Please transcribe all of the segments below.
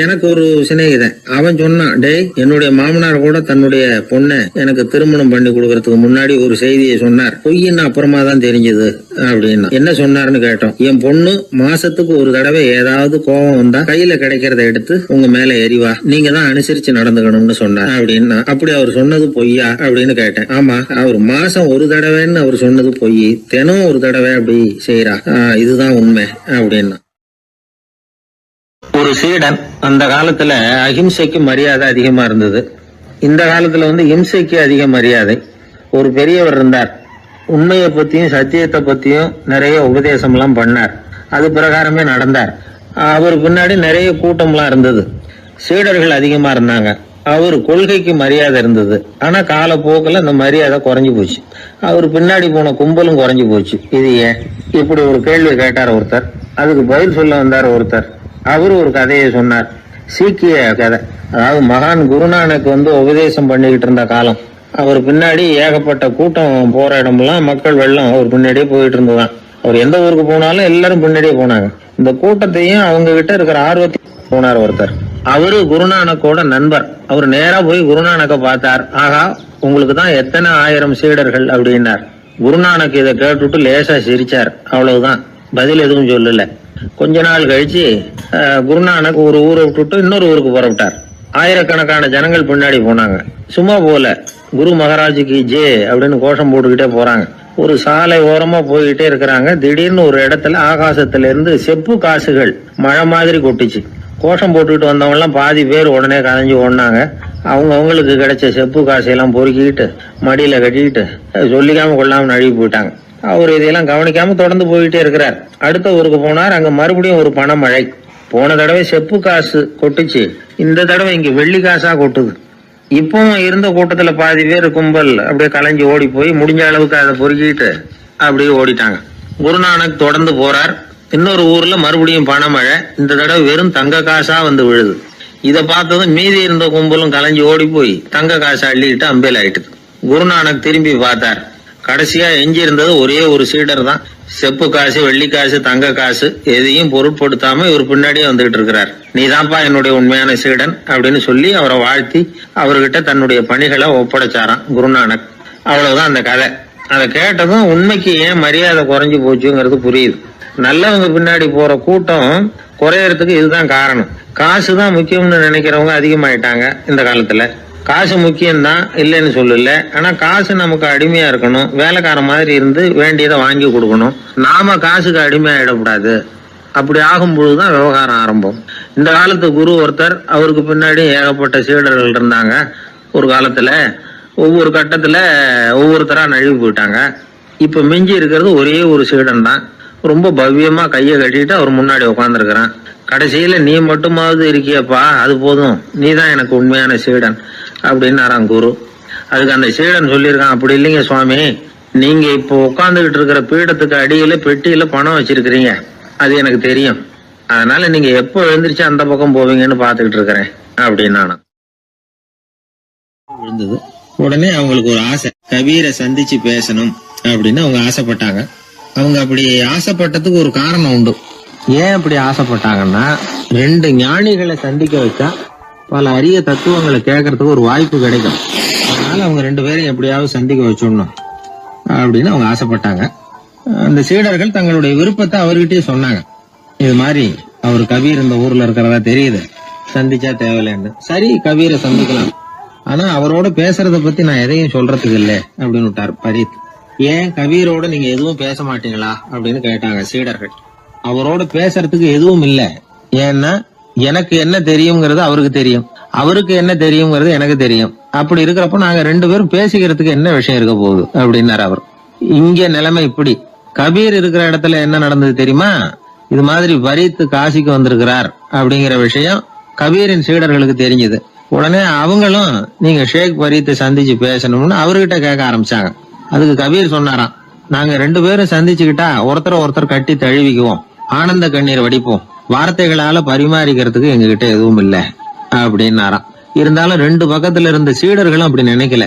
எனக்கு ஒரு சிநேகிதன் அவன் சொன்னான், டேய் என்னுடைய மாமனார் கூட தன்னுடைய பொண்ணை எனக்கு திருமணம் பண்ணி கொடுக்கறதுக்கு முன்னாடி ஒரு செய்தியை சொன்னார். பொய்ன்னு அப்புறமா தான் தெரிஞ்சது அப்படின்னா. என்ன சொன்னார்னு கேட்டோம். என் பொண்ணு மாசத்துக்கு ஒரு தடவை ஏதாவது கோபம் வந்தா கையில கிடைக்கிறத எடுத்து உங்க மேல எரிவா, நீங்க தான் அனுசரிச்சு நடந்துக்கணும்னு சொன்னார் அப்படின்னா. அப்படி அவர் சொன்னது பொய்யா அப்படின்னு கேட்டேன். ஆமா, அவர் மாசம் ஒரு தடவைன்னு அவர் சொன்னது பொய், தினம் ஒரு தடவை அப்படி செய்யறா, இதுதான் உண்மை அப்படின்னா. ஒரு சீடன் அந்த காலத்துல அஹிம்சைக்கு மரியாதை அதிகமா இருந்தது. இந்த காலத்துல இம்சைக்கு அதிக மரியாதை. ஒரு பெரியவர் இருந்தார். உண்மையை பத்தியும் சத்தியத்தை பத்தியும் நிறைய உபதேசம் எல்லாம் பண்ணார். அது பிரகாரமே நடந்தார். அவர் பின்னாடி நிறைய கூட்டம்லாம் இருந்தது. சீடர்கள் அதிகமா இருந்தாங்க. அவர் கொள்கைக்கு மரியாதை இருந்தது. ஆனா காலப்போக்கில் அந்த மரியாதை குறைஞ்சு போச்சு. அவர் பின்னாடி போன கும்பலும் குறைஞ்சு போச்சு. இது ஏன்? இப்படி ஒரு கேள்வி கேட்டார் ஒருத்தர். அதுக்கு பதில் சொல்ல வந்தார் ஒருத்தர். அவரு ஒரு கதையை சொன்னார். சீக்கிய கதை. அதாவது மகான் குருநானக் உபதேசம் பண்ணிக்கிட்டு இருந்த காலம். அவர் பின்னாடி ஏகப்பட்ட கூட்டம் போற இடமெல்லாம் மக்கள் வெள்ளம் அவர் பின்னாடியே போயிட்டு இருந்ததுதான். அவர் எந்த ஊருக்கு போனாலும் எல்லாரும் பின்னாடியே போனாங்க. இந்த கூட்டத்தையும் அவங்க கிட்ட இருக்கிற ஆர்வத்தையும் போனார் ஒருத்தர். அவரு குருநானக்கோட நண்பர். அவர் நேரா போய் குருநானக்க பார்த்தார். ஆகா, உங்களுக்கு தான் எத்தனை ஆயிரம் சீடர்கள் அப்படின்னார். குருநானக் இதை கேட்டுட்டு லேசா சிரிச்சார். அவ்வளவுதான், பதில் எதுவும் சொல்லல. கொஞ்ச நாள் கழிச்சு குருநானக் ஒரு ஊரை விட்டுட்டு இன்னொரு ஊருக்கு புறப்பட்டார். ஆயிரக்கணக்கான ஜனங்கள் பின்னாடி போனாங்க. சும்மா போல, குரு மகாராஜுக்கு ஜே அப்படின்னு கோஷம் போட்டுக்கிட்டே போறாங்க. ஒரு சாலை ஓரமா போய்கிட்டே இருக்கிறாங்க. திடீர்னு ஒரு இடத்துல ஆகாசத்துல இருந்து செப்பு காசுகள் மழை மாதிரி கொட்டுச்சு. கோஷம் போட்டுக்கிட்டு வந்தவங்க எல்லாம் பாதி பேர் உடனே கதைஞ்சு ஓடினாங்க. அவங்களுக்கு கிடைச்ச செப்பு காசையெல்லாம் பொறுக்கிக்கிட்டு மடியில கட்டிக்கிட்டு சொல்லிக்காம கொள்ளாம நழுவி போயிட்டாங்க. அவர் இதையெல்லாம் கவனிக்காம தொடர்ந்து போயிட்டே இருக்கிறார். அடுத்த ஊருக்கு போனார். அங்க மறுபடியும் ஒரு பணமழை. போன தடவை செப்பு காசு கொட்டுச்சு, இந்த தடவை இங்க வெள்ளி காசா கொட்டுது. இப்பவும் இருந்த கூட்டத்துல பாதி பேர் கும்பல் அப்படியே கலைஞ்சு ஓடி போய் முடிஞ்ச அளவுக்கு அதை பொறுக்கிட்டு அப்படியே ஓடிட்டாங்க. குருநானக் தொடர்ந்து போறார். இன்னொரு ஊர்ல மறுபடியும் பணமழை. இந்த தடவை வெறும் தங்க காசா விழுது. இதை பார்த்ததும் மீதி இருந்த கும்பலும் கலைஞ்சு ஓடி போய் தங்க காசை அள்ளிக்கிட்டு அம்பேல் ஆயிட்டுது. குருநானக் திரும்பி பார்த்தார். கடைசியா எஞ்சி இருந்தது ஒரே ஒரு சீடர் தான். செப்பு காசு, வெள்ளி காசு, தங்க காசு எதையும் பொருட்படுத்தாம இவர் பின்னாடியே வந்துகிட்டு இருக்கிறார். நீதான்ப்பா என்னுடைய உண்மையான சீடன் அப்படின்னு சொல்லி அவரை வாழ்த்தி அவர்கிட்ட தன்னுடைய பணிகளை ஒப்படைச்சாராம் குருநானக். அவ்வளவுதான் அந்த கதை. அதை கேட்டதும் உண்மைக்கு ஏன் மரியாதை குறைஞ்சு போச்சுங்கிறது புரியுது. நல்லவங்க பின்னாடி போற கூட்டம் குறையறதுக்கு இதுதான் காரணம். காசு தான் முக்கியம்னு நினைக்கிறவங்க அதிகமாயிட்டாங்க இந்த காலத்துல. காசு முக்கியம்தான், இல்லைன்னு சொல்லல. ஆனா காசு நமக்கு அடிமையா இருக்கணும். வேலைக்கார மாதிரி இருந்து வேண்டியதை வாங்கி கொடுக்கணும். நாம காசுக்கு அடிமையாயிடக்கூடாது. அப்படி ஆகும் பொழுதுதான் விவகாரம் ஆரம்பம். இந்த காலத்து குரு ஒருத்தர், அவருக்கு பின்னாடி ஏகப்பட்ட சீடர்கள் இருந்தாங்க. ஒரு காலத்துல ஒவ்வொரு கட்டத்துல ஒவ்வொருத்தரா நழுவி போயிட்டாங்க. இப்ப மிஞ்சி இருக்கிறது ஒரே ஒரு சீடன் தான். ரொம்ப பவ்யமா கையை கட்டிட்டு அவர் முன்னாடி உட்காந்துருக்கிறான். கடைசியில நீ மட்டுமாவது இருக்கியப்பா, அது போதும், நீ தான் எனக்கு உண்மையான சீடன் அப்படின்னாராம் குரு. அதுக்கு அந்த சீடன் சொல்லியிருக்கான், அப்படி இல்லைங்க சுவாமி, நீங்க இப்போ உட்காந்துக்கிட்டு இருக்கிற பீடத்துக்கு அடியில பெட்டியில பணம் வச்சிருக்கிறீங்க, அது எனக்கு தெரியும். அதனால நீங்க எப்போ எழுந்திரிச்சு அந்த பக்கம் போவீங்கன்னு பாத்துக்கிட்டு இருக்கிறேன் அப்படின்னா விழுந்தது. உடனே அவங்களுக்கு ஒரு ஆசை, கபீரை சந்திச்சு பேசணும் அப்படின்னு அவங்க ஆசைப்பட்டாங்க. அவங்க அப்படி ஆசைப்பட்டதுக்கு ஒரு காரணம் உண்டு. ஏன் அப்படி ஆசைப்பட்டாங்கன்னா, ரெண்டு ஞானிகளை சந்திக்க வச்சா பல அரிய தத்துவங்களை கேட்கறதுக்கு ஒரு வாய்ப்பு கிடைக்கும். அதனால அவங்க ரெண்டு பேரும் எப்படியாவது சந்திக்க வச்சிடணும் அப்படின்னு அவங்க ஆசைப்பட்டாங்க. அந்த சீடர்கள் தங்களுடைய விருப்பத்தை அவர்கிட்டயே சொன்னாங்க. இது மாதிரி அவர் கபீர் இந்த ஊர்ல இருக்கிறதா தெரியுது, சந்திச்சா தேவையில்லைன்னு. சரி, கபீரை சந்திக்கலாம், ஆனா அவரோட பேசுறத பத்தி நான் எதையும் சொல்றதுக்கு இல்லை அப்படின்னு விட்டார் பரீத். ஏன் கபீரோட நீங்க எதுவும் பேச மாட்டீங்களா அப்படின்னு கேட்டாங்க சீடர்கள். அவரோட பேசுறதுக்கு எதுவும் இல்ல. ஏன்னா எனக்கு என்ன தெரியுங்கிறது அவருக்கு தெரியும், அவருக்கு என்ன தெரியுங்கிறது எனக்கு தெரியும். அப்படி இருக்கிறப்ப நாங்க ரெண்டு பேரும் பேசிக்கிறதுக்கு என்ன விஷயம் இருக்க போகுது அப்படின்னாரு அவர். இங்க நிலைமை இப்படி. கபீர் இருக்கிற இடத்துல என்ன நடந்தது தெரியுமா? இது மாதிரி பரீத் காசிக்கு வந்திருக்கிறார் அப்படிங்கிற விஷயம் கபீரின் சீடர்களுக்கு தெரிஞ்சது. உடனே அவங்களும் நீங்க ஷேக் பரீத்தை சந்திச்சு பேசணும்னு அவர்கிட்ட கேட்க ஆரம்பிச்சாங்க. அதுக்கு கபீர் சொன்னாராம், நாங்க ரெண்டு பேரும் சந்திச்சுக்கிட்டா ஒருத்தர் கட்டி தழுவிக்குவோம், ஆனந்த கண்ணீர் வடிப்போம், வார்த்தைகளால பரிமாறிக்கிறதுக்கு எங்ககிட்ட எதுவும் இல்லை அப்படின்னாராம். இருந்தாலும் ரெண்டு பக்கத்துல இருந்த சீடர்களும் அப்படி நினைக்கல.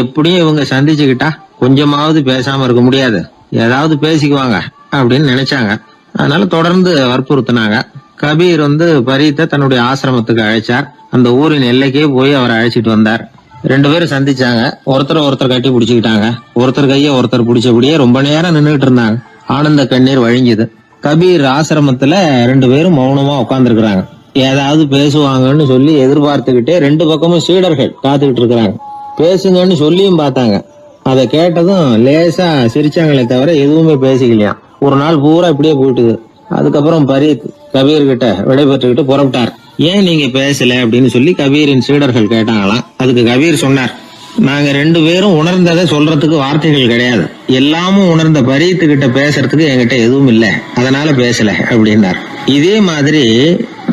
எப்படியும் இவங்க சந்திச்சுக்கிட்டா கொஞ்சமாவது பேசாம இருக்க முடியாது, ஏதாவது பேசிக்குவாங்க அப்படின்னு நினைச்சாங்க. அதனால தொடர்ந்து வற்புறுத்தினாங்க. கபீர் பரீத்தை தன்னுடைய ஆசிரமத்துக்கு அழைச்சார். அந்த ஊரின் எல்லைக்கே போய் அவரை அழைச்சிட்டு வந்தார். 2 பேரும் சந்திச்சாங்க. ஒருத்தர் கட்டி பிடிச்சுக்கிட்டாங்க. ஒருத்தர் கைய ஒருத்தர் பிடிச்சபடியே ரொம்ப நேரம் நின்றுட்டு இருந்தாங்க. ஆனந்த கண்ணீர் வழிஞ்சுது. கபீர் ஆசிரமத்துல 2 பேரும் மௌனமா உட்கார்ந்துருக்காங்க. ஏதாவது பேசுவாங்கன்னு சொல்லி எதிர்பார்த்துக்கிட்டே 2 பக்கமும் சீடர்கள் காத்துக்கிட்டு இருக்கிறாங்க. பேசுங்கன்னு சொல்லியும் பார்த்தாங்க. அதை கேட்டதும் லேசா சிரிச்சாங்களே தவிர எதுவுமே பேசிக்கலையாம். ஒரு நாள் பூரா இப்படியே போயிட்டுது. அதுக்கப்புறம் பரீத் கபீர் கிட்ட விடைபெற்றுக்கிட்டு புறப்பட்டார். ஏன் நீங்க பேசல அப்படின்னு சொல்லி கபீரின் சீடர்கள் கேட்டாங்களாம். அதுக்கு கபீர் சொன்னார், நாங்க 2 பேரும் உணர்ந்ததை சொல்றதுக்கு வார்த்தைகள் கிடையாது. எல்லாமும் உணர்ந்த பரீத்து கிட்ட பேசுறதுக்கு என்கிட்ட எதுவும் இல்ல, அதனால பேசல அப்படின்னார். இதே மாதிரி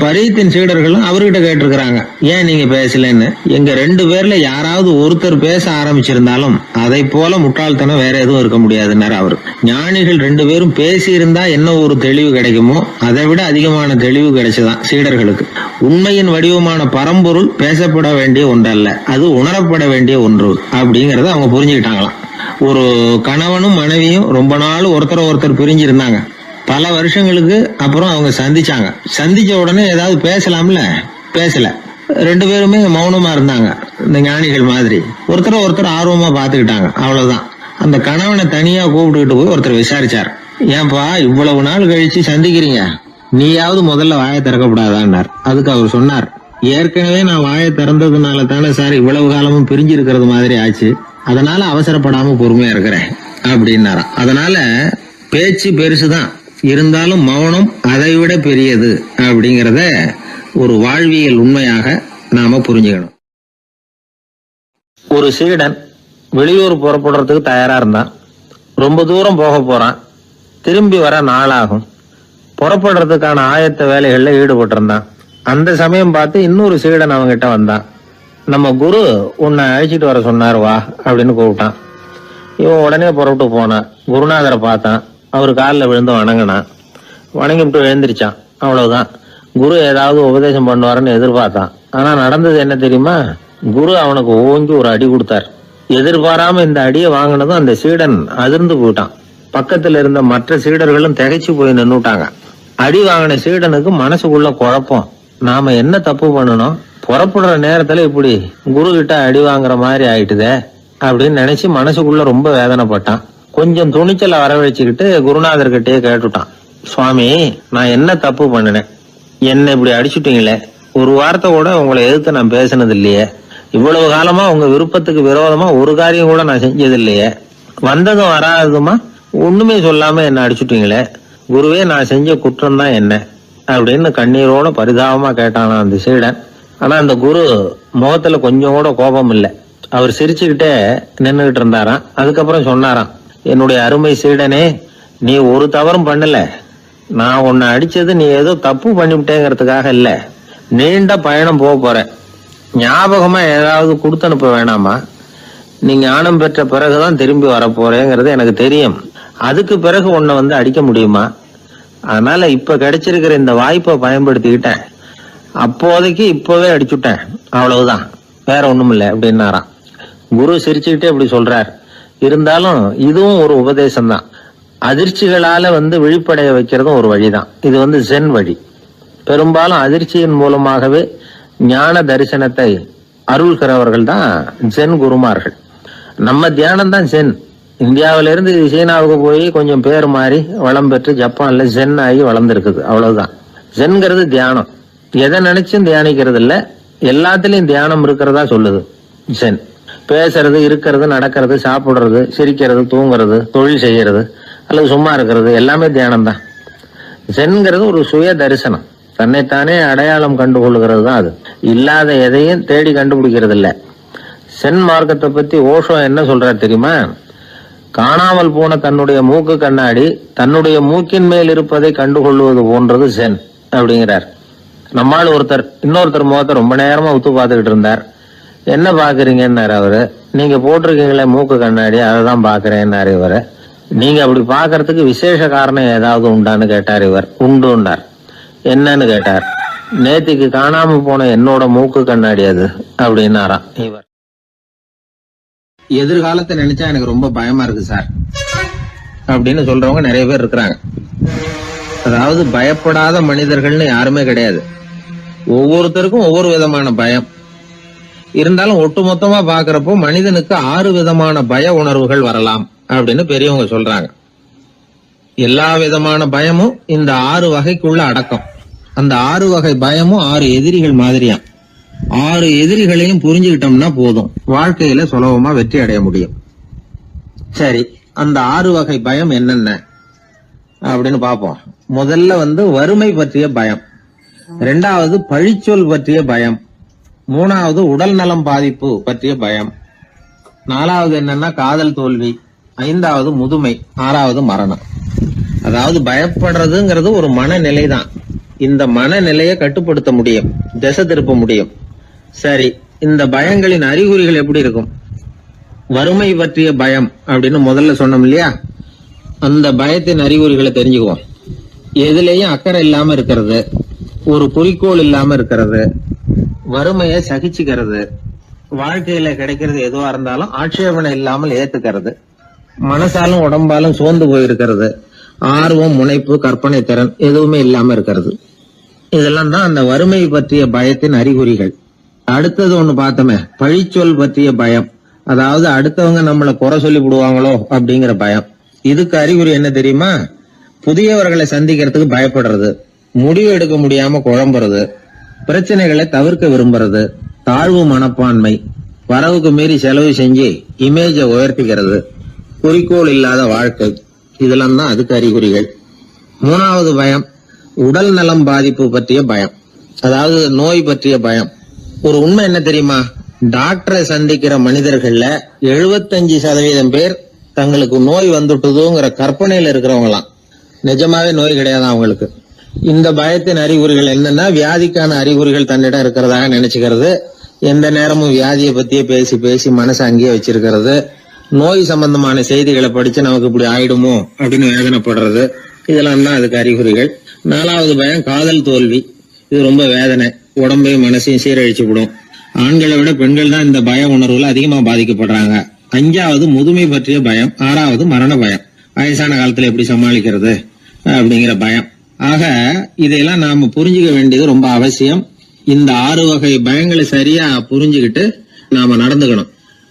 பரீத்தின் சீடர்களும் அவர்கிட்ட கேட்டிருக்கிறாங்க, ஏன் நீங்க பேசலன்னு. எங்க 2 பேர்ல யாராவது ஒருத்தர் பேச ஆரம்பிச்சிருந்தாலும் அதை போல முட்டாள்தனம் வேற எதுவும் இருக்க முடியாதுன்னாரு அவரு. ஞானிகள் 2 பேரும் பேசி இருந்தா என்ன ஒரு தெளிவு கிடைக்குமோ அதை விட அதிகமான தெளிவு கிடைச்சதான் சீடர்களுக்கு. உண்மையின் வடிவமான பரம்பொருள் பேசப்பட வேண்டிய ஒன்றல்ல, அது உணரப்பட வேண்டிய ஒன்று அப்படிங்கறத அவங்க புரிஞ்சுக்கிட்டாங்களாம். ஒரு கணவனும் மனைவியும் ரொம்ப நாள் ஒருத்தர் பிரிஞ்சிருந்தாங்க. பல வருஷங்களுக்கு அப்புறம் அவங்க சந்திச்ச உடனே ஏதாவது பேசலாம்ல, பேசல. 2 பேருமே மௌனமா இருந்தாங்க. இந்த ஞானிகள் மாதிரி ஒருத்தர் ஆர்வமா பாத்துக்கிட்டாங்க, அவ்வளவுதான். அந்த கணவனை தனியா கூப்பிட்டுக்கிட்டு போய் ஒருத்தர் விசாரிச்சார், ஏன்பா இவ்வளவு நாள் கழிச்சு சந்திக்கிறீங்க, நீயாவது முதல்ல வாயை திறக்கப்படாதான்னார். அதுக்கு அவர் சொன்னார், ஏற்கனவே நான் வாயை திறந்ததுனால தானே சார் இவ்வளவு காலமும் பிரிஞ்சு இருக்கிறது மாதிரி ஆச்சு, அதனால அவசரப்படாம பொறுமையா இருக்கிறேன் அப்படின்னாராம். அதனால பேச்சு பெருசுதான், இருந்தாலும் மௌனம் அதை விட பெரியது அப்படிங்கறத ஒரு வாழ்வியல் உண்மையாக நாம புரிஞ்சுக்கணும். ஒரு சீடன் வெளியூர் புறப்படுறதுக்கு தயாரா இருந்தான். ரொம்ப தூரம் போக போறான். திரும்பி வர நாளாகும். புறப்படுறதுக்கான ஆயத்த வேலைகள்ல ஈடுபட்டிருந்தான். அந்த சமயம் பார்த்து இன்னொரு சீடன் அவங்கிட்ட வந்தான். நம்ம குரு உன்னை அழைச்சிட்டு வர சொன்னார், வா அப்படின்னு கூப்பிட்டான். இவன் உடனே புறப்பட்டு போனான். குருநாதரை பார்த்தான். அவர் காலில் விழுந்து வணங்கினான். வணங்கிவிட்டு எழுந்திரிச்சான். அவ்வளவுதான். குரு ஏதாவது உபதேசம் பண்ணுவாருன்னு எதிர்பார்த்தான். ஆனா நடந்தது என்ன தெரியுமா? குரு அவனுக்கு ஓங்கி ஒரு அடி கொடுத்தார். எதிர்பாராம இந்த அடியை வாங்கினதும் அந்த சீடன் அதிர்ந்து போயிட்டான். பக்கத்துல இருந்த மற்ற சீடர்களும் திகைச்சு போய் நின்னுட்டாங்க. அடி வாங்கின சீடனுக்கு மனசுக்குள்ள குழப்பம். நாம என்ன தப்பு பண்ணணும், புறப்படுற நேரத்துல இப்படி குரு கிட்ட அடி வாங்குற மாதிரி ஆயிட்டுதே அப்படின்னு நினைச்சு மனசுக்குள்ள ரொம்ப வேதனைப்பட்டான். கொஞ்சம் துணிச்சலை வரவழைச்சுக்கிட்டு குருநாதர்கிட்டயே கேட்டுட்டான், சுவாமி நான் என்ன தப்பு பண்ணினேன், என்ன இப்படி அடிச்சுட்டீங்களே, ஒரு வார்த்தை கூட உங்களை எதிர்த்து நான் பேசினது இல்லையே, இவ்வளவு காலமா உங்க விருப்பத்துக்கு விரோதமா ஒரு காரியம் கூட நான் செஞ்சது இல்லையே, வந்ததும் வராததுமா ஒண்ணுமே சொல்லாம என்ன அடிச்சுட்டீங்களே, குருவே நான் செஞ்ச குற்றம் தான் என்ன அப்படின்னு கண்ணீரோட பரிதாபமா கேட்டானா அந்த சீடன். ஆனா அந்த குரு முகத்துல கொஞ்சம் கூட கோபம் இல்லை. அவர் சிரிச்சுக்கிட்டே நின்னுகிட்டு இருந்தாராம். அதுக்கப்புறம் சொன்னாராம், என்னுடைய அருமை சீடனே, நீ ஒரு தவறும் பண்ணல. நான் உன்னை அடிச்சது நீ ஏதோ தப்பு பண்ணிவிட்டேங்கிறதுக்காக இல்ல, நீண்ட பயணம் போற, ஞாபகமா ஏதாவது கொடுத்து அனுப்ப வேணாமா, நீ ஞானம் பெற்ற பிறகுதான் திரும்பி வரப்போறேங்கிறது எனக்கு தெரியும். அதுக்கு பிறகு உன்னை அடிக்க முடியுமா? அதனால இப்ப கிடைச்சிருக்கிற இந்த வாய்ப்பை பயன்படுத்திக்கிட்டேன். அப்போதைக்கு இப்பவே அடிச்சுட்டேன், அவ்வளவுதான், வேற ஒண்ணும் இல்லை அப்படின்னாராம். குரு சிரிச்சுக்கிட்டே இப்படி சொல்றார். இருந்தாலும் இதுவும் ஒரு உபதேசம் தான். அதிர்ச்சிகளால விழிப்படைய வைக்கிறதும் ஒரு வழிதான். இது ஜென் வழி. பெரும்பாலும் அதிர்ச்சியின் மூலமாகவே ஞான தரிசனத்தை அருள்கிறவர்கள் தான் ஜென் குருமார்கள். நம்ம தியானம் தான் ஜென். இந்தியாவில இருந்து சீனாவுக்கு போய் கொஞ்சம் பேர் மாறி வளம் பெற்று ஜப்பான்ல ஜென் ஆகி வளர்ந்துருக்குது, அவ்வளவுதான். ஜென்கிறது தியானம். எதை நினைச்சும் தியானிக்கிறது இல்ல, எல்லாத்திலையும் தியானம் இருக்கிறதா சொல்லுது ஜென். பேசுறது, இருக்கிறது, நடக்கிறது, சாப்பிடுறது, சிரிக்கிறது, தூங்குறது, தொழில் செய்யறது அல்லது சும்மா இருக்கிறது எல்லாமே தியானம் தான். ஜென்கிறது ஒரு சுய தரிசனம், தன்னைத்தானே அடையாளம் கண்டுகொள்கிறது தான். அது இல்லாத எதையும் தேடி கண்டுபிடிக்கிறது இல்ல. சென் மார்க்கத்தை பத்தி ஓஷோ என்ன சொல்றார் தெரியுமா? காணாமல் போன தன்னுடைய மூக்கு கண்ணாடி தன்னுடைய மூக்கின் மேல் இருப்பதை கண்டுகொள்வது போன்றது சென் அப்படிங்கிறார். நம்மால் ஒருத்தர் இன்னொருத்தர் முகத்தை ரொம்ப நேரமா உத்து பார்த்துக்கிட்டு இருந்தார். என்ன பாக்குறீங்கன்னாரு அவரு. நீங்க போட்டிருக்கீங்களே மூக்கு கண்ணாடி, அதை தான் பாக்குறேன்னாரு இவரு. நீங்க அப்படி பாக்குறதுக்கு விசேஷ காரணம் ஏதாவது உண்டான்னு கேட்டார் இவர். உண்டுன்னார். என்னன்னு கேட்டார். நேத்திக்கு காணாம போன என்னோட மூக்கு கண்ணாடி அது அப்படின்னாராம் இவர். எதிர்காலத்தை நினைச்சா எனக்கு ரொம்ப பயமா இருக்கு சார் அப்படின்னு சொல்றவங்க நிறைய பேர் இருக்கிறாங்க. அதாவது பயப்படாத மனிதர்கள்னு யாருமே கிடையாது. ஒவ்வொருத்தருக்கும் ஒவ்வொரு விதமான பயம் இருந்தாலும் ஒட்டுமொத்தமா பாக்குறப்போ மனிதனுக்கு 6 விதமான பய உணர்வுகள் வரலாம் அப்படின்னு பெரியவங்க சொல்றாங்க. எல்லா விதமான பயமும் இந்த 6 வகைக்குள்ள அடக்கம். அந்த 6 வகை பயமும் 6 எதிரிகள் மாதிரியாம். 6 எதிரிகளையும் புரிஞ்சுக்கிட்டோம்னா போதும், வாழ்க்கையில சுலபமா வெற்றி அடைய முடியும். சரி, அந்த 6 வகை பயம் என்னென்ன அப்படின்னு பாப்போம். முதல்ல வறுமை பற்றிய பயம், 2வது பழிச்சொல் பற்றிய பயம், 3வது உடல் நலம் பாதிப்பு பற்றிய பயம், 4வது என்னன்னா காதல் தோல்வி, 5வது முதுமை, 6வது மரணம். அதாவது பயப்படுறதுங்கிறது ஒரு மனநிலை தான். இந்த மனநிலையை கட்டுப்படுத்த முடியும், திசை திருப்ப முடியும். சரி, இந்த பயங்களின் அறிகுறிகள் எப்படி இருக்கும்? வறுமை பற்றிய பயம் அப்படின்னு முதல்ல சொன்னோம் இல்லையா, அந்த பயத்தின் அறிகுறிகளை தெரிஞ்சுக்குவோம். எதுலயும் அக்கறை இல்லாம இருக்கிறது, ஒரு குறிக்கோள் இல்லாம இருக்கிறது, வறுமையை சகிச்சுக்கிறது, வாழ்க்கையில கிடைக்கிறது எதுவா இருந்தாலும் ஆட்சேபனை இல்லாமல் ஏத்துக்கிறது, மனசாலும் உடம்பாலும் சோர்ந்து போயிருக்கிறது, ஆர்வம், முனைப்பு, கற்பனை திறன் எதுவுமே இல்லாம இருக்கிறது. இதெல்லாம் தான் அந்த வறுமை பற்றிய பயத்தின் அறிகுறிகள். அடுத்தது ஒண்ணு பார்த்தோமே, பழிச்சொல் பற்றிய பயம். அதாவது அடுத்தவங்க நம்மளை குறை சொல்லி விடுவாங்களோ அப்படிங்கிற பயம். இதுக்கு அறிகுறி என்ன தெரியுமா? புதியவர்களை சந்திக்கிறதுக்கு பயப்படுறது, முடிவு எடுக்க முடியாம குழம்புறது, பிரச்சனைகளை தவிர்க்க விரும்புறது, தாழ்வு மனப்பான்மை, வரவுக்கு மீறி செலவு செஞ்சு இமேஜ உயர்த்திக்கிறது, குறிக்கோள் இல்லாத வாழ்க்கை, இதெல்லாம் தான் அதுக்கு அறிகுறிகள். 3வது பயம் உடல் நலம் பாதிப்பு பற்றிய பயம், அதாவது நோய் பற்றிய பயம். ஒரு உண்மை என்ன தெரியுமா? டாக்டரை சந்திக்கிற மனிதர்கள்ல 75% பேர் தங்களுக்கு நோய் வந்துட்டுதுங்கிற கற்பனையில இருக்கிறவங்களாம். நிஜமாவே நோய் கிடையாது அவங்களுக்கு. இந்த பயத்தின் அறிகுறிகள் என்னன்னா, வியாதிக்கான அறிகுறிகள் தன்னிடம் இருக்கிறதாக நினைச்சுக்கிறது, எந்த நேரமும் வியாதியை பத்தியே பேசி பேசி மனசை அங்கேயே வச்சிருக்கிறது, நோய் சம்பந்தமான செய்திகளை படிச்சு நமக்கு இப்படி ஆயிடுமோ அப்படின்னு வேதனைப்படுறது, இதெல்லாம் தான் அதுக்கு அறிகுறிகள். 4வது பயம் காதல் தோல்வி. இது ரொம்ப வேதனை, உடம்பையும் மனசையும் சீரழிச்சு விடும். ஆண்களை விட பெண்கள் தான் இந்த பய உணர்வுல அதிகமா பாதிக்கப்படுறாங்க. 5வது முதுமை பற்றிய பயம். 6வது மரண பயம், வயசான காலத்துல எப்படி சமாளிக்கிறது அப்படிங்கிற பயம். ஆக இதையெல்லாம் நாம புரிஞ்சுக்க வேண்டியது ரொம்ப அவசியம். இந்த 6 வகை பயங்களை சரியா புரிஞ்சுக்கிட்டு நாம நடந்துக்கணும்.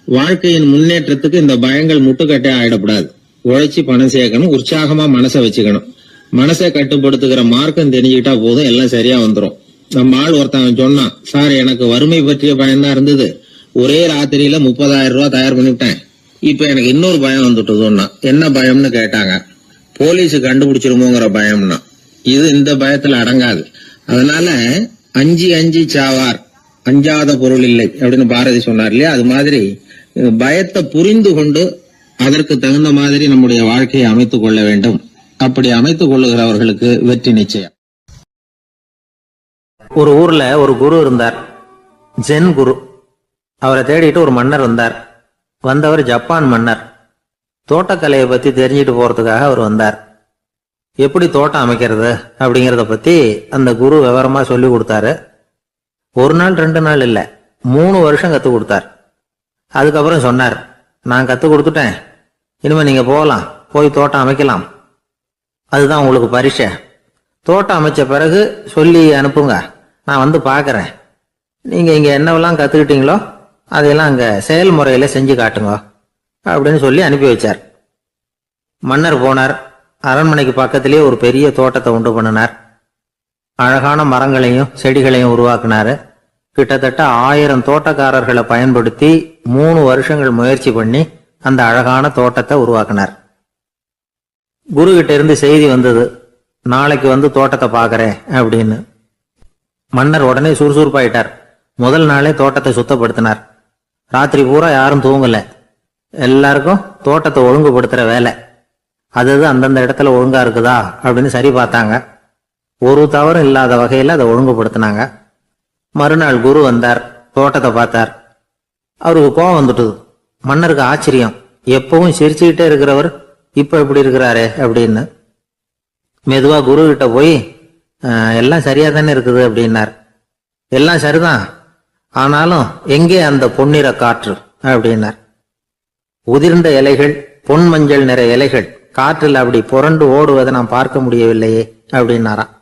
வாழ்க்கையின் முன்னேற்றத்துக்கு இந்த பயங்கள் முட்டுக்கட்டே ஆயிடக்கூடாது. உழைச்சி பணம் சேர்க்கணும், உற்சாகமா மனசை வச்சுக்கணும். மனசை கட்டுப்படுத்துகிற மார்க்கம் தெரிஞ்சுக்கிட்டா போதும், எல்லாம் சரியா வந்துடும். நம்ம ஆள் ஒருத்தன் சொன்னான், சார் எனக்கு வறுமை பற்றிய பயம் தான் இருந்தது, ஒரே ராத்திரியில 30,000 ரூபாய் தயார் பண்ணிவிட்டேன், இப்ப எனக்கு இன்னொரு பயம் வந்துட்டுதுன்னா. என்ன பயம்னு கேட்டாங்க. போலீஸ் கண்டுபிடிச்சிருமோங்கிற பயம்னா. இது இந்த பயத்துல அடங்காது. அதனால அஞ்சி சாவார், அஞ்சாத பொருள் இல்லை அப்படின்னு பாரதி சொன்னார் இல்லையா, அது மாதிரி பயத்தை புரிந்து கொண்டு அதற்கு தகுந்த மாதிரி நம்முடைய வாழ்க்கையை அமைத்துக் கொள்ள வேண்டும். அப்படி அமைத்துக் கொள்ளுகிறவர்களுக்கு வெற்றி நிச்சயம். ஒரு ஊர்ல ஒரு குரு இருந்தார், ஜென் குரு. அவரை தேடிட்டு ஒரு மன்னர் வந்தார். வந்தவர் ஜப்பான் மன்னர். தோட்டக்கலையை பத்தி தெரிஞ்சுட்டு போறதுக்காக அவர் வந்தார். எப்படி தோட்டம் அமைக்கிறது அப்படிங்கறத பத்தி அந்த குரு விவரமா சொல்லி கொடுத்தாரு. 1 நாள் 2 நாள் இல்ல, 3 வருஷம் கத்து கொடுத்தார். அதுக்கப்புறம் சொன்னார், நான் கத்து கொடுத்துட்டேன், இனிமே நீங்க போகலாம், போய் தோட்டம் அமைக்கலாம், அதுதான் உங்களுக்கு பரிசை. தோட்டம் அமைச்ச பிறகு சொல்லி அனுப்புங்க, நான் வந்து பாக்குறேன். நீங்க இங்க என்னவெல்லாம் கத்துக்கிட்டீங்களோ அதையெல்லாம் அங்க செயல்முறையில செஞ்சு காட்டுங்க அப்படின்னு சொல்லி அனுப்பி வச்சார். மன்னர் போனார். அரண்மனைக்கு பக்கத்திலேயே ஒரு பெரிய தோட்டத்தை உண்டு பண்ணினார். அழகான மரங்களையும் செடிகளையும் உருவாக்குனாரு. கிட்டத்தட்ட 1000 தோட்டக்காரர்களை பயன்படுத்தி 3 வருஷங்கள் முயற்சி பண்ணி அந்த அழகான தோட்டத்தை உருவாக்கினார். குரு கிட்ட இருந்து செய்தி வந்தது, நாளைக்கு வந்து தோட்டத்தை பாக்குறேன் அப்படின்னு. மன்னர் உடனே சுறுசுறுப்பாயிட்டார். முதல் நாளே தோட்டத்தை சுத்தப்படுத்தினார். ராத்திரி பூரா யாரும் தூங்கல. எல்லாருக்கும் தோட்டத்தை ஒழுங்குபடுத்துற வேலை. அது அந்தந்த இடத்துல ஒழுங்கா இருக்குதா அப்படின்னு சரி பார்த்தாங்க. ஒரு தவறும் இல்லாத வகையில அதை ஒழுங்குபடுத்தினாங்க. மறுநாள் குரு வந்தார், தோட்டத்தை பார்த்தார். அவருக்கு கோபம் வந்துட்டுது. மன்னருக்கு ஆச்சரியம், எப்பவும் சிரிச்சுக்கிட்டே இருக்கிறவர் இப்ப எப்படி இருக்கிறாரே அப்படின்னு. மெதுவா குரு கிட்ட போய், எல்லாம் சரியா தானே இருக்குது அப்படின்னார். எல்லாம் சரிதான், ஆனாலும் எங்கே அந்த பொன்னிற காற்று அப்படின்னார். உதிர்ந்த இலைகள், பொன் மஞ்சள் நிற இலைகள் காற்றில் அப்படி புரண்டு ஓடுவதை நான் பார்க்க முடியவில்லையே அப்படின்னாராம்.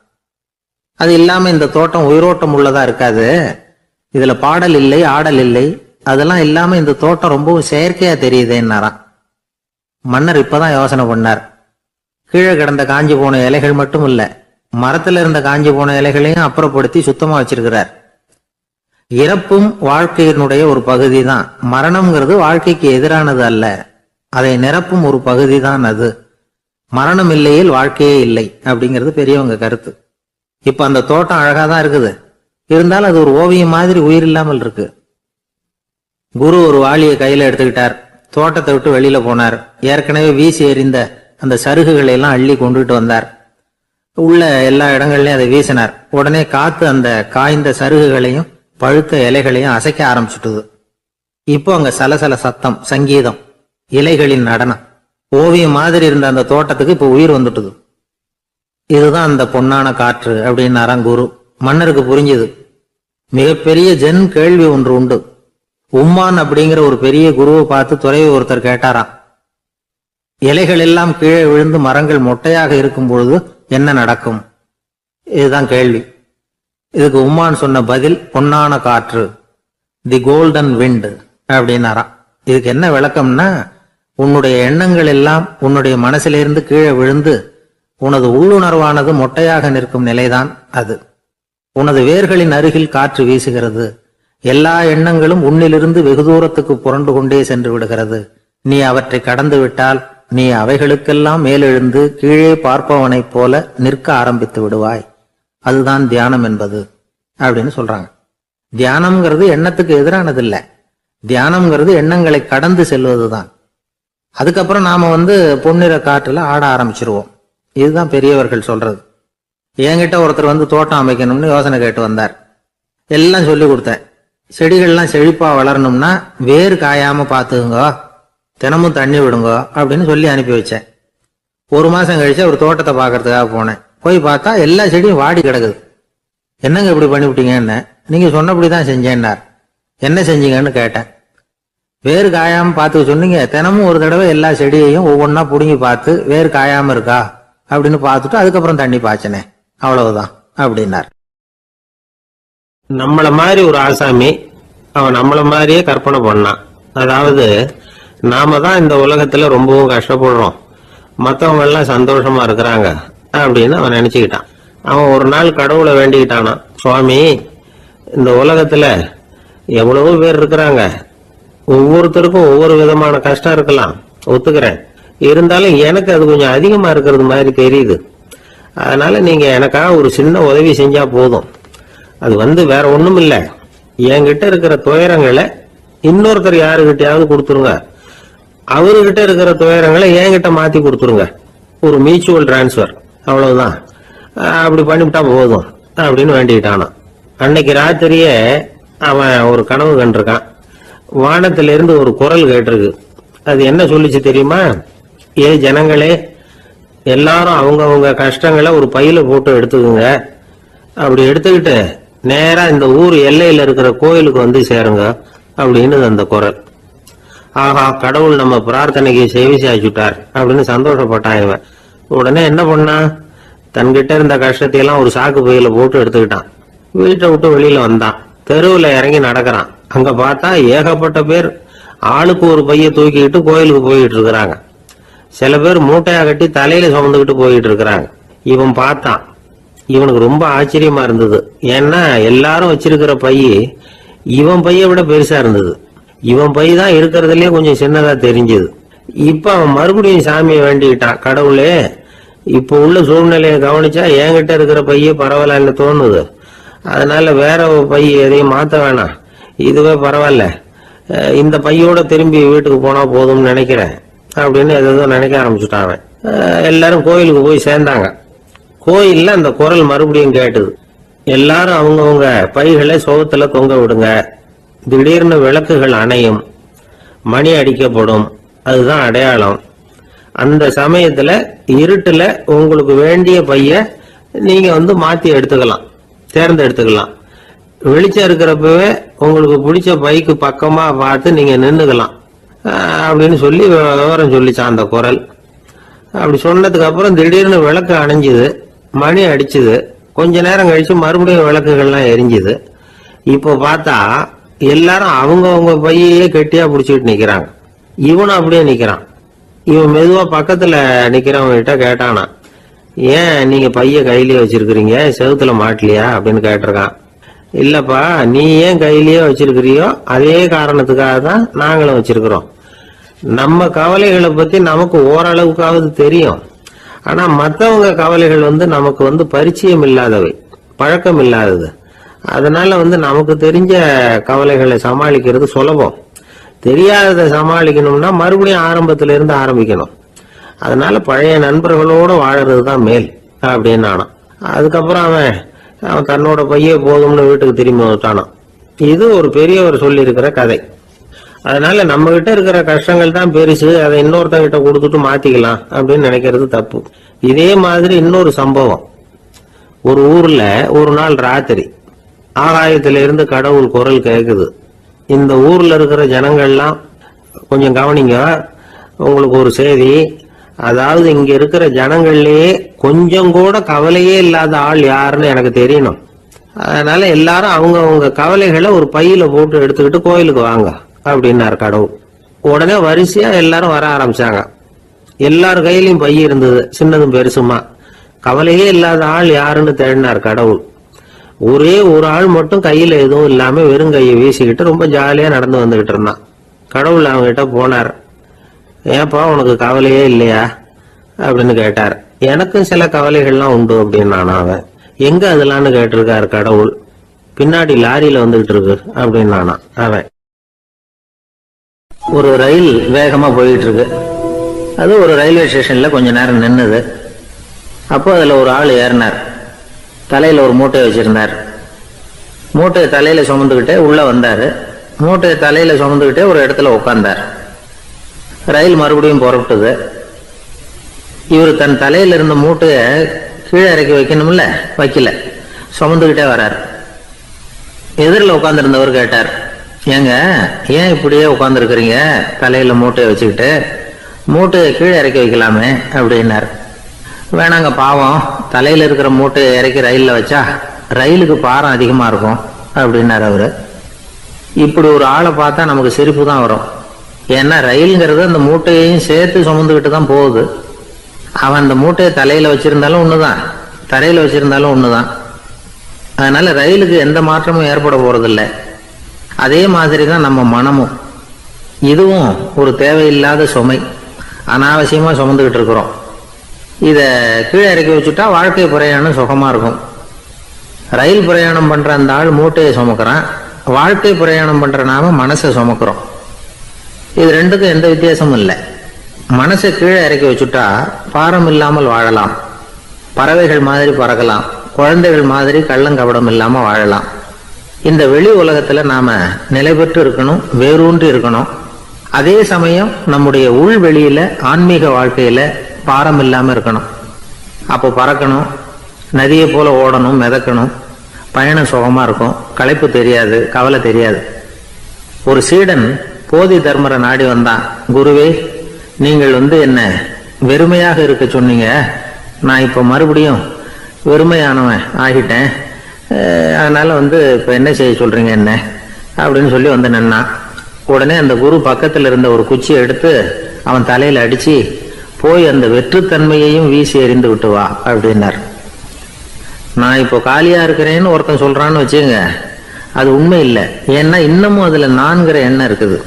அது இல்லாம இந்த தோட்டம் உயிரோட்டம் உள்ளதா இருக்காது, இதுல பாடல் இல்லை ஆடல் இல்லை, அதெல்லாம் இல்லாம இந்த தோட்டம் ரொம்பவும் செயற்கையா தெரியுதுன்னாராம். மன்னர் இப்பதான் யோசனை பண்ணார். கீழே கிடந்த காஞ்சி போன இலைகள் மட்டும் இல்ல, மரத்துல இருந்த காஞ்சி போன இலைகளையும் அப்புறப்படுத்தி சுத்தமா வச்சிருக்கிறார். இறப்பும் வாழ்க்கையினுடைய ஒரு பகுதி தான். மரணம்ங்கிறது வாழ்க்கைக்கு எதிரானது அல்ல, அதை நிரப்பும் ஒரு பகுதி தான் அது. மரணம் இல்லையில் வாழ்க்கையே இல்லை அப்படிங்கிறது பெரியவங்க கருத்து. இப்ப அந்த தோட்டம் அழகாதான் இருக்குது, இருந்தாலும் அது ஒரு ஓவியம் மாதிரி உயிர் இல்லாமல் இருக்கு. குரு ஒரு வாளியை கையில எடுத்துக்கிட்டார், தோட்டத்தை விட்டு வெளியில போனார். ஏற்கனவே வீசி எறிந்த அந்த சருகுகளை எல்லாம் அள்ளி கொண்டுட்டு வந்தார். உள்ள எல்லா இடங்கள்லயும் அதை வீசினார். உடனே காத்து அந்த காய்ந்த சருகுகளையும் பழுத்த இலைகளையும் அசைக்க ஆரம்பிச்சுட்டுது. இப்போ அங்க சலசல சத்தம், சங்கீதம், இலைகளின் நடனம், ஓவியம் மாதிரி இருந்த அந்த தோட்டத்துக்கு இப்போ உயிர் வந்துட்டுது. இதுதான் அந்த பொன்னான காற்று அப்படின்னாராம் குரு. மன்னருக்கு புரிஞ்சுது. மிகப்பெரிய ஜென் கேள்வி ஒன்று உண்டு. உம்மான் அப்படிங்கிற ஒரு பெரிய குருவை பார்த்து துறவி ஒருத்தர் கேட்டாராம், இலைகள் எல்லாம் கீழே விழுந்து மரங்கள் மொட்டையாக இருக்கும் பொழுது என்ன நடக்கும்? இதுதான் கேள்வி. இதுக்கு உம்மான் சொன்ன பதில் பொன்னான காற்று, தி கோல்டன் விண்ட் அப்படின்னாராம். இதுக்கு என்ன விளக்கம்னா, உன்னுடைய எண்ணங்கள் எல்லாம் உன்னுடைய மனசிலிருந்து கீழே விழுந்து உனது உள்ளுணர்வானது மொட்டையாக நிற்கும் நிலைதான் அது. உனது வேர்களின் அருகில் காற்று வீசுகிறது. எல்லா எண்ணங்களும் உன்னிலிருந்து வெகு தூரத்துக்கு புரண்டு கொண்டே சென்று விடுகிறது. நீ அவற்றை கடந்து விட்டால் நீ அவைகளுக்கெல்லாம் மேலெழுந்து கீழே பார்ப்பவனைப் போல நிற்க ஆரம்பித்து விடுவாய். அதுதான் தியானம் என்பது அப்படின்னு சொல்றாங்க. தியானம்ங்கிறது எண்ணத்துக்கு எதிரானது இல்ல, தியானம்ங்கிறது எண்ணங்களை கடந்து செல்வதுதான். அதுக்கப்புறம் நாம பொன்னிற காற்றுல ஆட ஆரம்பிச்சிருவோம். இதுதான் பெரியவர்கள் சொல்றது. என்கிட்ட ஒருத்தர் தோட்டம் அமைக்கணும்னு யோசனை கேட்டு வந்தார். எல்லாம் சொல்லி கொடுத்தேன். செடிகள்லாம் செழிப்பா வளரணும்னா வேறு காயாம பாத்துக்குங்க, தினமும் தண்ணி விடுங்க அப்படின்னு சொல்லி அனுப்பி வச்சேன். ஒரு மாசம் கழிச்சு ஒரு தோட்டத்தை பாக்குறதுக்காக போனேன். போய் பார்த்தா எல்லா செடியும் வாடி கிடக்குது. என்னங்க இப்படி பண்ணிவிட்டீங்கன்னு. நீங்க சொன்னபடிதான் செஞ்சேன்னார். என்ன செஞ்சீங்கன்னு கேட்டேன். வேறு காயாம பார்த்து சொன்னீங்க, தினமும் ஒரு தடவை எல்லா செடியையும் ஒவ்வொன்னா புடுங்கி பார்த்து வேறு காயாம இருக்கா அப்படின்னு பார்த்துட்டு அதுக்கப்புறம் தண்ணி பாய்ச்சனே, அவ்வளவுதான் அப்படின்னார். நம்மள மாதிரி ஒரு ஆசாமி அவன் நம்மள மாதிரியே கற்பனை பண்ணான். அதாவது நாம தான் இந்த உலகத்துல ரொம்பவும் கஷ்டப்படுறோம், மத்தவங்க எல்லாம் சந்தோஷமா இருக்கிறாங்க அப்படின்னு அவன் நினைச்சுக்கிட்டான். அவன் ஒரு நாள் கடவுளை வேண்டிக்கிட்டானா, சுவாமி இந்த உலகத்துல எவ்வளவோ பேர் இருக்கிறாங்க, ஒவ்வொருத்தருக்கும் ஒவ்வொரு விதமான கஷ்டம் இருக்கலாம், ஒத்துக்கிறேன். இருந்தாலும் எனக்கு அது கொஞ்சம் அதிகமா இருக்கிறது மாதிரி தெரியுது. அதனால நீங்க எனக்காக ஒரு சின்ன உதவி செஞ்சா போதும். அது வேற ஒண்ணும் இல்ல, என்கிட்ட இருக்கிற துயரங்களை இன்னொருத்தர் யாருகிட்டயாவது கொடுத்துருங்க, அவர்கிட்ட இருக்கிற துயரங்களை என்கிட்ட மாத்தி கொடுத்துருங்க. ஒரு மியூச்சுவல் டிரான்ஸ்பர், அவ்வளவுதான். அப்படி பண்ணிவிட்டா போதும் அப்படின்னு வேண்டிக்கிட்டானான். அன்னைக்கு ராத்திரியே அவன் ஒரு கனவு கண்டிருக்கான். வானத்திலிருந்து ஒரு குரல் கேட்டிருக்கு. அது என்ன சொல்லிச்சு தெரியுமா? ஏ ஜனங்களே, எல்லாரும் அவங்கவுங்க கஷ்டங்களை ஒரு பையில போட்டு எடுத்துக்குங்க. அப்படி எடுத்துக்கிட்டு நேரா இந்த ஊர் எல்லையில இருக்கிற கோயிலுக்கு சேருங்க அப்படின்னு அந்த குரல். ஆஹா, கடவுள் நம்ம பிரார்த்தனைக்கு செவி சாய்ச்சுட்டார் அப்படின்னு சந்தோஷப்பட்டான் இவன். உடனே என்ன பண்ணான், தன்கிட்ட இருந்த கஷ்டத்தையெல்லாம் ஒரு சாக்கு பையில போட்டு எடுத்துக்கிட்டான். வீட்டை விட்டு வெளியில வந்தான். தெருவுல இறங்கி நடக்கிறான். அங்க பார்த்தா ஏகப்பட்ட பேர் ஆளுக்கு ஒரு பைய தூக்கிக்கிட்டு கோயிலுக்கு போயிட்டு இருக்கிறாங்க. சில பேர் மூட்டையா கட்டி தலையில சுமந்துக்கிட்டு போயிட்டு இருக்கிறாங்க. இவன் பார்த்தான். இவனுக்கு ரொம்ப ஆச்சரியமா இருந்தது. ஏன்னா எல்லாரும் வச்சிருக்கிற பைய இவன் பைய விட பெருசா இருந்தது. இவன் பை தான் இருக்கிறதுலயே கொஞ்சம் சின்னதா தெரிஞ்சது. இப்ப அவன் மறுபடியும் சாமியை வேண்டிக்கிட்டான், கடவுளே இப்ப உள்ள சூழ்நிலையை கவனிச்சா என்கிட்ட இருக்கிற பைய பரவாயில்லன்னு தோணுது. அதனால வேற பை எதையும் மாத்த வேணாம், இதுவே பரவாயில்ல, இந்த பையோட திரும்பி வீட்டுக்கு போனா போதும்னு நினைக்கிறேன் அப்படின்னு எதோ நினைக்க ஆரம்பிச்சுட்டான். எல்லாரும் கோயிலுக்கு போய் சேர்ந்தாங்க. கோயில்ல அந்த குரல் மறுபடியும் கேட்டுது. எல்லாரும் அவங்கவுங்க பைகளை சோகத்துல தொங்க விடுங்க, திடீர்னு விளக்குகள் அணையும், மணி அடிக்கப்படும், அதுதான் அடையாளம். அந்த சமயத்துல இருட்டுல உங்களுக்கு வேண்டிய பைய நீங்க மாத்தி எடுத்துக்கலாம், தேர்ந்தெடுத்துக்கலாம். வெளிச்சம் இருக்கிறப்பவே உங்களுக்கு பிடிச்ச பைக்கு பக்கமா பார்த்து நீங்க நின்னுக்கலாம் அப்படின்னு சொல்லி விவரம் சொல்லிச்சான் அந்த குரல். அப்படி சொன்னதுக்கு அப்புறம் திடீர்னு விளக்கு அணைஞ்சுது, மணி அடிச்சுது. கொஞ்ச நேரம் கழிச்சு மறுபடியும் விளக்குகள்லாம் எரிஞ்சுது. இப்போ பார்த்தா எல்லாரும் அவங்கவங்க பையையே கெட்டியா பிடிச்சிட்டு நிக்கிறாங்க. இவனும் அப்படியே நிக்கிறான். இவன் மெதுவா பக்கத்துல நிக்கிறவங்க கிட்ட கேட்டானா, ஏன் நீங்க பைய கையிலேயே வச்சிருக்கிறீங்க, செவுத்துல மாட்டலையா அப்படின்னு கேட்டிருக்கான். இல்லப்பா, நீ ஏன் கையிலேயே வச்சிருக்கிறியோ அதே காரணத்துக்காக தான் நாங்களும் வச்சிருக்கிறோம். நம்ம கவலைகளை பத்தி நமக்கு ஓரளவுக்காவது தெரியும். ஆனா மத்தவங்க கவலைகள் நமக்கு பரிச்சயம் இல்லாதவை, பழக்கம் இல்லாதது. அதனால நமக்கு தெரிஞ்ச கவலைகளை சமாளிக்கிறது சுலபம். தெரியாததை சமாளிக்கணும்னா மறுபடியும் ஆரம்பத்துல இருந்து ஆரம்பிக்கணும். அதனால பழைய நண்பர்களோட வாழறது தான் மேல் அப்படின்னு ஆனான். அதுக்கப்புறம் அவன் தன்னோட பைய போதும்னு வீட்டுக்கு திரும்பி வந்துட்டானான். இது ஒரு பெரியவர் சொல்லி இருக்கிற கதை. அதனால நம்ம கிட்ட இருக்கிற கஷ்டங்கள் தான் பெருசு, அதை இன்னொருத்தங்கிட்ட கொடுத்துட்டு மாத்திக்கலாம் அப்படின்னு நினைக்கிறது தப்பு. இதே மாதிரி இன்னொரு சம்பவம். ஒரு ஊர்ல ஒரு நாள் ராத்திரி ஆகாயத்தில இருந்து கடவுள் குரல் கேக்குது. இந்த ஊர்ல இருக்கிற ஜனங்கள்லாம் கொஞ்சம் கவனிங்க, உங்களுக்கு ஒரு செய்தி. அதாவது இங்க இருக்கிற ஜனங்கள்லயே கொஞ்சம் கூட கவலையே இல்லாத ஆள் யாருன்னு எனக்கு தெரியணும். அதனால எல்லாரும் அவங்க கவலைகளை ஒரு பையில போட்டு எடுத்துக்கிட்டு கோயிலுக்கு வாங்க அப்படின்னாரு கடவுள். உடனே வரிசையா எல்லாரும் வர ஆரம்பிச்சாங்க. எல்லார் கையிலயும் பை இருந்தது, சின்னதும் பெருசுமா. கவலையே இல்லாத ஆள் யாருன்னு தேடினார் கடவுள். ஒரே ஒரு ஆள் மட்டும் கையில எதுவும் இல்லாம வெறும் கையை வீசிக்கிட்டு ரொம்ப ஜாலியா நடந்து வந்துகிட்டு இருந்தான். கடவுள் அவங்க கிட்ட போனார். ஏப்பா, உனக்கு கவலையே இல்லையா அப்படின்னு கேட்டார். எனக்கும் சில கவலைகள்லாம் உண்டு அப்படின்னு அவன். எங்க அதெல்லாம்னு கேட்டிருக்காரு கடவுள். பின்னாடி லாரியில வந்துகிட்டு இருக்கு அப்படின்னு அவன். ஒரு ரயில் வேகமா போயிட்டு இருக்கு. அது ஒரு ரயில்வே ஸ்டேஷன்ல கொஞ்ச நேரம் நின்னுது. அப்போ அதுல ஒரு ஆள் ஏறினார். தலையில ஒரு மூட்டையை வச்சிருந்தார். மூட்டையை தலையில சுமந்துக்கிட்டே உள்ள வந்தாரு. மூட்டையை தலையில சுமந்துக்கிட்டே ஒரு இடத்துல உட்கார்ந்தார். ரயில் மறுபடியும் புறப்பட்டது. இவர் தன் தலையில இருந்த மூட்டையை கீழே இறக்கி வைக்கணும்ல, வைக்கல, சுமந்துக்கிட்டே வர்றார். எதிரில் உட்கார்ந்துருந்தவர் கேட்டார், ஏங்க ஏன் இப்படியே உட்கார்ந்துருக்கிறீங்க தலையில மூட்டையை வச்சுக்கிட்டு, மூட்டையை கீழே இறக்கி வைக்கலாமே அப்படின்னார். வேணாங்க, பாவம், தலையில இருக்கிற மூட்டையை இறக்கி ரயில்ல வச்சா ரயிலுக்கு பாரம் அதிகமா இருக்கும் அப்படின்னாரு அவரு. இப்படி ஒரு ஆளை பார்த்தா நமக்கு சிரிப்பு தான் வரும். ஏன்னா ரயிலுங்கிறது அந்த மூட்டையையும் சேர்த்து சுமந்துக்கிட்டு தான் போகுது. அவன் அந்த மூட்டையை தலையில வச்சிருந்தாலும் ஒண்ணுதான், தரையில வச்சிருந்தாலும் ஒண்ணுதான். அதனால ரயிலுக்கு எந்த மாற்றமும் ஏற்பட போறதில்லை. அதே மாதிரி தான் நம்ம மனமும். இதுவும் ஒரு தேவையில்லாத சுமை, அனாவசியமா சுமந்துக்கிட்டு இருக்கிறோம். இத கீழே இறக்கி வச்சுட்டா வாழ்க்கை பிரயாணம் சுகமா இருக்கும். ரயில் பிரயாணம் பண்ற அந்த ஆள் மூட்டையை சுமக்கிறான், வாழ்க்கை பிரயாணம் பண்ற நாம மனசை சுமக்கிறோம். இது ரெண்டுக்கும் எந்த வித்தியாசமும் இல்லை. மனசை கீழே இறக்கி வச்சுட்டா பாரம் இல்லாமல் வாழலாம், பறவைகள் மாதிரி பறக்கலாம், குழந்தைகள் மாதிரி கள்ளங்கபடம் இல்லாம வாழலாம். இந்த வெளி உலகத்துல நாம நிலை பெற்று இருக்கணும், வேரூன்றி இருக்கணும். அதே சமயம் நம்முடைய உள்வெளியில ஆன்மீக வாழ்க்கையில பாரம் இல்லாம இருக்கணும். அப்போ பறக்கணும், நதியை போல ஓடணும், மிதக்கணும். பயணம் சுகமா இருக்கும், களைப்பு தெரியாது, கவலை தெரியாது. ஒரு சீடன் போதி தர்மரை நாடி வந்தான். குருவே, நீங்கள் என்ன வெறுமையாக இருக்க சொன்னீங்க, நான் இப்ப மறுபடியும் வெறுமையானவன் ஆகிட்டேன், அதனால இப்ப என்ன செய்ய சொல்றீங்க என்ன அப்படின்னு சொல்லி நின்னான். உடனே அந்த குரு பக்கத்துல இருந்த ஒரு குச்சியை எடுத்து அவன் தலையில அடிச்சு, போய் அந்த வெற்றுத்தன்மையையும் வீசி எறிந்து விட்டு வா அப்படின்னார். நான் இப்போ காலியா இருக்கிறேன்னு ஒருத்தன் சொல்றான்னு வச்சுங்க, அது உண்மை இல்லை. ஏன்னா இன்னமும் அதுல நான்கிற எண்ணம் இருக்குது.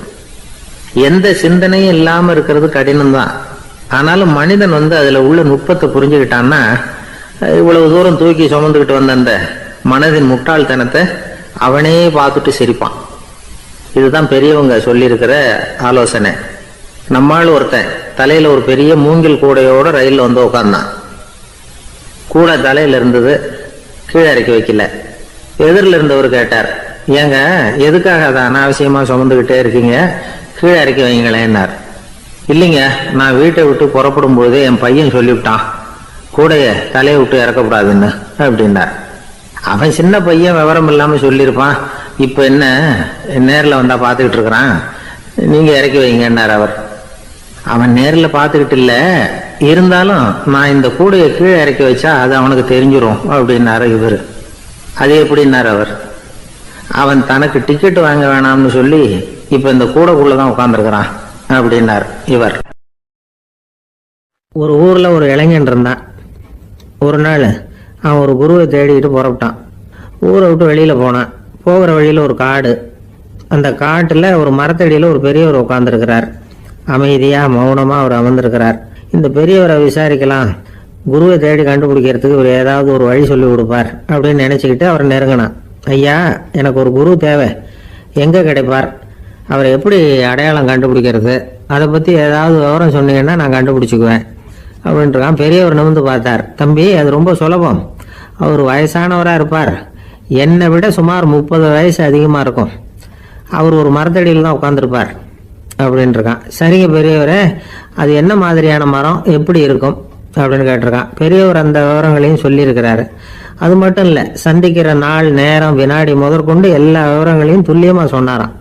எந்த சிந்தனையும் இல்லாம இருக்கிறது கடினம்தான். ஆனாலும் மனிதன் அதுல உள்ள நுட்பத்தை புரிஞ்சுக்கிட்டான்னா இவ்வளவு தூரம் தூக்கி சுமந்துக்கிட்டு வந்த அந்த மனதின் முட்டாள்தனத்தை அவனே பார்த்துட்டு சிரிப்பான். இதுதான் பெரியவங்க சொல்லியிருக்கிற ஆலோசனை. நம்மால் ஒருத்தன் தலையில ஒரு பெரிய மூங்கில் கூடையோட ரயில்ல உட்கார்ந்தான். கூடை தலையில இருந்தது, கீழே இறக்கி வைக்கல. எதிரில் இருந்தவர் கேட்டார், ஏங்க எதுக்காக அதை அனாவசியமா சுமந்துகிட்டே இருக்கீங்க, கீழே இறக்கி வைங்களேன்னார். இல்லைங்க, நான் வீட்டை விட்டு புறப்படும் போதே என் பையன் சொல்லிவிட்டான், கூடைய தலையை விட்டு இறக்கக்கூடாதுன்னு அப்படின்னார். அவன் சின்ன பையன், விவரம் இல்லாம சொல்லியிருப்பான். இப்ப என்ன நேரில் வந்தா பாத்துக்கிட்டு இருக்கிறான், நீங்க இறக்கி வைங்கன்னார் அவர். அவன் நேரில் பார்த்துக்கிட்டு இல்ல, இருந்தாலும் நான் இந்த கூடையை கீழே இறக்கி வச்சா அது அவனுக்கு தெரிஞ்சிடும் அப்படின்னாரு இவர். அது எப்படின்னாரு அவர். அவன் தனக்கு டிக்கெட் வாங்க வேணாம்னு சொல்லி இப்ப இந்த கூடைக்குள்ளதான் உட்கார்ந்துருக்கிறான் அப்படின்னார் இவர். ஒரு ஊர்ல ஒரு இளைஞன் இருந்தான். ஒரு நாள் அவன் ஒரு குருவை தேடிட்டு புறப்பட்டான். ஊரை விட்டு வெளியில போனான். போகிற வழியில ஒரு காடு. அந்த காட்டுல ஒரு மரத்தடியில ஒரு பெரியவர் உட்கார்ந்துருக்கிறார். அமைதியா மௌனமா அவர் அமர்ந்திருக்கிறார். இந்த பெரியவரை விசாரிக்கலாம், குருவை தேடி கண்டுபிடிக்கிறதுக்கு இவர் ஏதாவது ஒரு வழி சொல்லி கொடுப்பார் அப்படின்னு நினைச்சுக்கிட்டு அவர் நெருங்கினான். ஐயா, எனக்கு ஒரு குரு தேவை, எங்க கிடைப்பார், அவரை எப்படி அடையாளம் கண்டுபிடிக்கிறது, அதை பத்தி ஏதாவது விவரம் சொன்னீங்கன்னா நான் கண்டுபிடிச்சுக்குவேன் அப்படின்றான். பெரியவர் நிமிர்ந்து பார்த்தார். தம்பி, அது ரொம்ப சுலபம். அவர் வயசானவரா இருப்பார், என்னை விட சுமார் 30 வயசு அதிகமா இருக்கும். அவர் ஒரு மரத்தடியில் தான் உட்கார்ந்துருப்பார் அப்படின்ட்டுருக்கான். சரிங்க பெரியவரே, அது என்ன மாதிரியான மரம், எப்படி இருக்கும் அப்படின்னு கேட்டிருக்கான். பெரியவர் அந்த விவரங்களையும் சொல்லியிருக்கிறாரு. அது மட்டும் இல்லை, சந்திக்கிற நாள், நேரம், வினாடி முதற்கொண்டு எல்லா விவரங்களையும் துல்லியமா சொன்னாராம்.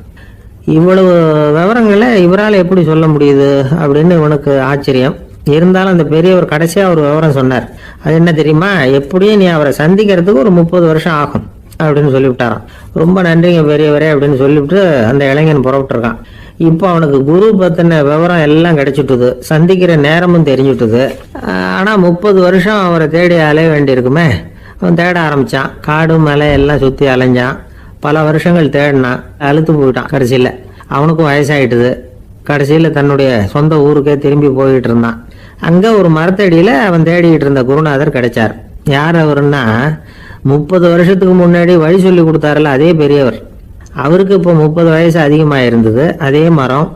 இவ்வளவு விவரங்களை இவரால் எப்படி சொல்ல முடியுது அப்படின்னு இவனுக்கு ஆச்சரியம். இருந்தாலும் அந்த பெரியவர் கடைசியா ஒரு விவரம் சொன்னார். அது என்ன தெரியுமா, எப்படியும் நீ அவரை சந்திக்கிறதுக்கு ஒரு 30 வருஷம் ஆகும் அப்படின்னு சொல்லிவிட்டாராம். ரொம்ப நன்றிங்க பெரியவரே அப்படின்னு சொல்லிவிட்டு அந்த இளைஞன் புறப்பட்டுருக்கான். இப்போ அவனுக்கு குரு பத்தின விவரம் எல்லாம் கிடைச்சிட்டுது, சந்திக்கிற நேரமும் தெரிஞ்சுட்டுது. ஆனா 30 வருஷம் அவரை தேடி அலைய வேண்டியிருக்குமே. அவன் தேட ஆரம்பிச்சான். காடு மலை எல்லாம் சுத்தி அலைஞ்சான். பல வருஷங்கள் தேடினான். அழுத்து போயிட்டான். கடைசியில அவனுக்கும் வயசாயிட்டுது. கடைசியில தன்னுடைய சொந்த ஊருக்கே திரும்பி போயிட்டு இருந்தான். அங்க ஒரு மரத்தடியில அவன் தேடிட்டு இருந்த குருநாதர் கிடைச்சார். யார் அவருன்னா, 30 வருஷத்துக்கு முன்னாடி வழி சொல்லி கொடுத்தாருல அதே பெரியவர். அவருக்கு இப்போ 30 வயசு அதிகமாக இருந்தது. அதே மரம்.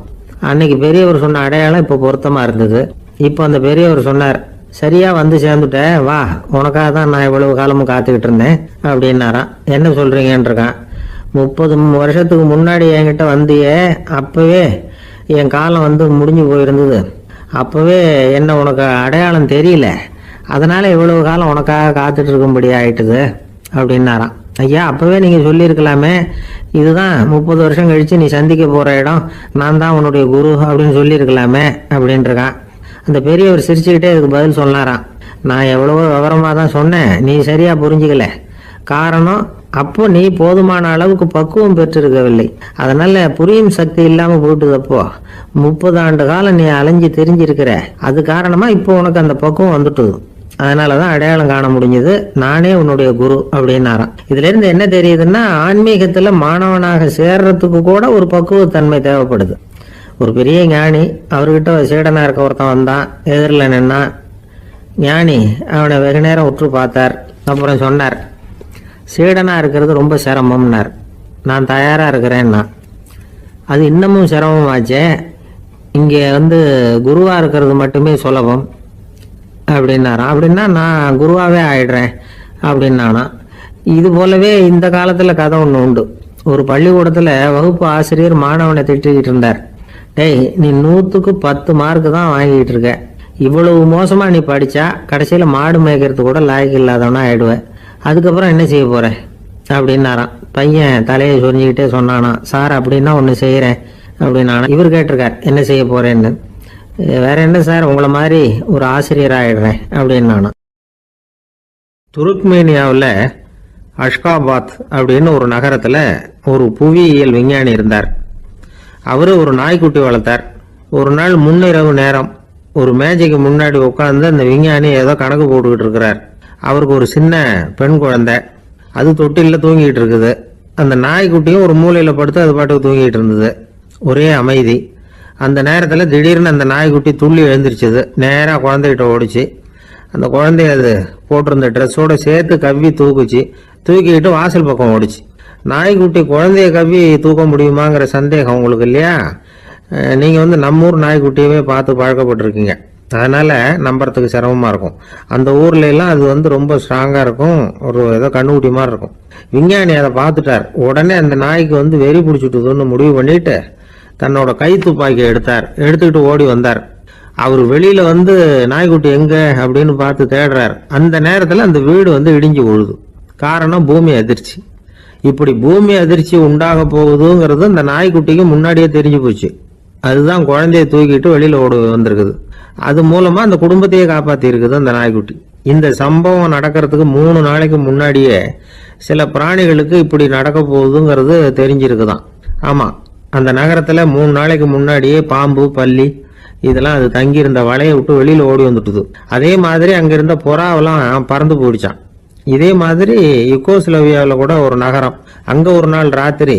அன்னைக்கு பெரியவர் சொன்ன அடையாளம் இப்போ பொருத்தமா இருந்தது. இப்போ அந்த பெரியவர் சொன்னார், சரியா வந்து சேர்ந்துட்ட, வா, உனக்காக தான் நான் இவ்வளவு காலமும் காத்துக்கிட்டு இருந்தேன் அப்படின்னாராம். என்ன சொல்றீங்கன்னு இருக்கான். 30 வருஷத்துக்கு முன்னாடி என்கிட்ட வந்தியே, அப்பவே என் காலம் வந்து முடிஞ்சு போயிருந்தது. அப்பவே என்ன உனக்கு அடையாளம் தெரியல, அதனால இவ்வளவு காலம் உனக்காக காத்துட்டு இருக்கும்படி ஆயிட்டுது அப்படின்னாராம். ஐயா, அப்பவே நீங்க சொல்லியிருக்கலாமே, இதுதான் 30 வருஷம் கழிச்சு நீ சந்திக்க போற இடம், நான் தான் உன்னுடைய குரு அப்படின்னு சொல்லியிருக்கலாமே அப்படின்ட்டுருக்கான். அந்த பெரியவர் சிரிச்சுக்கிட்டே அதுக்கு பதில் சொன்னாராம். நான் எவ்வளவோ விவரமா தான் சொன்னேன், நீ சரியா புரிஞ்சுக்கல. காரணம், அப்போ நீ போதுமான அளவுக்கு பக்குவம் பெற்றிருக்கவில்லை, அதனால புரியும் சக்தி இல்லாம போயிட்டுதப்போ 30 ஆண்டு காலம் நீ அலைஞ்சு தெரிஞ்சிருக்கிற. அது காரணமா இப்போ உனக்கு அந்த பக்குவம் வந்துட்டுது. அதனாலதான் அடையாளம் காண முடிஞ்சது, நானே உன்னுடைய குரு அப்படின்னாராம். இதுல இருந்து என்ன தெரியுதுன்னா, ஆன்மீகத்துல மாணவனாக சேர்றதுக்கு கூட ஒரு பக்குவத்தன்மை தேவைப்படுது. ஒரு பெரிய ஞானி, அவர்கிட்ட சீடனா இருக்க ஒருத்தன் வந்தான். எதிரில் நின்னா. ஞானி அவனை வெகு நேரம் உற்று பார்த்தார். அப்புறம் சொன்னார், சீடனா இருக்கிறது ரொம்ப சிரமம்னார். நான் தயாரா இருக்கிறேன்னா. அது இன்னமும் சிரமமாச்சே, இங்க வந்து குருவா இருக்கிறது மட்டுமே சுலபம் அப்படின்னாராம். அப்படின்னா நான் குருவாவே ஆயிடுறேன் அப்படின்னானா. இது போலவே இந்த காலத்துல கதை ஒண்ணு உண்டு. ஒரு பள்ளிக்கூடத்துல வகுப்பு ஆசிரியர் மாணவனை திட்டிக்கிட்டு இருந்தார். டேய், நீ 100க்கு 10 மார்க்கு தான் வாங்கிட்டு இருக்க, இவ்வளவு மோசமா நீ படிச்சா கடைசியில மாடு மேய்க்கிறது கூட லாய்க்கு இல்லாதவனா ஆயிடுவேன், அதுக்கப்புறம் என்ன செய்ய போற அப்படின்னாராம். பையன் தலையை சொரிஞ்சுக்கிட்டே சொன்னானா, சார் அப்படின்னா ஒண்ணு செய்யறேன் அப்படின்னானா. இவர் கேட்டிருக்கார், என்ன செய்ய போறேன்னு. வேற என்ன சார், உங்களை மாதிரி ஒரு ஆசிரியர் ஆயிடுறேன் அப்படின்னானா. துருக்மேனியாவில் அஷ்காபாத் அப்படின்னு ஒரு நகரத்துல ஒரு புவியியல் விஞ்ஞானி இருந்தார். அவரு ஒரு நாய்க்குட்டி வளர்த்தார். ஒரு நாள் முன்னிரவு நேரம் ஒரு மேஜைக்கு முன்னாடி உட்கார்ந்து அந்த விஞ்ஞானி ஏதோ கணக்கு போட்டுக்கிட்டு இருக்கிறார். அவருக்கு ஒரு சின்ன பெண் குழந்தை, அது தொட்டில தூங்கிட்டு இருக்குது. அந்த நாய்க்குட்டியும் ஒரு மூலையில படுத்து அது பாட்டுக்கு தூங்கிட்டு இருந்தது. ஒரே அமைதி. அந்த நேரத்துல திடீர்னு அந்த நாய்க்குட்டி துள்ளி எழுந்திருச்சது. நேரா குழந்தைகிட்ட ஓடிச்சு. அந்த குழந்தைய அது போட்டிருந்த ட்ரெஸ்ஸோட சேர்த்து கவ்வி தூக்குச்சு. தூக்கிக்கிட்டு வாசல் பக்கம் ஓடிச்சு. நாய்க்குட்டி குழந்தைய கவ்வி தூக்க முடியுமாங்கிற சந்தேகம் உங்களுக்கு இல்லையா? நீங்க வந்து நம்ம ஊர் நாய்க்குட்டியவே பார்த்து பழக்கப்பட்டிருக்கீங்க, அதனால நம்புறதுக்கு சிரமமா இருக்கும். அந்த ஊர்ல எல்லாம் அது வந்து ரொம்ப ஸ்ட்ராங்கா இருக்கும், ஒரு ஏதோ கண்ணுக்குட்டி மாதிரி இருக்கும். விஞ்ஞானி அதை பார்த்துட்டார். உடனே அந்த நாய்க்கு வந்து வெறி பிடிச்சிட்டுதுன்னு முடிவு பண்ணிட்டு தன்னோட கை துப்பாக்கியை எடுத்துக்கிட்டு ஓடி வந்தார். அவர் வெளியில வந்து நாய்க்குட்டி எங்க அப்படின்னு பார்த்து தேடுறார். அந்த நேரத்துல அந்த வீடு வந்து இடிஞ்சு விழுது. காரணம் பூமி அதிர்ச்சி. இப்படி பூமி அதிர்ச்சி உண்டாக போகுதுங்கிறது அந்த நாய்க்குட்டிக்கு முன்னாடியே தெரிஞ்சு போச்சு. அதுதான் குழந்தைய தூக்கிட்டு வெளியில ஓடி வந்திருக்குது. அது மூலமா அந்த குடும்பத்தையே காப்பாத்தி இருக்குது அந்த நாய்க்குட்டி. இந்த சம்பவம் நடக்கிறதுக்கு 3 நாளைக்கு முன்னாடியே சில பிராணிகளுக்கு இப்படி நடக்க போகுதுங்கிறது தெரிஞ்சிருக்குதான். ஆமா, அந்த நகரத்துல 3 நாளைக்கு முன்னாடியே பாம்பு, பல்லி இதெல்லாம் அது தங்கி இருந்த வலையை விட்டு வெளியில ஓடி வந்துட்டுது. அதே மாதிரி அங்க இருந்த புறாவெல்லாம் பறந்து போயிடுச்சான். இதே மாதிரி யுகோஸ்லோவியாவில் கூட ஒரு நகரம், அங்க ஒரு நாள் ராத்திரி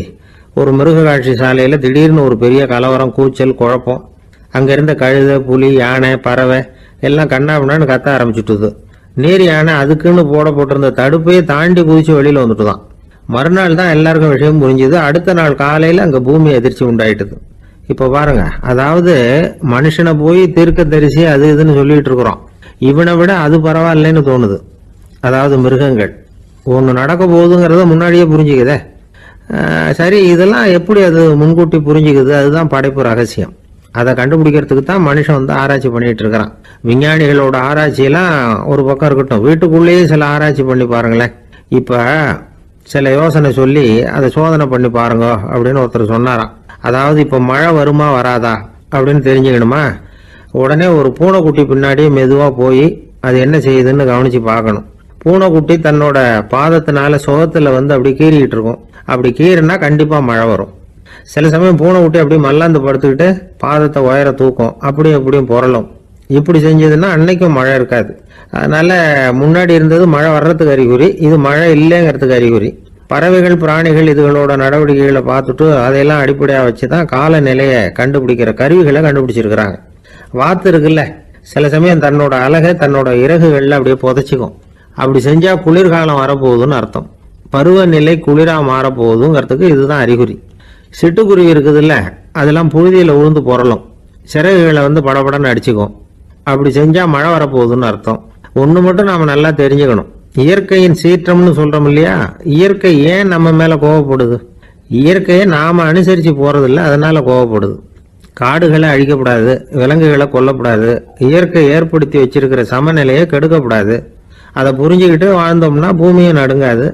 ஒரு மிருக காட்சி சாலையில திடீர்னு ஒரு பெரிய கலவரம், கூச்சல், குழப்பம். அங்க இருந்த கழுதை, புலி, யானை, பறவை எல்லாம் கண்ணாபின்னான்னு கத்த ஆரம்பிச்சுட்டுது. நீர் யானை அதுக்குன்னு போட்டிருந்த தடுப்பையே தாண்டி குதிச்சு வெளியில வந்துட்டுதான். மறுநாள் தான் எல்லாருக்கும் விஷயம் புரிஞ்சுது. அடுத்த நாள் காலையில அங்க பூமி அதிர்ச்சி உண்டாயிட்டுது. இப்ப பாருங்க, அதாவது மனுஷனை போய் தீர்க்க தரிசி அது இதுன்னு சொல்லிட்டு இருக்கிறோம். இவனை விட அது பரவாயில்லைன்னு தோணுது. அதாவது மிருகங்கள் ஒன்று நடக்க போகுதுங்கிறத முன்னாடியே புரிஞ்சுக்குதே. சரி, இதெல்லாம் எப்படி அது முன்கூட்டி புரிஞ்சுக்குது? அதுதான் படைப்பு ரகசியம். அதை கண்டுபிடிக்கிறதுக்கு தான் மனுஷன் ஆராய்ச்சி பண்ணிட்டு இருக்கிறான். விஞ்ஞானிகளோட ஆராய்ச்சியெல்லாம் ஒரு பக்கம் இருக்கட்டும், வீட்டுக்குள்ளேயே சில ஆராய்ச்சி பண்ணி பாருங்களேன். இப்ப சில யோசனை சொல்லி அதை சோதனை பண்ணி பாருங்க அப்படின்னு ஒருத்தர் சொன்னாராம். அதாவது இப்ப மழை வருமா வராதா அப்படின்னு தெரிஞ்சுக்கணுமா, உடனே ஒரு பூனைக்குட்டி பின்னாடியே மெதுவா போய் அது என்ன செய்யுதுன்னு கவனிச்சு பார்க்கணும். பூனைக்குட்டி தன்னோட பாதத்தினால சுகத்துல அப்படி கீறிக்கிட்டு இருக்கும். அப்படி கீறினா கண்டிப்பா மழை வரும். சில சமயம் பூனைக்குட்டி அப்படி மல்லாந்து படுத்துக்கிட்டு பாதத்தை உயர தூக்கும், அப்படியும் புரளும். இப்படி செஞ்சதுன்னா அன்னைக்கும் மழை இருக்காது. அதனால முன்னாடி இருந்தது மழை வர்றதுக்கு அறிகுறி, இது மழை இல்லைங்கிறதுக்கு அறிகுறி. பறவைகள், பிராணிகள் இதுகளோட நடவடிக்கைகளை பார்த்துட்டு அதையெல்லாம் அடிப்படையாக வச்சுதான் காலநிலையை கண்டுபிடிக்கிற கருவிகளை கண்டுபிடிச்சிருக்கிறாங்க. வாத்து இருக்குல்ல, சில சமயம் தன்னோட அழகை தன்னோட இறகுகள்ல அப்படியே புதைச்சிக்கும். அப்படி செஞ்சா குளிர்காலம் வரப்போகுதுன்னு அர்த்தம். பருவநிலை குளிரா மாறப்போகுதுங்கிறதுக்கு இதுதான் அறிகுறி. சிட்டுக்குருவி இருக்குதுல்ல, அதெல்லாம் புழுதியில உழுந்து புரளும், சிறகுகளை படபடன்னு அடிச்சுக்கும். அப்படி செஞ்சா மழை வரப்போகுதுன்னு அர்த்தம். ஒண்ணு மட்டும் நாம நல்லா தெரிஞ்சுக்கணும், இயற்கையின் சீற்றம்னு சொல்றோம் இல்லையா, இயற்கை ஏன் நம்ம மேல கோவப்படுது? இயற்கையை நாம அனுசரிச்சு போறதில்ல, அதனால கோவப்படுது. காடுகளை அழிக்கப்படாது, விலங்குகளை கொல்லப்படாது, இயற்கை ஏற்படுத்தி வச்சிருக்கிற சமநிலையை கெடுக்கப்படாது. அதை புரிஞ்சுக்கிட்டு வாழ்ந்தோம்னா பூமியும் நடுங்காது,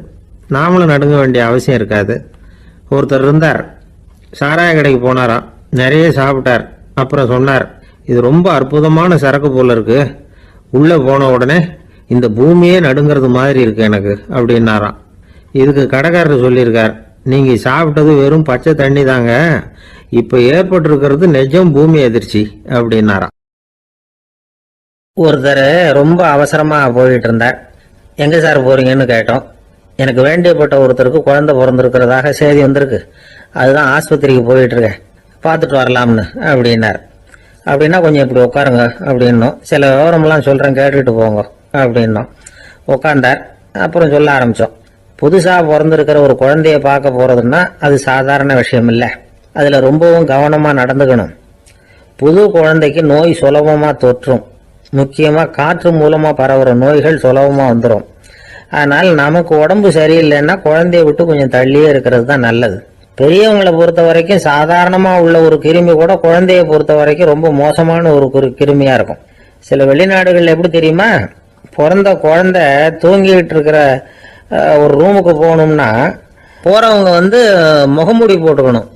நாமளும் நடுங்க வேண்டிய அவசியம் இருக்காது. ஒருத்தர் இருந்தார், சாராய கடைக்கு போனாராம், நிறைய சாப்பிட்டார். அப்புறம் சொன்னார், இது ரொம்ப அற்புதமான சரக்கு போல இருக்கு, உள்ள போன உடனே இந்த பூமியே நடுங்கிறது மாதிரி இருக்கு எனக்கு அப்படின்னாராம். இதுக்கு கடைக்காரர் சொல்லியிருக்கார், நீங்க சாப்பிட்டது வெறும் பச்சை தண்ணி தாங்க, இப்ப ஏற்பட்டிருக்கிறது நிஜம் பூமி அதிர்ச்சி அப்படின்னாராம். ஒருத்தர் ரொம்ப அவசரமா போயிட்டு இருந்தார். எங்க சார் போறீங்கன்னு கேட்டோம். எனக்கு வேண்டியப்பட்ட ஒருத்தருக்கு குழந்தை பிறந்திருக்கிறதாக செய்தி வந்திருக்கு, அதுதான் ஆஸ்பத்திரிக்கு போயிட்டு இருக்கேன், பார்த்துட்டு வரலாம்னு அப்படின்னார். அப்படின்னா கொஞ்சம் இப்படி உட்காருங்க அப்படின்னோம். சில விவரம்லாம் சொல்றேன், கேட்டுட்டு போங்க அப்படின்னோம். உட்காந்தார். அப்புறம் சொல்ல ஆரம்பிச்சோம். புதுசா பிறந்திருக்கிற ஒரு குழந்தைய பார்க்க போறதுன்னா அது சாதாரண விஷயம் இல்லை, அதுல ரொம்பவும் கவனமா நடந்துக்கணும். புது குழந்தைக்கு நோய் சுலபமா தொற்றும், முக்கியமா காற்று மூலமா பரவுற நோய்கள் சுலபமா வந்துடும். அதனால நமக்கு உடம்பு சரியில்லைன்னா குழந்தைய விட்டு கொஞ்சம் தள்ளியே இருக்கிறது தான் நல்லது. பெரியவங்களை பொறுத்த வரைக்கும் சாதாரணமா உள்ள ஒரு கிருமி கூட குழந்தைய பொறுத்த வரைக்கும் ரொம்ப மோசமான ஒரு கிருமியா இருக்கும். சில வெளிநாடுகள் எப்படி தெரியுமா, பிறந்த குழந்தை தூங்கிட்டு இருக்கிற ஒரு ரூமுக்கு போகணும்னா போறவங்க முகமூடி போட்டுக்கணும்,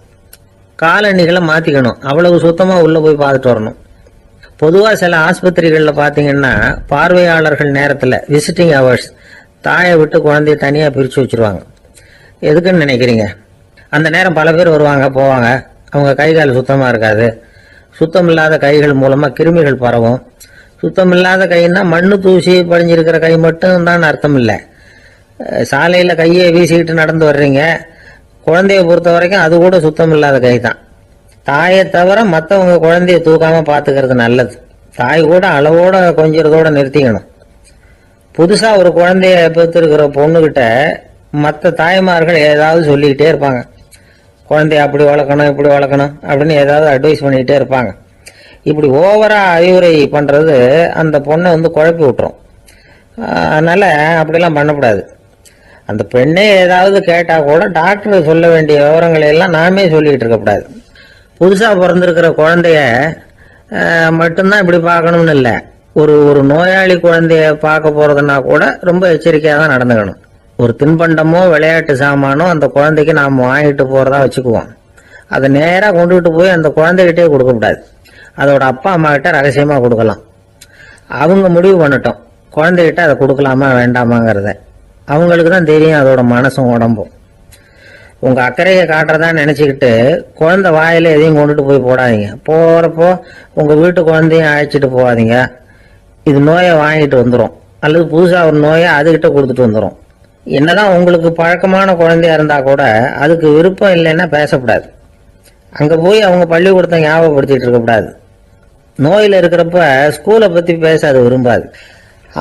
காலணிகளை மாத்திக்கணும், அவ்வளவு சுத்தமா உள்ள போய் பார்த்துட்டு வரணும். பொதுவா சில ஆஸ்பத்திரிகளில் பார்த்தீங்கன்னா பார்வையாளர்கள் நேரத்தில் விசிட்டிங் ஹவர்ஸ் தாயை விட்டு குழந்தைய தனியாக பிரித்து வச்சிருவாங்க. எதுக்குன்னு நினைக்கிறீங்க? அந்த நேரம் பல பேர் வருவாங்க போவாங்க, அவங்க கை கால் சுத்தமாக இருக்காது, சுத்தம் இல்லாத கைகள் மூலமாக கிருமிகள் பரவும். சுத்தம் இல்லாத கைன்னா மண்ணு தூசி படிஞ்சிருக்கிற கை மட்டும் தான் அர்த்தம் இல்லை. சாலையில் கையை வீசிக்கிட்டு நடந்து வர்றீங்க, குழந்தைய பொறுத்த வரைக்கும் அது கூட சுத்தம் இல்லாத கை தான். தாயை தவிர மற்றவங்க குழந்தைய தூக்காம பார்த்துக்கிறது நல்லது. தாய் கூட அளவோட கொஞ்சிறதோட நிறுத்திக்கணும். புதுசா ஒரு குழந்தைய பெற்றிருக்கிற பொண்ணுகிட்ட மற்ற தாய்மார்கள் ஏதாவது சொல்லிக்கிட்டே இருப்பாங்க. குழந்தைய அப்படி வளர்க்கணும், இப்படி வளர்க்கணும் அப்படின்னு ஏதாவது அட்வைஸ் பண்ணிக்கிட்டே இருப்பாங்க. இப்படி ஓவரா அறிவுரை பண்றது அந்த பொண்ணை குழப்பி விட்டுரும். அதனால அப்படிலாம் பண்ணக்கூடாது. அந்த பெண்ணே ஏதாவது கேட்டா கூட டாக்டர் சொல்ல வேண்டிய விவரங்களை எல்லாம் நாமே சொல்லிட்டு இருக்கக்கூடாது. புதுசா பிறந்திருக்கிற குழந்தைய மட்டும்தான் இப்படி பார்க்கணும்னு இல்லை, ஒரு நோயாளி குழந்தைய பார்க்க போறதுன்னா கூட ரொம்ப எச்சரிக்கையாக தான் நடந்துக்கணும். ஒரு தின்பண்டமோ விளையாட்டு சாமானோ அந்த குழந்தைக்கு நாம் வாங்கிட்டு போறதா வச்சுக்குவோம், அதை நேராக கொண்டுகிட்டு போய் அந்த குழந்தைகிட்டே கொடுக்கக்கூடாது. அதோட அப்பா அம்மா கிட்ட ரகசியமாக கொடுக்கலாம். அவங்க முடிவு பண்ணட்டும் குழந்தைகிட்ட அதை கொடுக்கலாமா வேண்டாமாங்கிறத. அவங்களுக்கு தான் தெரியும் அதோட மனசும் உடம்பும். உங்கள் அக்கறையை காட்டுறதா நினச்சிக்கிட்டு குழந்தை வாயில் எதையும் கொண்டுட்டு போய் போடாதீங்க. போகிறப்போ உங்கள் வீட்டு குழந்தையும் அழைச்சிட்டு போகாதீங்க. இது நோயை வாங்கிட்டு வந்துடும், அல்லது புதுசாக ஒரு நோயை அதுகிட்ட கொடுத்துட்டு வந்துடும். என்னதான் உங்களுக்கு பழக்கமான குழந்தையா இருந்தால் கூட அதுக்கு விருப்பம் இல்லைன்னா பேசக்கூடாது. அங்கே போய் அவங்க பள்ளிக்கூடத்தை ஞாபகப்படுத்திட்டு இருக்கக்கூடாது. நோயில் இருக்கிறப்ப ஸ்கூலை பற்றி பேச அது விரும்பாது.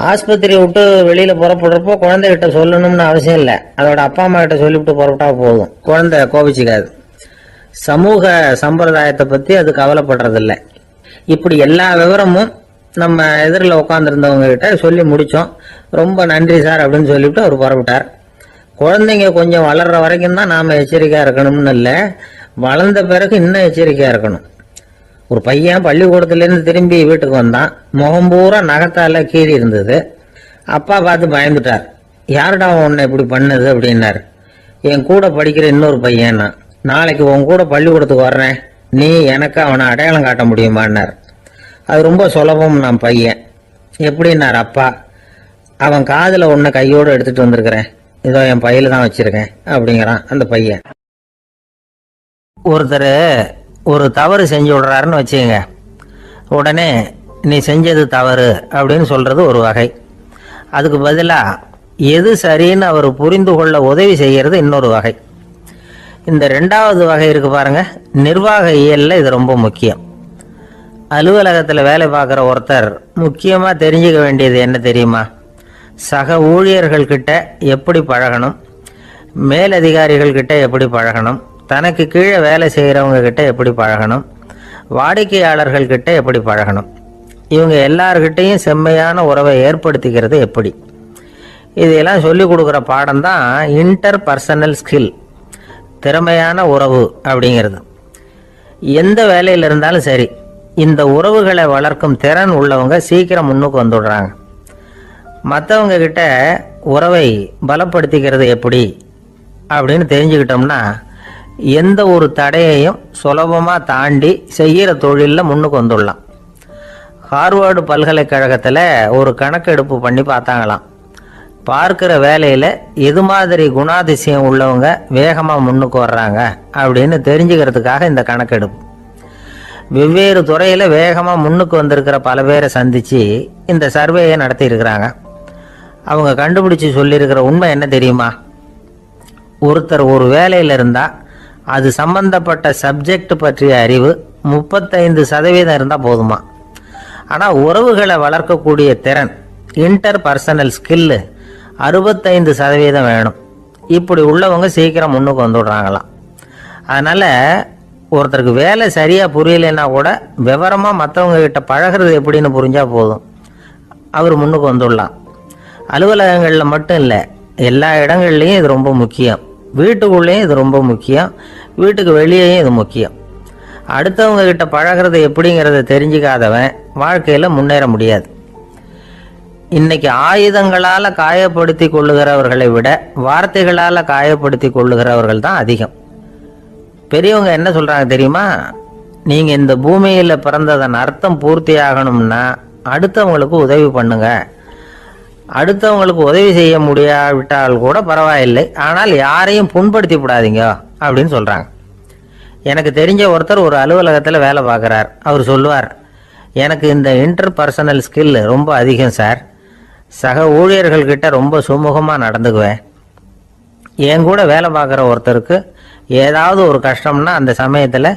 ஆஸ்பத்திரியை விட்டு வெளியில் புறப்படுறப்போ குழந்தைகிட்ட சொல்லணும்னு அவசியம் இல்லை. அதோட அப்பா அம்மா கிட்ட சொல்லிவிட்டு புறப்பட்டா போதும், குழந்தை கோபிச்சிக்காது. சமூக சம்பிரதாயத்தை பற்றி அது கவலைப்படுறதில்லை. இப்படி எல்லா விவரமும் நம்ம எதிரில் உட்காந்துருந்தவங்க கிட்ட சொல்லி முடித்தோம். ரொம்ப நன்றி சார் அப்படின்னு சொல்லிவிட்டு அவர் புறப்பட்டார். குழந்தைங்க கொஞ்சம் வளர்கிற வரைக்கும் தான் நாம் எச்சரிக்கையாக இருக்கணும்னு இல்லை, வளர்ந்த பிறகு இன்னும் எச்சரிக்கையாக இருக்கணும். ஒரு பையன் பள்ளிக்கூடத்துலேருந்து திரும்பி வீட்டுக்கு வந்தான். முகம் பூரா நகத்தால கீறி இருந்தது. அப்பா பார்த்து பயந்துட்டார். யாருடா உன்னை இப்படி பண்ணுது அப்படின்னாரு. என் கூட படிக்கிற இன்னொரு பையன். நாளைக்கு உன் கூட பள்ளிக்கூடத்துக்கு வர்றேன், நீ எனக்கு அவனை அடையாளம் காட்ட முடியுமான்னார். அது ரொம்ப சுலபம். நான் பையன் எப்படின்னார் அப்பா. அவன் காதில் ஒன்றை கையோடு எடுத்துகிட்டு வந்திருக்கிறேன், இதோ என் பையில தான் வச்சிருக்கேன் அப்படிங்கிறான் அந்த பையன். ஒருத்தர் ஒரு தவறு செஞ்சு விடுறாருன்னு வச்சுக்கங்க, உடனே நீ செஞ்சது தவறு அப்படின்னு சொல்கிறது ஒரு வகை. அதுக்கு பதிலாக எது சரின்னு அவர் புரிந்து கொள்ள உதவி செய்கிறது இன்னொரு வகை. இந்த ரெண்டாவது வகை இருக்கு பாருங்க, நிர்வாக இயலில் இது ரொம்ப முக்கியம். அலுவலகத்தில் வேலை பார்க்குற ஒருத்தர் முக்கியமாக தெரிஞ்சுக்க வேண்டியது என்ன தெரியுமா? சக ஊழியர்கள்கிட்ட எப்படி பழகணும், மேலதிகாரிகள்கிட்ட எப்படி பழகணும், தனக்கு கீழே வேலை செய்கிறவங்க கிட்ட எப்படி பழகணும், வாடிக்கையாளர்கள்கிட்ட எப்படி பழகணும், இவங்க எல்லார்கிட்டையும் செம்மையான உறவை ஏற்படுத்திக்கிறது எப்படி. இதையெல்லாம் சொல்லிக் கொடுக்குற பாடம் தான் இன்டர் பர்சனல் ஸ்கில், திறமையான உறவு அப்படிங்கிறது. எந்த வேலையில் இருந்தாலும் சரி, இந்த உறவுகளை வளர்க்கும் திறன் உள்ளவங்க சீக்கிரம் முன்னுக்கு வந்துடுறாங்க. மற்றவங்க கிட்ட உறவை பலப்படுத்திக்கிறது எப்படி அப்படின்னு தெரிஞ்சுக்கிட்டோம்னா எந்த ஒரு தடையையும் சுலபமாக தாண்டி செய்கிற தொழிலில் முன்னுக்கு வந்துடலாம். ஹார்வர்டு பல்கலைக்கழகத்தில் ஒரு கணக்கெடுப்பு பண்ணி பார்த்தாங்களாம். பார்க்குற வேலையில் எது மாதிரி குணாதிசயம் உள்ளவங்க வேகமாக முன்னுக்கு வர்றாங்க அப்படின்னு தெரிஞ்சுக்கிறதுக்காக இந்த கணக்கெடுப்பு. வெவ்வேறு துறையில் வேகமாக முன்னுக்கு வந்திருக்கிற பல பேரை சந்தித்து இந்த சர்வேயை நடத்தியிருக்கிறாங்க. அவங்க கண்டுபிடிச்சி சொல்லியிருக்கிற உண்மை என்ன தெரியுமா? ஒருத்தர் ஒரு வேலையில் இருந்தால் அது சம்பந்தப்பட்ட சப்ஜெக்ட் பற்றிய அறிவு 35% இருந்தால் போதுமா. ஆனால் உறவுகளை வளர்க்கக்கூடிய திறன், இன்டர் பர்சனல் ஸ்கில்லு 65% வேணும். இப்படி உள்ளவங்க சீக்கிரம் முன்னுக்கு வந்துடுறாங்களாம். அதனால் ஒருத்தருக்கு வேலை சரியாக புரியலைன்னா கூட விவரமாக மற்றவங்க கிட்ட பழகிறது எப்படின்னு புரிஞ்சால் போதும், அவர் முன்னுக்கு வந்துடலாம். அலுவலகங்களில் மட்டும் இல்லை, எல்லா இடங்கள்லையும் இது ரொம்ப முக்கியம். வீட்டுக்குள்ளேயும் இது ரொம்ப முக்கியம், வீட்டுக்கு வெளியேயும் இது முக்கியம். அடுத்தவங்க கிட்ட பழகிறது எப்படிங்கிறத தெரிஞ்சுக்காதவன் வாழ்க்கையில் முன்னேற முடியாது. இன்னைக்கு ஆயுதங்களால் காயப்படுத்தி கொள்ளுகிறவர்களை விட வார்த்தைகளால் காயப்படுத்தி கொள்ளுகிறவர்கள் தான் அதிகம். பெரியவங்க என்ன சொல்கிறாங்க தெரியுமா? நீங்கள் இந்த பூமியில் பிறந்ததன் அர்த்தம் பூர்த்தி ஆகணும்னா அடுத்தவங்களுக்கு உதவி பண்ணுங்க. அடுத்தவங்களுக்கு உதவி செய்ய முடியாவிட்டால் கூட பரவாயில்லை, ஆனால் யாரையும் புண்படுத்தி விடாதீங்க அப்படின்னு சொல்கிறாங்க. எனக்கு தெரிஞ்ச ஒருத்தர் ஒரு அலுவலகத்தில் வேலை பார்க்குறார். அவர் சொல்லுவார், எனக்கு இந்த இன்டர் பர்சனல் ஸ்கில் ரொம்ப அதிகம் சார். சக ஊழியர்கள்கிட்ட ரொம்ப சுமூகமாக நடந்துக்குவேன். என் கூட வேலை பார்க்குற ஒருத்தருக்கு ஏதாவது ஒரு கஷ்டம்னா அந்த சமயத்தில்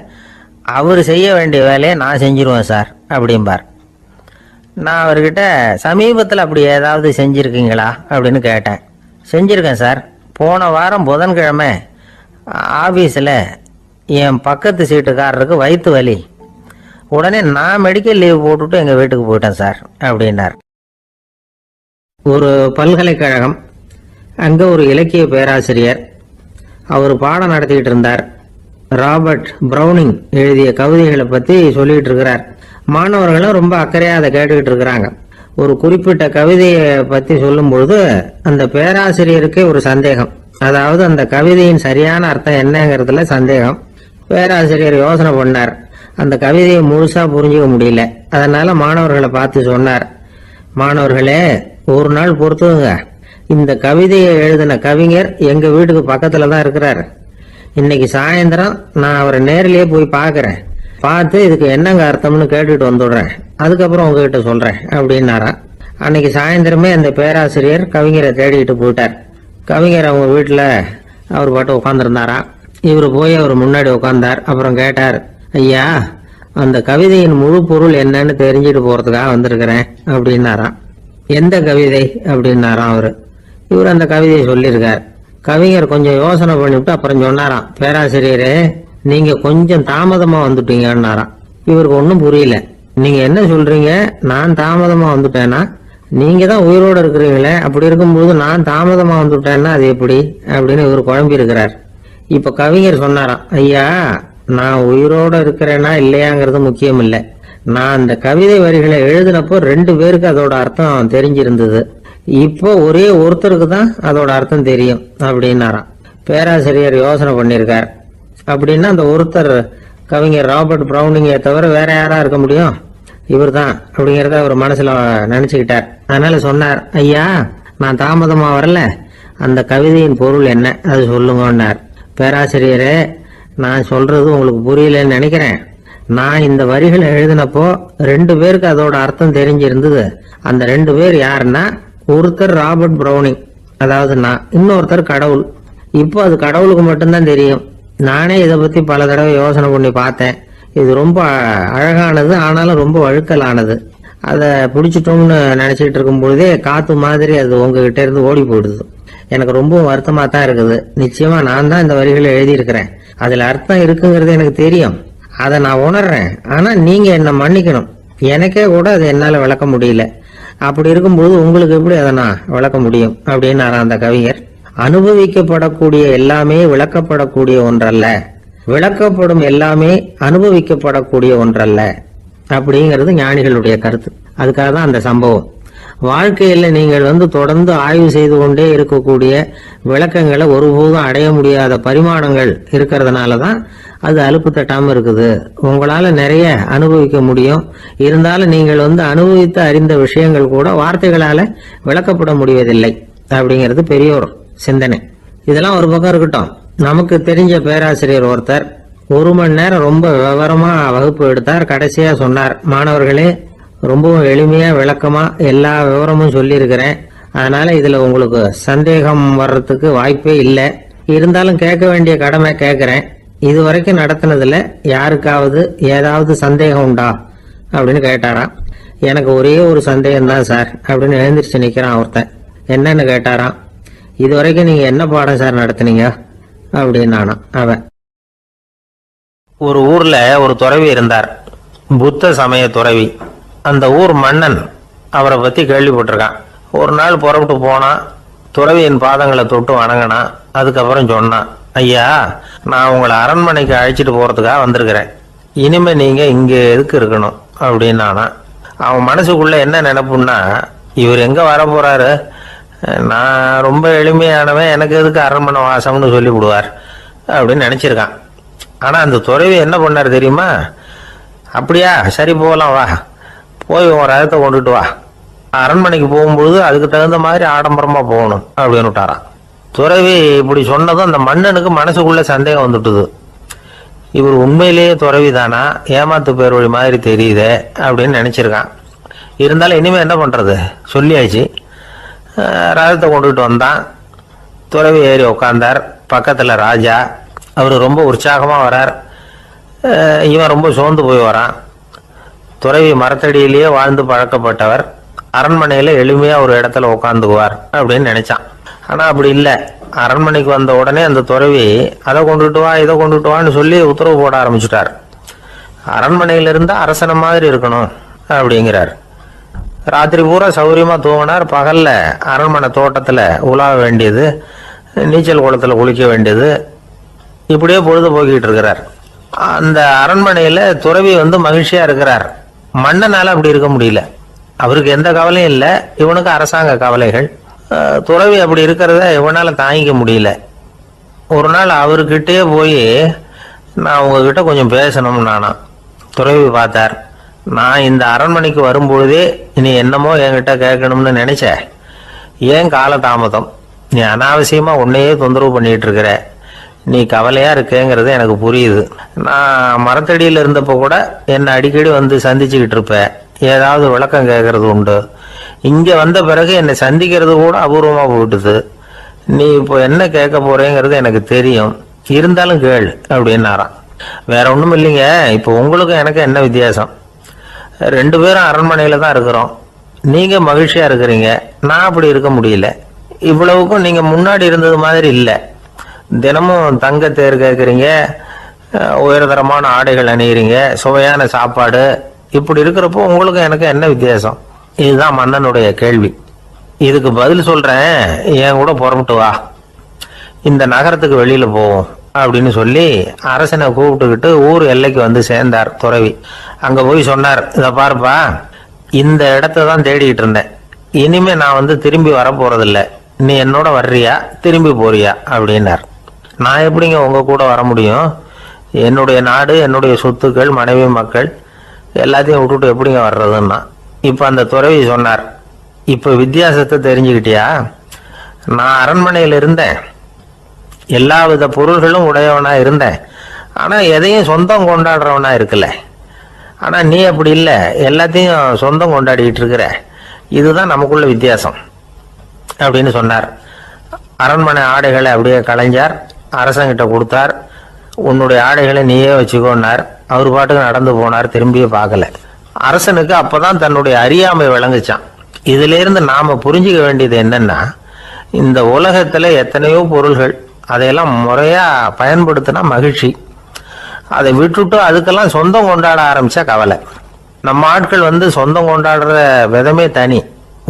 அவர் செய்ய வேண்டிய வேலையை நான் செஞ்சிருவேன் சார் அப்படிம்பார். நான் அவர்கிட்ட சமீபத்தில் அப்படி ஏதாவது செஞ்சுருக்கீங்களா அப்படின்னு கேட்டேன். செஞ்சுருக்கேன் சார். போன வாரம் புதன்கிழமை ஆஃபீஸில் என் பக்கத்து சீட்டுக்காரருக்கு வயிற்று வலி. உடனே நான் மெடிக்கல் லீவ் போட்டுட்டு எங்கள் வீட்டுக்கு போயிட்டேன் சார் அப்படின்னார். ஒரு பல்கலைக்கழகம், அங்கே ஒரு இலக்கிய பேராசிரியர், அவர் பாடம் நடத்திக்கிட்டு இருந்தார். ராபர்ட் ப்ரௌனிங் எழுதிய கவிதைகளை பற்றி சொல்லிகிட்டு இருக்கிறார். மாணவர்களும் ரொம்ப அக்கறையாக அதை கேட்டுக்கிட்டு இருக்கிறாங்க. ஒரு குறிப்பிட்ட கவிதையை பற்றி சொல்லும்பொழுது அந்த பேராசிரியருக்கே ஒரு சந்தேகம். அதாவது அந்த கவிதையின் சரியான அர்த்தம் என்னங்கிறதுல சந்தேகம். பேராசிரியர் யோசனை பண்ணார். அந்த கவிதையை முழுசா புரிஞ்சுக்க முடியல. அதனால மாணவர்களை பார்த்து சொன்னார், மாணவர்களே, ஒரு நாள் பொறுத்துங்க, இந்த கவிதையை எழுதின கவிஞர் எங்க வீட்டுக்கு பக்கத்துல தான் இருக்கிறார். இன்னைக்கு சாயந்தரம் நான் அவரை நேரிலேயே போய் பார்க்கறேன். பார்த்து இதுக்கு என்னங்க அர்த்தம்னு கேட்டுட்டு வந்துடுறேன். அதுக்கப்புறம் உங்ககிட்ட சொல்றேன் அப்படின்னாராம். அன்னைக்கு சாயந்தரமே அந்த பேராசிரியர் கவிஞரை தேடிட்டு போயிட்டார். கவிஞர் அவங்க வீட்டுல அவர் பாட்டு உட்காந்துருந்தாராம். இவர் போய் அவர் முன்னாடி உட்கார்ந்தார். அப்புறம் கேட்டார், ஐயா, அந்த கவிதையின் முழு பொருள் என்னன்னு தெரிஞ்சுட்டு போறதுக்காக வந்திருக்கிறேன் அப்படின்னாராம். எந்த கவிதை அப்படின்னாராம் அவரு. இவர் அந்த கவிதையை சொல்லியிருக்கார். கவிஞர் கொஞ்சம் யோசனை பண்ணிவிட்டு அப்புறம் சொன்னாராம், பேராசிரியரே, நீங்க கொஞ்சம் தாமதமா வந்துட்டீங்கன்னாராம். இவருக்கு ஒன்றும் புரியல. நீங்க என்ன சொல்றீங்க? நான் தாமதமா வந்துட்டேன்னா? நீங்க தான் உயிரோடு இருக்கிறீங்களே, அப்படி இருக்கும்போது நான் தாமதமா வந்துட்டேன்னா அது எப்படி அப்படின்னு இவர் குழம்பி இருக்கிறார். இப்ப கவிஞர் சொன்னாராம், ஐயா, நான் உயிரோட இருக்கிறேன்னா இல்லையாங்கிறது முக்கியம் இல்லை. நான் அந்த கவிதை வரிகளை எழுதினப்போ 2 பேருக்கு அதோட அர்த்தம் தெரிஞ்சிருந்தது. இப்போ ஒரே ஒருத்தருக்கு தான் அதோட அர்த்தம் தெரியும் அப்படின்னாராம். பேராசிரியர் யோசனை பண்ணியிருக்கார். அப்படின்னா அந்த ஒருத்தர் கவிஞர் ராபர்ட் பிரவுனிங்கை தவிர வேற யாரா இருக்க முடியும்? இவர் தான் அப்படிங்கிறத அவர் மனசுல நினைச்சுக்கிட்டார். அதனால சொன்னார், ஐயா, நான் தாமதமா வரல, அந்த கவிதையின் பொருள் என்ன அது சொல்லுங்கன்னார். பேராசிரியரே, நான் சொல்றது உங்களுக்கு புரியலன்னு நினைக்கிறேன். நான் இந்த வரிகளை எழுதினப்போ 2 பேருக்கு அதோட அர்த்தம் தெரிஞ்சிருந்தது. அந்த 2 பேர் யாருன்னா, ஒருத்தர் ராபர்ட் பிரவுனிங், அதாவது நான், இன்னொருத்தர் கடவுள். இப்போ அது கடவுளுக்கு மட்டும்தான் தெரியும். நானே இதை பத்தி பல தடவை யோசனை பண்ணி பார்த்தேன். இது ரொம்ப அழகானது, ஆனாலும் ரொம்ப வழுக்கலானது. அதை பிடிச்சிட்டோம்னு நினைச்சிட்டு இருக்கும் பொழுதே காத்து மாதிரி அது உங்ககிட்ட இருந்து ஓடி போயிடுது. எனக்கு ரொம்ப வருத்தமா தான் இருக்குது. நிச்சயமா நான் தான் இந்த வரிகளை எழுதியிருக்கிறேன். அதுல அர்த்தம் இருக்குங்கிறது எனக்கு தெரியும். அதை நான் உணர்றேன். ஆனா நீங்க என்ன மன்னிக்கணும். எனக்கே கூட அதை என்னால விளக்க முடியல. அப்படி இருக்கும்போது உங்களுக்கு எப்படி அதை நான் விளக்க முடியும் அப்படின்னாரா அந்த கவிஞர். அனுபவிக்கப்படக்கூடிய எல்லாமே விளக்கப்படக்கூடிய ஒன்றல்ல, விளக்கப்படும் எல்லாமே அனுபவிக்கப்படக்கூடிய ஒன்றல்ல அப்படிங்கிறது ஞானிகளுடைய கருத்து. அதுக்காக தான் அந்த சம்பவம். வாழ்க்கையில நீங்கள் தொடர்ந்து ஆய்வு செய்து கொண்டே இருக்கக்கூடிய விளக்கங்களை ஒருபோதும் அடைய முடியாத பரிமாணங்கள் இருக்கிறதுனாலதான் அது அலுப்பு தட்டாம இருக்குது. உங்களால நிறைய அனுபவிக்க முடியும். இருந்தாலும் நீங்கள் அனுபவித்து அறிந்த விஷயங்கள் கூட வார்த்தைகளால விளக்கப்பட முடிவதில்லை அப்படிங்கிறது பெரியோர் சிந்தனை. இதெல்லாம் ஒரு பக்கம் இருக்கட்டும். நமக்கு தெரிஞ்ச பேராசிரியர் ஒருத்தர் 1 மணி நேரம் ரொம்ப விவரமா வகுப்பு எடுத்தார். கடைசியா சொன்னார், மாணவர்களே, ரொம்பவும் எளிமையா விளக்கமா எல்லா விவரமும் சொல்லியிருக்கிறேன். அதனால இதுல உங்களுக்கு சந்தேகம் வர்றதுக்கு வாய்ப்பே இல்லை. இருந்தாலும் கேட்க வேண்டிய கடமை கேட்கிறேன். இது வரைக்கும் நடத்தினதுல யாருக்காவது ஏதாவது சந்தேகம் உண்டா அப்படின்னு கேட்டாராம். எனக்கு ஒரே ஒரு சந்தேகம் தான் சார் அப்படின்னு எழுந்திரிச்சு நிக்கிறான் ஒருத்தன். என்னன்னு கேட்டாராம். இது வரைக்கும் நீங்க என்ன பாடம் சார் நடத்துனீங்க அப்படின்னானா அவன். ஒரு ஊர்ல ஒரு துறவி இருந்தார், புத்த சமய துறவி. அந்த ஊர் மன்னன் அவரை பத்தி கேள்விப்பட்டிருக்கான். ஒரு நாள் புறப்பட்டு போனான். துறவியின் பாதங்களை தொட்டு வணங்கினான். அதுக்கப்புறம் சொன்னான், ஐயா, நான் உங்களை அரண்மனைக்கு அழைச்சிட்டு போறதுக்காக வந்திருக்கிறேன். இனிமே நீங்க இங்க எதுக்கு இருக்கணும் அப்படின்னானா. அவன் மனசுக்குள்ள என்ன நினைப்புன்னா, இவர் எங்க வர போறாரு, நான் ரொம்ப எளிமையானவன், எனக்கு எதுக்கு அரண்மனை வாசம்னு சொல்லி விடுவார் அப்படின்னு நினைச்சிருக்கான். ஆனா அந்த துறவி என்ன பண்ணாரு தெரியுமா? அப்படியா, சரி போகலாம், வா, போய் உன் ரதத்தை கொண்டுட்டு வா, அரண்மனைக்கு போகும்பொழுது அதுக்கு தகுந்த மாதிரி ஆடம்பரமா போகணும் அப்படின்னு விட்டாரான். துறவி இப்படி சொன்னதும் அந்த மன்னனுக்கு மனசுக்குள்ள சந்தேகம் வந்துட்டுது. இவர் உண்மையிலேயே துறவி தானா, ஏமாத்து பேர் வழி மாதிரி தெரியுதே அப்படின்னு நினைச்சிருக்கான். இருந்தாலும் இனிமே என்ன பண்றது, சொல்லியாச்சு. ரதத்தை கொண்டுட்டு வந்தான். துறவி ஏறி உட்கார்ந்தார். பக்கத்துல ராஜா. அவர் ரொம்ப உற்சாகமா வரார். இவன் ரொம்ப சோர்ந்து போய் வரான். துறவி மரத்தடியிலேயே வாழ்ந்து பழக்கப்பட்டவர். அரண்மனையில எளிமையா ஒரு இடத்துல உட்காந்துக்குவார் அப்படின்னு நினைச்சான். ஆனா அப்படி இல்லை. அரண்மனைக்கு வந்த உடனே அந்த துறவி அதை கொண்டுட்டு வா, இதை கொண்டுட்டு வான்னு சொல்லி உத்தரவு போட ஆரம்பிச்சுட்டார். அரண்மனையில இருந்தா அரசனை மாதிரி இருக்கணும் அப்படிங்கிறார். ராத்திரி பூரா சௌரியமா தூங்கினார். பகல்ல அரண்மனை தோட்டத்துல உலாவ வேண்டியது, நீச்சல் குளத்துல குளிக்க வேண்டியது, இப்படியே பொழுது போக்கிட்டு இருக்கிறார். அந்த அரண்மனையில துறவி மகிழ்ச்சியா இருக்கிறார். மன்னனால அப்படி இருக்க முடியல. அவருக்கு எந்த கவலையும் இல்லை, இவனுக்கு அரசாங்க கவலைகள். துறவி அப்படி இருக்கிறத இவனால தாங்கிக்க முடியல. ஒரு நாள் அவர்கிட்டயே போய், நான் உங்ககிட்ட கொஞ்சம் பேசணும் நானா துறவி பார்த்தார். நான் இந்த அரண்மனைக்கு வரும்பொழுதே நீ என்னமோ என்கிட்ட கேட்கணும்னு நினைச்ச. ஏன் காலதாமதம்? நீ அனாவசியமா உன்னையே தொந்தரவு பண்ணிட்டு இருக்கிற. நீ கவலையா இருக்கேங்கிறது எனக்கு புரியுது. நான் மரத்தடியில் இருந்தப்போ கூட என்னை அடிக்கடி வந்து சந்திச்சுக்கிட்டு இருப்ப. ஏதாவது விளக்கம் கேட்கறது உண்டு. இங்க வந்த பிறகு என்னை சந்திக்கிறது கூட அபூர்வமா போயிட்டுது. நீ இப்போ என்ன கேட்க போறேங்கிறது எனக்கு தெரியும், இருந்தாலும் கேள் அப்படின்னாராம். வேற ஒண்ணும் இல்லைங்க, இப்போ உங்களுக்கும் எனக்கு என்ன வித்தியாசம்? 2 பேரும் அரண்மனையில தான் இருக்கிறோம். நீங்க மகிழ்ச்சியா இருக்கிறீங்க, நான் அப்படி இருக்க முடியல. இவ்வளவுக்கும் நீங்க முன்னாடி இருந்தது மாதிரி இல்லை. தினமும் தங்க தேர் கேட்குறீங்க, உயர்தரமான ஆடைகள் அணிகிறீங்க, சுவையான சாப்பாடு. இப்படி இருக்கிறப்போ உங்களுக்கும் எனக்கு என்ன வித்தியாசம்? இதுதான் மன்னனுடைய கேள்வி. இதுக்கு பதில் சொல்றேன், என் கூட புறப்பட்டு வா, இந்த நகரத்துக்கு வெளியில போவோம் அப்படின்னு சொல்லி அரசனை கூப்பிட்டுக்கிட்டு ஊர் எல்லைக்கு வந்து சேர்ந்தார் துறவி. அங்க போய் சொன்னார், இதை பாருப்பா, இந்த இடத்த தான் தேடிக்கிட்டு இருந்தேன். இனிமே நான் வந்து திரும்பி வர போறதில்ல. நீ என்னோட வர்றியா திரும்பி போறியா அப்படின்னார். நான் எப்படிங்க உங்க கூட வர முடியும்? என்னுடைய நாடு, என்னுடைய சொத்துக்கள், மனைவி, மக்கள் எல்லாத்தையும் விட்டுட்டு எப்படிங்க வர்றதுன்னா. இப்ப அந்த துறவி சொன்னார், இப்ப வித்தியாசத்தை தெரிஞ்சுக்கிட்டியா? நான் அரண்மனையில் இருந்தேன், எல்லா வித பொருள்களும் உடையவனா இருந்தேன். ஆனா எதையும் சொந்தம் கொண்டாடுறவனா இருக்கல. ஆனா நீ அப்படி இல்லை, எல்லாத்தையும் சொந்தம் கொண்டாடிக்கிட்டு இருக்கிற. இதுதான் நமக்குள்ள வித்தியாசம் அப்படின்னு சொன்னார். அரண்மனை ஆடைகளை அப்படியே களைஞ்சார், அரசங்கிட்ட கொடுத்தார். உன்னுடைய ஆடைகளை நீயே வச்சுக்கோன்னார். அவர் பாட்டுக்கு நடந்து போனார், திரும்பியே பார்க்கல. அரசனுக்கு அப்பதான் தன்னுடைய அறியாமை விளங்குச்சான். இதுல இருந்து நாம புரிஞ்சுக்க வேண்டியது என்னன்னா, இந்த உலகத்துல எத்தனையோ பொருள்கள், அதையெல்லாம் முறையா பயன்படுத்தினா மகிழ்ச்சி. அதை விட்டுட்டு அதுக்கெல்லாம் சொந்தம் கொண்டாட ஆரம்பிச்சா கவலை. நம்ம ஆட்கள் வந்து சொந்தம் கொண்டாடுற விதமே தனி.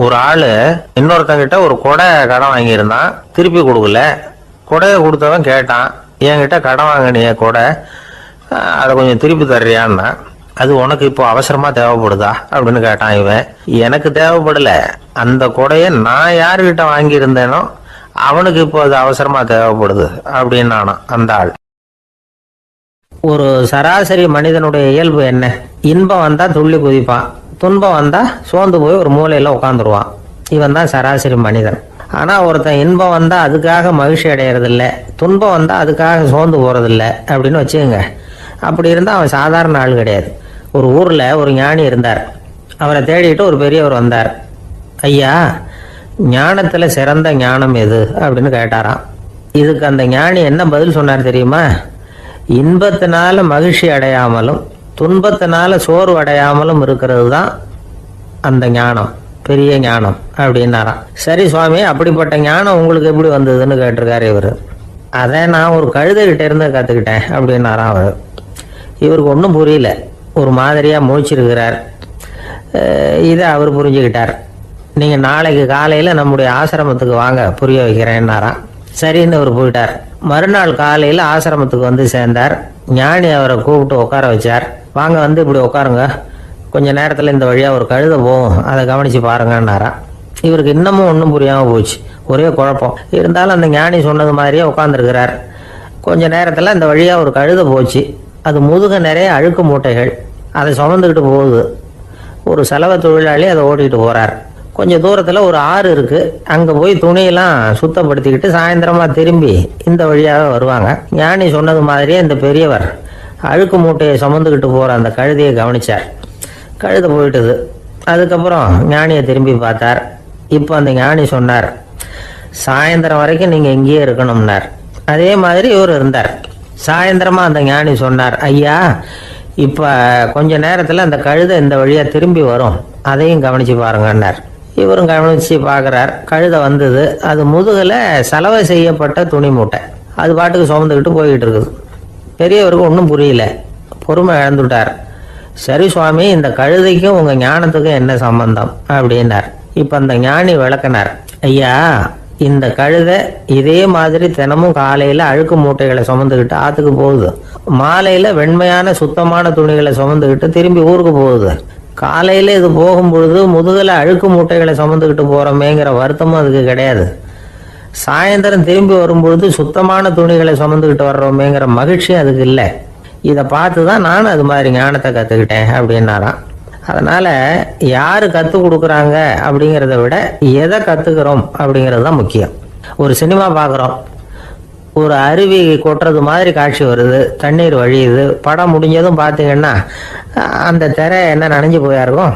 ஒரு ஆளு இன்னொருத்தங்கிட்ட ஒரு கொடை கடன் வாங்கியிருந்தான், திருப்பி கொடுக்கல. கொடையை கொடுத்தவன் கேட்டான், என்கிட்ட கடன் வாங்கினிய கொடை, அதை கொஞ்சம் திருப்பி தர்றியான்னா. அது உனக்கு இப்போ அவசரமா தேவைப்படுதா அப்படின்னு கேட்டான் இவன். எனக்கு தேவைப்படல, அந்த கொடையை நான் யாருக்கிட்ட வாங்கியிருந்தேனோ அவனுக்கு இப்போ அது அவசரமா தேவைப்படுது அப்படின்னானா அந்த ஆள். ஒரு சராசரி மனிதனுடைய இயல்பு என்ன? இன்பம் வந்தா துள்ளி குதிப்பான், துன்பம் வந்தா சோர்ந்து போய் ஒரு மூலையில உட்காந்துருவான். இவன் தான் சராசரி மனிதன். ஆனா ஒருத்தன் இன்பம் வந்தா அதுக்காக மகிழ்ச்சி அடையறதில்ல, துன்பம் வந்தா அதுக்காக சோர்ந்து போறதில்ல அப்படின்னு வச்சுக்கோங்க. அப்படி இருந்தா அவன் சாதாரண ஆள் கிடையாது. ஒரு ஊர்ல ஒரு ஞானி இருந்தார். அவரை தேடிட்டு ஒரு பெரியவர் வந்தார். ஐயா, ஞானத்துல சிறந்த ஞானம் எது அப்படின்னு கேட்டாராம். இதுக்கு அந்த ஞானி என்ன பதில் சொன்னார் தெரியுமா? இன்பத்தினால மகிழ்ச்சி அடையாமலும் துன்பத்தினால சோர்வு அடையாமலும் இருக்கிறது தான் அந்த ஞானம், பெரிய ஞானம் அப்படின்னாராம். சரி சுவாமி, அப்படிப்பட்ட ஞானம் உங்களுக்கு எப்படி வந்ததுன்னு கேட்டிருக்காரு இவர். அதை நான் ஒரு கழுதைகிட்ட இருந்து கற்றுக்கிட்டேன் அப்படின்னாராம் அவர். இவருக்கு ஒன்றும் புரியல, ஒரு மாதிரியா முழிச்சிருக்கிறார். இதை அவர் புரிஞ்சுக்கிட்டார். நீங்கள் நாளைக்கு காலையில் நம்முடைய ஆசிரமத்துக்கு வாங்க, புரிய வைக்கிறேன்னாராம். சரின்னு அவர் போயிட்டார். மறுநாள் காலையில் ஆசிரமத்துக்கு வந்து சேர்ந்தார். ஞானி அவரை கூப்பிட்டு உட்கார வச்சார். வாங்க, வந்து இப்படி உட்காருங்க, கொஞ்ச நேரத்தில் இந்த வழியாக ஒரு கழுதை போகும், அதை கவனித்து பாருங்கன்னாராம். இவருக்கு இன்னமும் ஒன்றும் புரியாமல் போச்சு, ஒரே குழப்பம். இருந்தாலும் அந்த ஞானி சொன்னது மாதிரியே உட்காந்துருக்கிறார். கொஞ்ச நேரத்தில் அந்த வழியாக ஒரு கழுதை போச்சு. அது முதுக நிறைய அழுக்கு மூட்டைகள், அதை சுமந்துக்கிட்டு போகுது. ஒரு செலவு தொழிலாளி அதை ஓட்டிகிட்டு போகிறார். கொஞ்சம் தூரத்தில் ஒரு ஆறு இருக்குது. அங்கே போய் துணியெல்லாம் சுத்தப்படுத்திக்கிட்டு சாயந்தரமாக திரும்பி இந்த வழியாக வருவாங்க. ஞானி சொன்னது மாதிரியே இந்த பெரியவர் அழுக்கு மூட்டையை சுமந்துக்கிட்டு போகிற அந்த கழுதையை கவனித்தார். கழுதை போயிட்டுது. அதுக்கப்புறம் ஞானியை திரும்பி பார்த்தார். இப்போ அந்த ஞானி சொன்னார், சாயந்தரம் வரைக்கும் நீங்கள் இங்கேயே இருக்கணும்னார். அதே மாதிரி இவர் இருந்தார். சாயந்தரமாக அந்த ஞானி சொன்னார், ஐயா, இப்போ கொஞ்ச நேரத்தில் அந்த கழுதை இந்த வழியாக திரும்பி வரும், அதையும் கவனித்து பாருங்கன்னார். இவரும் கவனித்து பார்க்குறார். கழுதை வந்தது. அது முதுகில் சலவை செய்யப்பட்ட துணி மூட்டை, அது பாட்டுக்கு சுமந்துக்கிட்டு போய்கிட்டு இருக்குது. பெரியவருக்கு ஒன்றும் புரியல, பொறுமை இழந்துட்டார். சரி சுவாமி, இந்த கழுதைக்கும் உங்கள் ஞானத்துக்கும் என்ன சம்பந்தம் அப்படின்னார். இப்போ அந்த ஞானி விளக்கினார். ஐயா, இந்த கழுதை இதே மாதிரி தினமும் காலையில் அழுக்கு மூட்டைகளை சுமந்துக்கிட்டு ஆற்றுக்கு போகுது, மாலையில் வெண்மையான சுத்தமான துணிகளை சுமந்துக்கிட்டு திரும்பி ஊருக்கு போகுது. காலையில் இது போகும்பொழுது முதுகில் அழுக்கு மூட்டைகளை சுமந்துக்கிட்டு போகிறோமேங்கிற வருத்தமும் அதுக்கு கிடையாது. சாயந்தரம் திரும்பி வரும்பொழுது சுத்தமான துணிகளை சுமந்துக்கிட்டு வர்றோமேங்கிற மகிழ்ச்சி அதுக்கு இல்லை. இதை பார்த்து தான் நானும் அது மாதிரி ஞானத்தை கற்றுக்கிட்டேன் அப்படின்னாராம். அதனால யாரு கற்றுக் கொடுக்குறாங்க அப்படிங்கிறத விட எதை கற்றுக்கிறோம் அப்படிங்கிறது தான் முக்கியம். ஒரு சினிமா பார்க்குறோம், ஒரு அருவி கொட்டுறது மாதிரி காட்சி வருது, தண்ணீர் வழியுது. படம் முடிஞ்சதும் பார்த்தீங்கன்னா அந்த திரை என்ன நனைஞ்சு போயா இருக்கும்.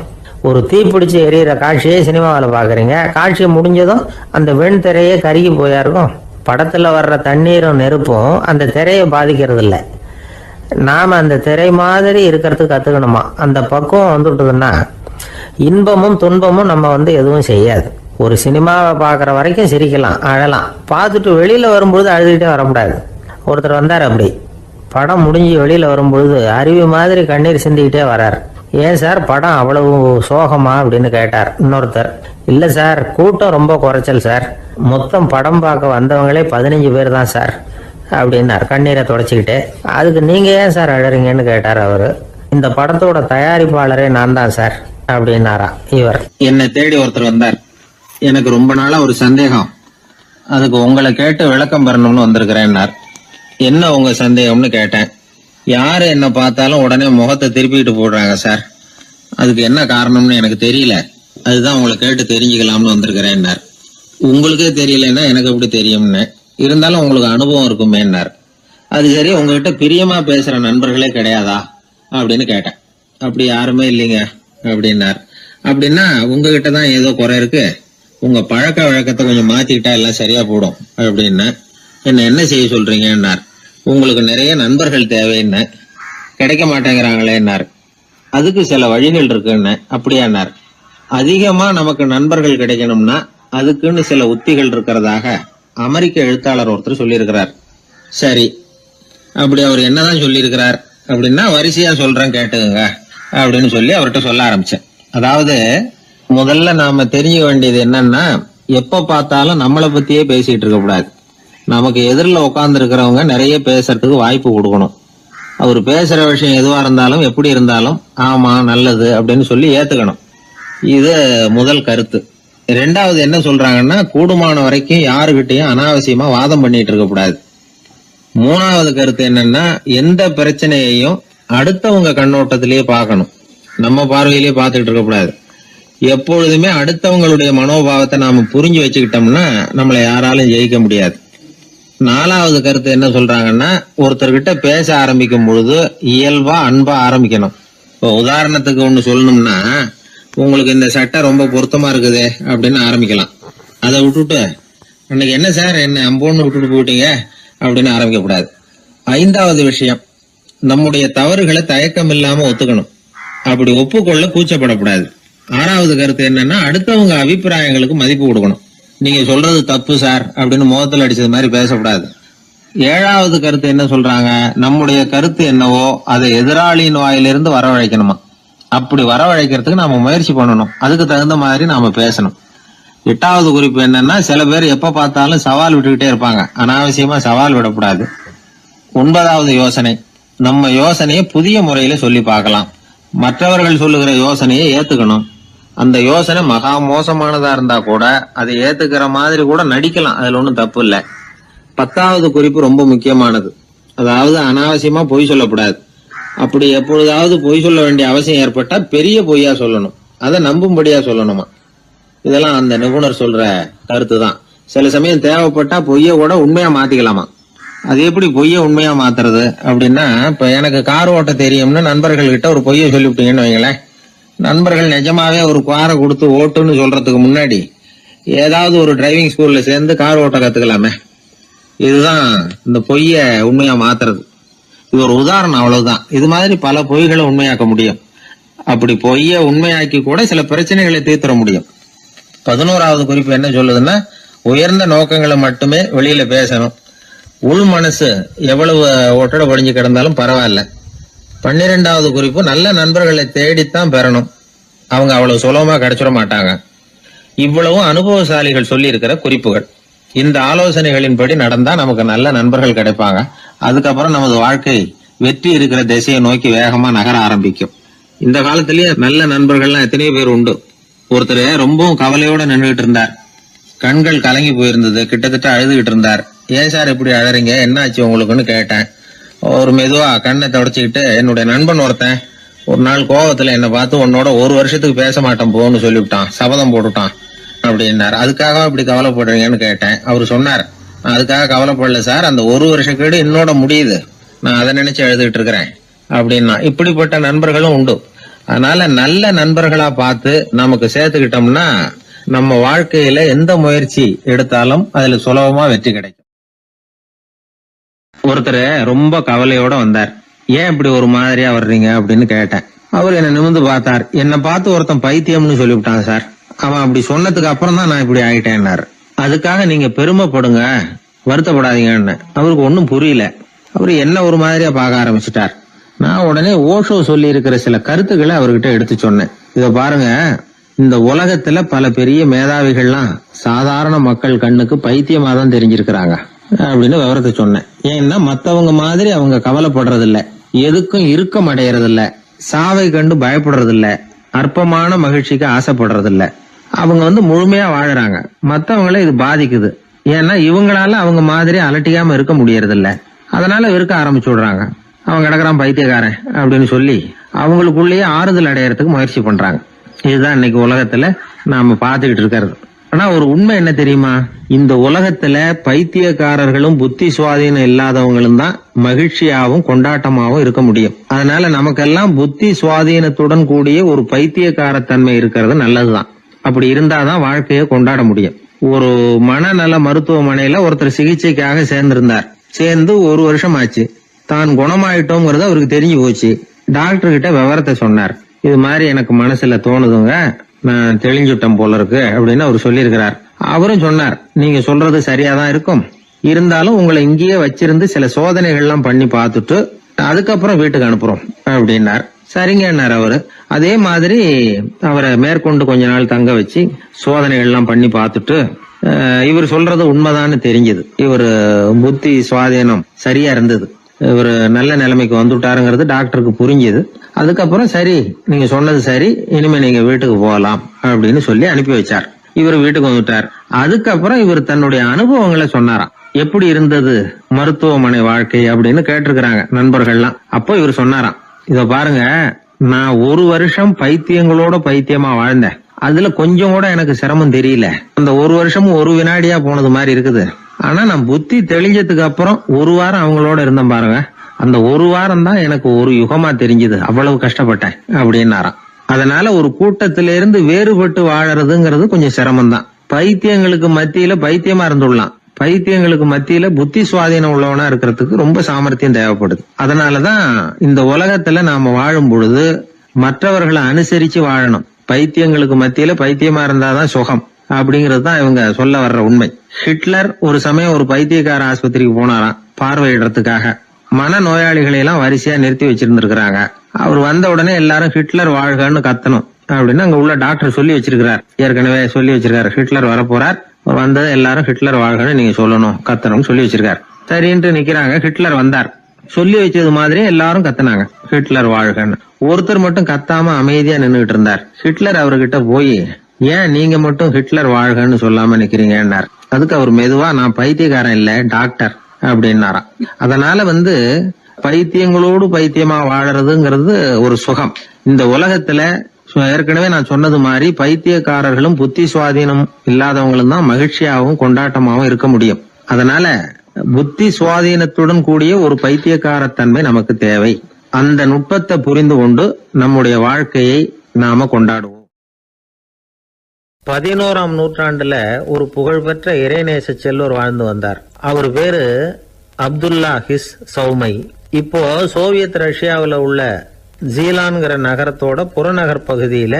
ஒரு தீப்பிடிச்சு எரியிற காட்சியே சினிமாவில் பார்க்குறீங்க, காட்சி முடிஞ்சதும் அந்த வெண் திரையே கருகி போயா இருக்கும். படத்தில் வர்ற தண்ணீரும் நெருப்பும் அந்த திரையை பாதிக்கிறது இல்லை. நாம் அந்த திரை மாதிரி இருக்கிறதுக்கு கற்றுக்கணுமா. அந்த பக்குவம் வந்துட்டுதுன்னா இன்பமும் துன்பமும் நம்ம எதுவும் செய்யாது. ஒரு சினிமாவை பார்க்குற வரைக்கும் சிரிக்கலாம், அழலாம். பார்த்துட்டு வெளியில் வரும்பொழுது அழுதுகிட்டே வரக்கூடாது. ஒருத்தர் வந்தார், அப்படி படம் முடிஞ்சு வெளியில் வரும்பொழுது அருவி மாதிரி கண்ணீர் சிந்திக்கிட்டே வரார். ஏன் சார் படம் அவ்வளவு சோகமா அப்படின்னு கேட்டார். இன்னொருத்தர், இல்லை சார் கூட்டம் ரொம்ப குறைச்சல் சார், மொத்தம் படம் பார்க்க வந்தவங்களே 15 பேர் தான் சார் அப்படின்னார் கண்ணீரை தொடச்சிக்கிட்டே. அதுக்கு நீங்கள் ஏன் சார் அழறீங்கன்னு கேட்டார் அவர். இந்த படத்தோட தயாரிப்பாளரே நான் தான் சார் அப்படின்னாரா இவர். என்னை தேடி ஒருத்தர் வந்தார். எனக்கு ரொம்ப நாளா ஒரு சந்தேகம், அதுக்கு உங்களை கேட்டு விளக்கம் பெறணும்னு வந்திருக்கிறேன்னார். என்ன உங்க சந்தேகம்னு கேட்டேன். யாரு என்ன பார்த்தாலும் உடனே முகத்தை திருப்பிட்டு போடுறாங்க சார், அதுக்கு என்ன காரணம்னு எனக்கு தெரியல, அதுதான் உங்களை கேட்டு தெரிஞ்சுக்கலாம்னு வந்திருக்கிறேன்னார். உங்களுக்கே தெரியலன்னா எனக்கு எப்படி தெரியும்னு, இருந்தாலும் உங்களுக்கு அனுபவம் இருக்குமேன்னார். அது சரி, உங்ககிட்ட பிரியமா பேசுற நண்பர்களே கிடையாதா அப்படின்னு கேட்டேன். அப்படி யாருமே இல்லைங்க அப்படின்னார். அப்படின்னா உங்ககிட்ட தான் ஏதோ குறை இருக்கு, உங்க பழக்க வழக்கத்தை கொஞ்சம் மாத்திக்கிட்டா எல்லாம் சரியா போடும் அப்படின்னு. என்ன செய்ய சொல்றீங்கன்னார். உங்களுக்கு நிறைய நண்பர்கள் தேவைன்னு, கிடைக்க மாட்டேங்கிறாங்களேன்னார். அதுக்கு சில வழிகள் இருக்குன்னு. அப்படியானார். அதிகமா நமக்கு நண்பர்கள் கிடைக்கணும்னா அதுக்குன்னு சில உத்திகள் இருக்கிறதாக அமெரிக்க எழுத்தாளர் ஒருத்தர் சொல்லியிருக்கிறார். சரி, அப்படி அவர் என்னதான் சொல்லியிருக்கிறார் அப்படின்னா வரிசையா சொல்றேன் கேட்டுங்க அப்படின்னு சொல்லி அவர்கிட்ட சொல்ல ஆரம்பிச்சேன். அதாவது முதல்ல நாம தெரிஞ்சுக்க வேண்டியது என்னன்னா, எப்ப பார்த்தாலும் நம்மளை பத்தியே பேசிட்டு இருக்க கூடாது. நமக்கு எதிரில் உட்கார்ந்து இருக்கிறவங்க நிறைய பேசுறதுக்கு வாய்ப்பு கொடுக்கணும். அவர் பேசுற விஷயம் எதுவா இருந்தாலும் எப்படி இருந்தாலும் ஆமா நல்லது அப்படின்னு சொல்லி ஏத்துக்கணும். இது முதல் கருத்து. ரெண்டாவது என்ன சொல்றாங்கன்னா, கூடுமான வரைக்கும் யாருகிட்டையும் அனாவசியமா வாதம் பண்ணிட்டு இருக்க கூடாது. மூணாவது கருத்து என்னன்னா, எந்த பிரச்சனையையும் அடுத்தவங்க கண்ணோட்டத்திலேயே பார்க்கணும், நம்ம பார்வையிலேயே பார்த்துட்டு இருக்க கூடாது. எப்பொழுதுமே அடுத்தவங்களுடைய மனோபாவத்தை நாம புரிஞ்சு வச்சுக்கிட்டோம்னா நம்மளை யாராலும் ஜெயிக்க முடியாது. நாலாவது கருத்து என்ன சொல்றாங்கன்னா, ஒருத்தர்கிட்ட பேச ஆரம்பிக்கும் பொழுது இயல்பா அன்பா ஆரம்பிக்கணும். இப்போ உதாரணத்துக்கு ஒண்ணு சொல்லணும்னா, உங்களுக்கு இந்த சட்டை ரொம்ப பொருத்தமா இருக்குது அப்படின்னு ஆரம்பிக்கலாம். அதை விட்டுட்டு அன்னைக்கு என்ன சார் என்ன அம்போன்னு விட்டுட்டு போயிட்டீங்க அப்படின்னு ஆரம்பிக்க கூடாது. ஐந்தாவது விஷயம், நம்முடைய தவறுகளை தயக்கம் இல்லாம ஒத்துக்கணும், அப்படி ஒப்புக்கொள்ள கூச்சப்படக்கூடாது. ஆறாவது கருத்து என்னன்னா, அடுத்தவங்க அபிப்பிராயங்களுக்கு மதிப்பு கொடுக்கணும். நீங்க சொல்றது தப்பு சார் அப்படின்னு முகத்தில் அடிச்சது மாதிரி பேசக்கூடாது. ஏழாவது கருத்து என்ன சொல்றாங்க, நம்முடைய கருத்து என்னவோ அதை எதிராளியின் வாயிலிருந்து வரவழைக்கணுமா. அப்படி வரவழைக்கிறதுக்கு நாம முயற்சி பண்ணணும், அதுக்கு தகுந்த மாதிரி நாம பேசணும். எட்டாவது குறிப்பு என்னன்னா, சில பேர் எப்ப பார்த்தாலும் சவால் விட்டுக்கிட்டே இருப்பாங்க, அனாவசியமா சவால் விடக்கூடாது. ஒன்பதாவது யோசனை, நம்ம யோசனையை புதிய முறையில சொல்லி பார்க்கலாம். மற்றவர்கள் சொல்லுகிற யோசனையை ஏத்துக்கணும். அந்த யோசனை மகா மோசமானதா இருந்தா கூட அதை ஏத்துக்கிற மாதிரி கூட நடிக்கலாம், அதுல ஒண்ணும் தப்பு இல்லை. பத்தாவது குறிப்பு ரொம்ப முக்கியமானது, அதாவது அனாவசியமா பொய் சொல்லக்கூடாது. அப்படி எப்பொழுதாவது பொய் சொல்ல வேண்டிய அவசியம் ஏற்பட்டா பெரிய பொய்யா சொல்லணும், அதை நம்பும்படியா சொல்லணுமா. இதெல்லாம் அந்த நிபுணர் சொல்ற கருத்து தான். சில சமயம் தேவைப்பட்டா பொய்ய கூட உண்மையா மாத்திக்கலாமா. அது எப்படி பொய்ய உண்மையா மாத்துறது அப்படின்னா, இப்ப எனக்கு கார் ஓட்ட தெரியும்னு நண்பர்கள் கிட்ட ஒரு பொய்ய சொல்லிவிட்டீங்கன்னு வைங்களேன், நண்பர்கள் நிஜமாவே ஒரு காரை கொடுத்து ஓட்டுன்னு சொல்றதுக்கு முன்னாடி ஏதாவது ஒரு டிரைவிங் ஸ்கூல்ல சேர்ந்து கார் ஓட்ட கத்துக்கலாமே. இதுதான் இந்த பொய்ய உண்மையா மாத்துறது. இது ஒரு உதாரணம், அவ்வளவுதான். இது மாதிரி பல பொய்களை உண்மையாக்க முடியும். அப்படி பொய்ய உண்மையாக்கி கூட சில பிரச்சனைகளை தீர்த்திட முடியும். 11வது குறிப்பு என்ன சொல்லுதுன்னா, உயர்ந்த நோக்கங்களை மட்டுமே வெளியில பேசணும். உள் மனசு எவ்வளவு ஒட்டடை படிஞ்சு கிடந்தாலும் பரவாயில்ல. 12வது குறிப்பு, நல்ல நண்பர்களை தேடித்தான் பெறணும், அவங்க அவ்வளவு சுலபமா கிடைச்சிட மாட்டாங்க. இவ்வளவும் அனுபவசாலிகள் சொல்லி இருக்கிற குறிப்புகள். இந்த ஆலோசனைகளின்படி நடந்தா நமக்கு நல்ல நண்பர்கள் கிடைப்பாங்க. அதுக்கப்புறம் நமது வாழ்க்கை வெற்றி இருக்கிற திசையை நோக்கி வேகமா நகர ஆரம்பிக்கும். இந்த காலத்திலேயே நல்ல நண்பர்கள்லாம் எத்தனையோ பேர் உண்டு. ஒருத்தர் ரொம்பவும் கவலையோட நின்றுகிட்டு இருந்தார், கண்கள் கலங்கி போயிருந்தது, கிட்டத்தட்ட அழுதுகிட்டு இருந்தார். ஏன் சார் இப்படி அழறீங்க, என்ன ஆச்சு உங்களுக்குன்னு கேட்டேன். ஒரு மெதுவா கண்ணை தொடச்சிக்கிட்டு, என்னுடைய நண்பன் ஒருத்தன் ஒரு நாள் கோவத்துல என்ன பார்த்து உன்னோட 1 வருஷத்துக்கு பேச மாட்டேன் போன்னு சொல்லிவிட்டான், சபதம் போட்டுட்டான் அப்படின்னாரு. அதுக்காக இப்படி கவலைப்படுறீங்கன்னு கேட்டேன். அவரு சொன்னார், நான் அதுக்காக கவலைப்படல சார், அந்த 1 வருஷ கேடு என்னோட முடியுது, நான் அதை நினைச்சு எழுதிட்டு இருக்கிறேன் அப்படின்னா. இப்படிப்பட்ட நண்பர்களும் உண்டு. அதனால நல்ல நண்பர்களா பார்த்து நமக்கு சேர்த்துக்கிட்டோம்னா நம்ம வாழ்க்கையில எந்த முயற்சி எடுத்தாலும் அதுல சுலபமா வெற்றி கிடைக்கும். ஒருத்தர் ரொம்ப கவலையோட வந்தார். ஏன் இப்படி ஒரு மாதிரியா வர்றீங்க அப்படின்னு கேட்டேன். அவர் என்ன நிமிர்ந்து பார்த்தார். என்னை பார்த்து ஒருத்தன் பைத்தியம்னு சொல்லிவிட்டான் சார், அவன் அப்படி சொன்னதுக்கு அப்புறம் தான் நான் இப்படி ஆயிட்டேன்னாரு. அதுக்காக நீங்க பெருமைப்படுங்க, வருத்தப்படாதீங்கன்னு. அவருக்கு ஒன்னும் புரியல. அவரு என்ன ஒரு மாதிரியா பார்க்க ஆரம்பிச்சுட்டார். நான் உடனே ஓஷோ சொல்லி இருக்கிற சில கருத்துக்களை அவர்கிட்ட எடுத்து சொன்னேன். இத பாருங்க, இந்த உலகத்துல பல பெரிய மேதாவிகள்லாம் சாதாரண மக்கள் கண்ணுக்கு பைத்தியமா தான் தெரிஞ்சிருக்கிறாங்க அப்படின்னு விவரத்தை சொன்னேன். ஏன்னா மத்தவங்க மாதிரி அவங்க கவலைப்படுறது இல்ல, எதுக்கும் இறுக்கம் அடையறது இல்ல, சாவை கண்டு பயப்படுறது இல்ல, அற்பமான மகிழ்ச்சிக்கு ஆசைப்படுறது இல்ல. அவங்க முழுமையா வாழறாங்க. மத்தவங்களை இது பாதிக்குது. ஏன்னா இவங்களால அவங்க மாதிரி அலட்டிக்காம இருக்க முடியறது இல்ல. அதனால வெறுக்க ஆரம்பிச்சு விடுறாங்க. அவன் கிடக்குறான் பைத்தியக்காரன் அப்படின்னு சொல்லி அவங்களுக்குள்ளேயே ஆறுதல் அடையறதுக்கு முயற்சி பண்றாங்க. இதுதான் இன்னைக்கு உலகத்துல நாம பாத்துக்கிட்டு இருக்கிறது. ஆனா ஒரு உண்மை என்ன தெரியுமா? இந்த உலகத்துல பைத்தியக்காரர்களும் புத்தி சுவாதீனம் இல்லாதவங்களும் தான் மகிழ்ச்சியாவும் கொண்டாட்டமாவும் இருக்க முடியும். அதனால நமக்கெல்லாம் புத்தி சுவாதீனத்துடன் கூடிய ஒரு பைத்தியக்காரத்தன்மை இருக்கிறது நல்லதுதான். அப்படி இருந்தாதான் வாழ்க்கையை கொண்டாட முடியும். ஒரு மனநல மருத்துவமனையில ஒருத்தர் சிகிச்சைக்காக சேர்ந்திருந்தார். சேர்ந்து 1 வருஷம் ஆச்சு. தான் குணமாயிட்டோங்கிறது அவருக்கு தெரிஞ்சு போச்சு. டாக்டர் கிட்ட விவரத்தை சொன்னார். இது மாதிரி எனக்கு மனசுல தோணுதுங்க, நான் தெளிஞ்சுட்டேன் போல இருக்கு அப்படின்னு அவர் சொல்லியிருக்கிறார். அவரும் சொன்னார், நீங்க சொல்றது சரியாதான் இருக்கும், இருந்தாலும் உங்களை இங்கேயே வச்சிருந்து சில சோதனைகள்லாம் பண்ணி பார்த்துட்டு அதுக்கப்புறம் வீட்டுக்கு அனுப்புறோம் அப்படின்னார். சரிங்கன்னார் அவரு. அதே மாதிரி அவரை மேற்கொண்டு கொஞ்ச நாள் தங்க வச்சு சோதனைகள்லாம் பண்ணி பார்த்துட்டு இவர் சொல்றது உண்மைதான்னு தெரிஞ்சது. இவர் புத்தி சுவாதீனம் சரியா இருந்தது, இவர் நல்ல நிலைமைக்கு வந்துட்டாருங்கிறது டாக்டருக்கு புரிஞ்சது. அதுக்கப்புறம் சரி, நீங்க சொன்னது சரி, இனிமே நீங்க வீட்டுக்கு போகலாம் அப்படின்னு சொல்லி அனுப்பி வச்சார். இவர் வீட்டுக்கு வந்துட்டார். அதுக்கப்புறம் இவர் தன்னுடைய அனுபவங்களை சொன்னாராம். எப்படி இருந்தது மருத்துவமனை வாழ்க்கை அப்படின்னு கேட்டிருக்கிறாங்க நண்பர்கள்லாம். அப்போ இவர் சொன்னாராம், இத பாருங்க, நான் 1 வருஷம் பைத்தியங்களோட பைத்தியமா வாழ்ந்தேன். அதுல கொஞ்சம் கூட எனக்கு சிரமம் தெரியல. அந்த 1 வருஷமும் 1 வினாடியா போனது மாதிரி இருக்குது. ஆனா நான் புத்தி தெளிஞ்சதுக்கு அப்புறம் 1 வாரம் அவங்களோட இருந்தேன் பாருங்க, அந்த 1 வாரம் தான் எனக்கு ஒரு யுகமா தெரிஞ்சது, அவ்வளவு கஷ்டப்பட்டேன் அப்படின்னாராம். அதனால ஒரு கூட்டத்திலிருந்து வேறுபட்டு வாழறதுங்கிறது கொஞ்சம் சிரமம் தான். பைத்தியங்களுக்கு மத்தியில பைத்தியமா இருந்துடலாம், பைத்தியங்களுக்கு மத்தியில புத்தி சுவாதீனம் உள்ளவனா இருக்கிறதுக்கு ரொம்ப சாமர்த்தியம் தேவைப்படுது. அதனாலதான் இந்த உலகத்துல நாம வாழும் பொழுது மற்றவர்களை அனுசரிச்சு வாழணும். பைத்தியங்களுக்கு மத்தியில பைத்தியமா இருந்தாதான் சுகம் அப்படிங்கிறது தான் இவங்க சொல்ல வர்ற உண்மை. ஹிட்லர் ஒரு சமயம் ஒரு பைத்தியக்கார ஆஸ்பத்திரிக்கு போனாராம் பார்வையிடறதுக்காக. மன நோயாளிகளை எல்லாம் வரிசையா நிறுத்தி வச்சிருந்திருக்கிறாங்க. அவர் வந்த உடனே எல்லாரும் ஹிட்லர் வாழ்கன்னு கத்தணும் அப்படின்னு அங்க உள்ள டாக்டர் சொல்லி வச்சிருக்கிறார். ஏற்கனவே சொல்லி வச்சிருக்காரு, ஹிட்லர் வரப்போறார், வந்தது எல்லாரும் ஹிட்லர் வாழ்கன்னு நீங்க சொல்லணும், கத்தணும் சொல்லி வச்சிருக்காரு. சரின்ட்டு நிக்கிறாங்க. ஹிட்லர் வந்தார். சொல்லி வச்சது மாதிரி எல்லாரும் கத்துனாங்க, ஹிட்லர் வாழ்கன்னு. ஒருத்தர் மட்டும் கத்தாம அமைதியா நின்றுட்டு இருந்தார். ஹிட்லர் அவர்கிட்ட போய், ஏன் நீங்க மட்டும் ஹிட்லர் வாழ்கன்னு சொல்லாம நிக்கிறீங்கன்னார். அதுக்கு அவர் மெதுவா, நான் பைத்தியக்காரன் இல்ல, டாக்டர் அப்படின்னாராம். அதனால பைத்தியங்களோடு பைத்தியமா வாழறதுங்கிறது ஒரு சுகம். இந்த உலகத்துல ஏற்கனவே நான் சொன்னது மாதிரி பைத்தியக்காரர்களும் புத்தி சுவாதீனம் இல்லாதவங்களும் தான் மகிழ்ச்சியாகவும் கொண்டாட்டமாகவும் இருக்க முடியும். அதனால புத்தி சுவாதீனத்துடன் கூடிய ஒரு பைத்தியக்காரத்தன்மை நமக்கு தேவை. அந்த நுட்பத்தை புரிந்து கொண்டு நம்முடைய வாழ்க்கையை நாம கொண்டாடுவோம். 11ஆம் நூற்றாண்டுல ஒரு புகழ்பெற்ற இறைநேச செல்வர் வாழ்ந்து வந்தார். அவர் பேரு அப்துல்லா ஹிஸ் சௌமை. இப்போ சோவியத் ரஷ்யாவில் உள்ள ஜீலான்கிற நகரத்தோட புறநகர் பகுதியில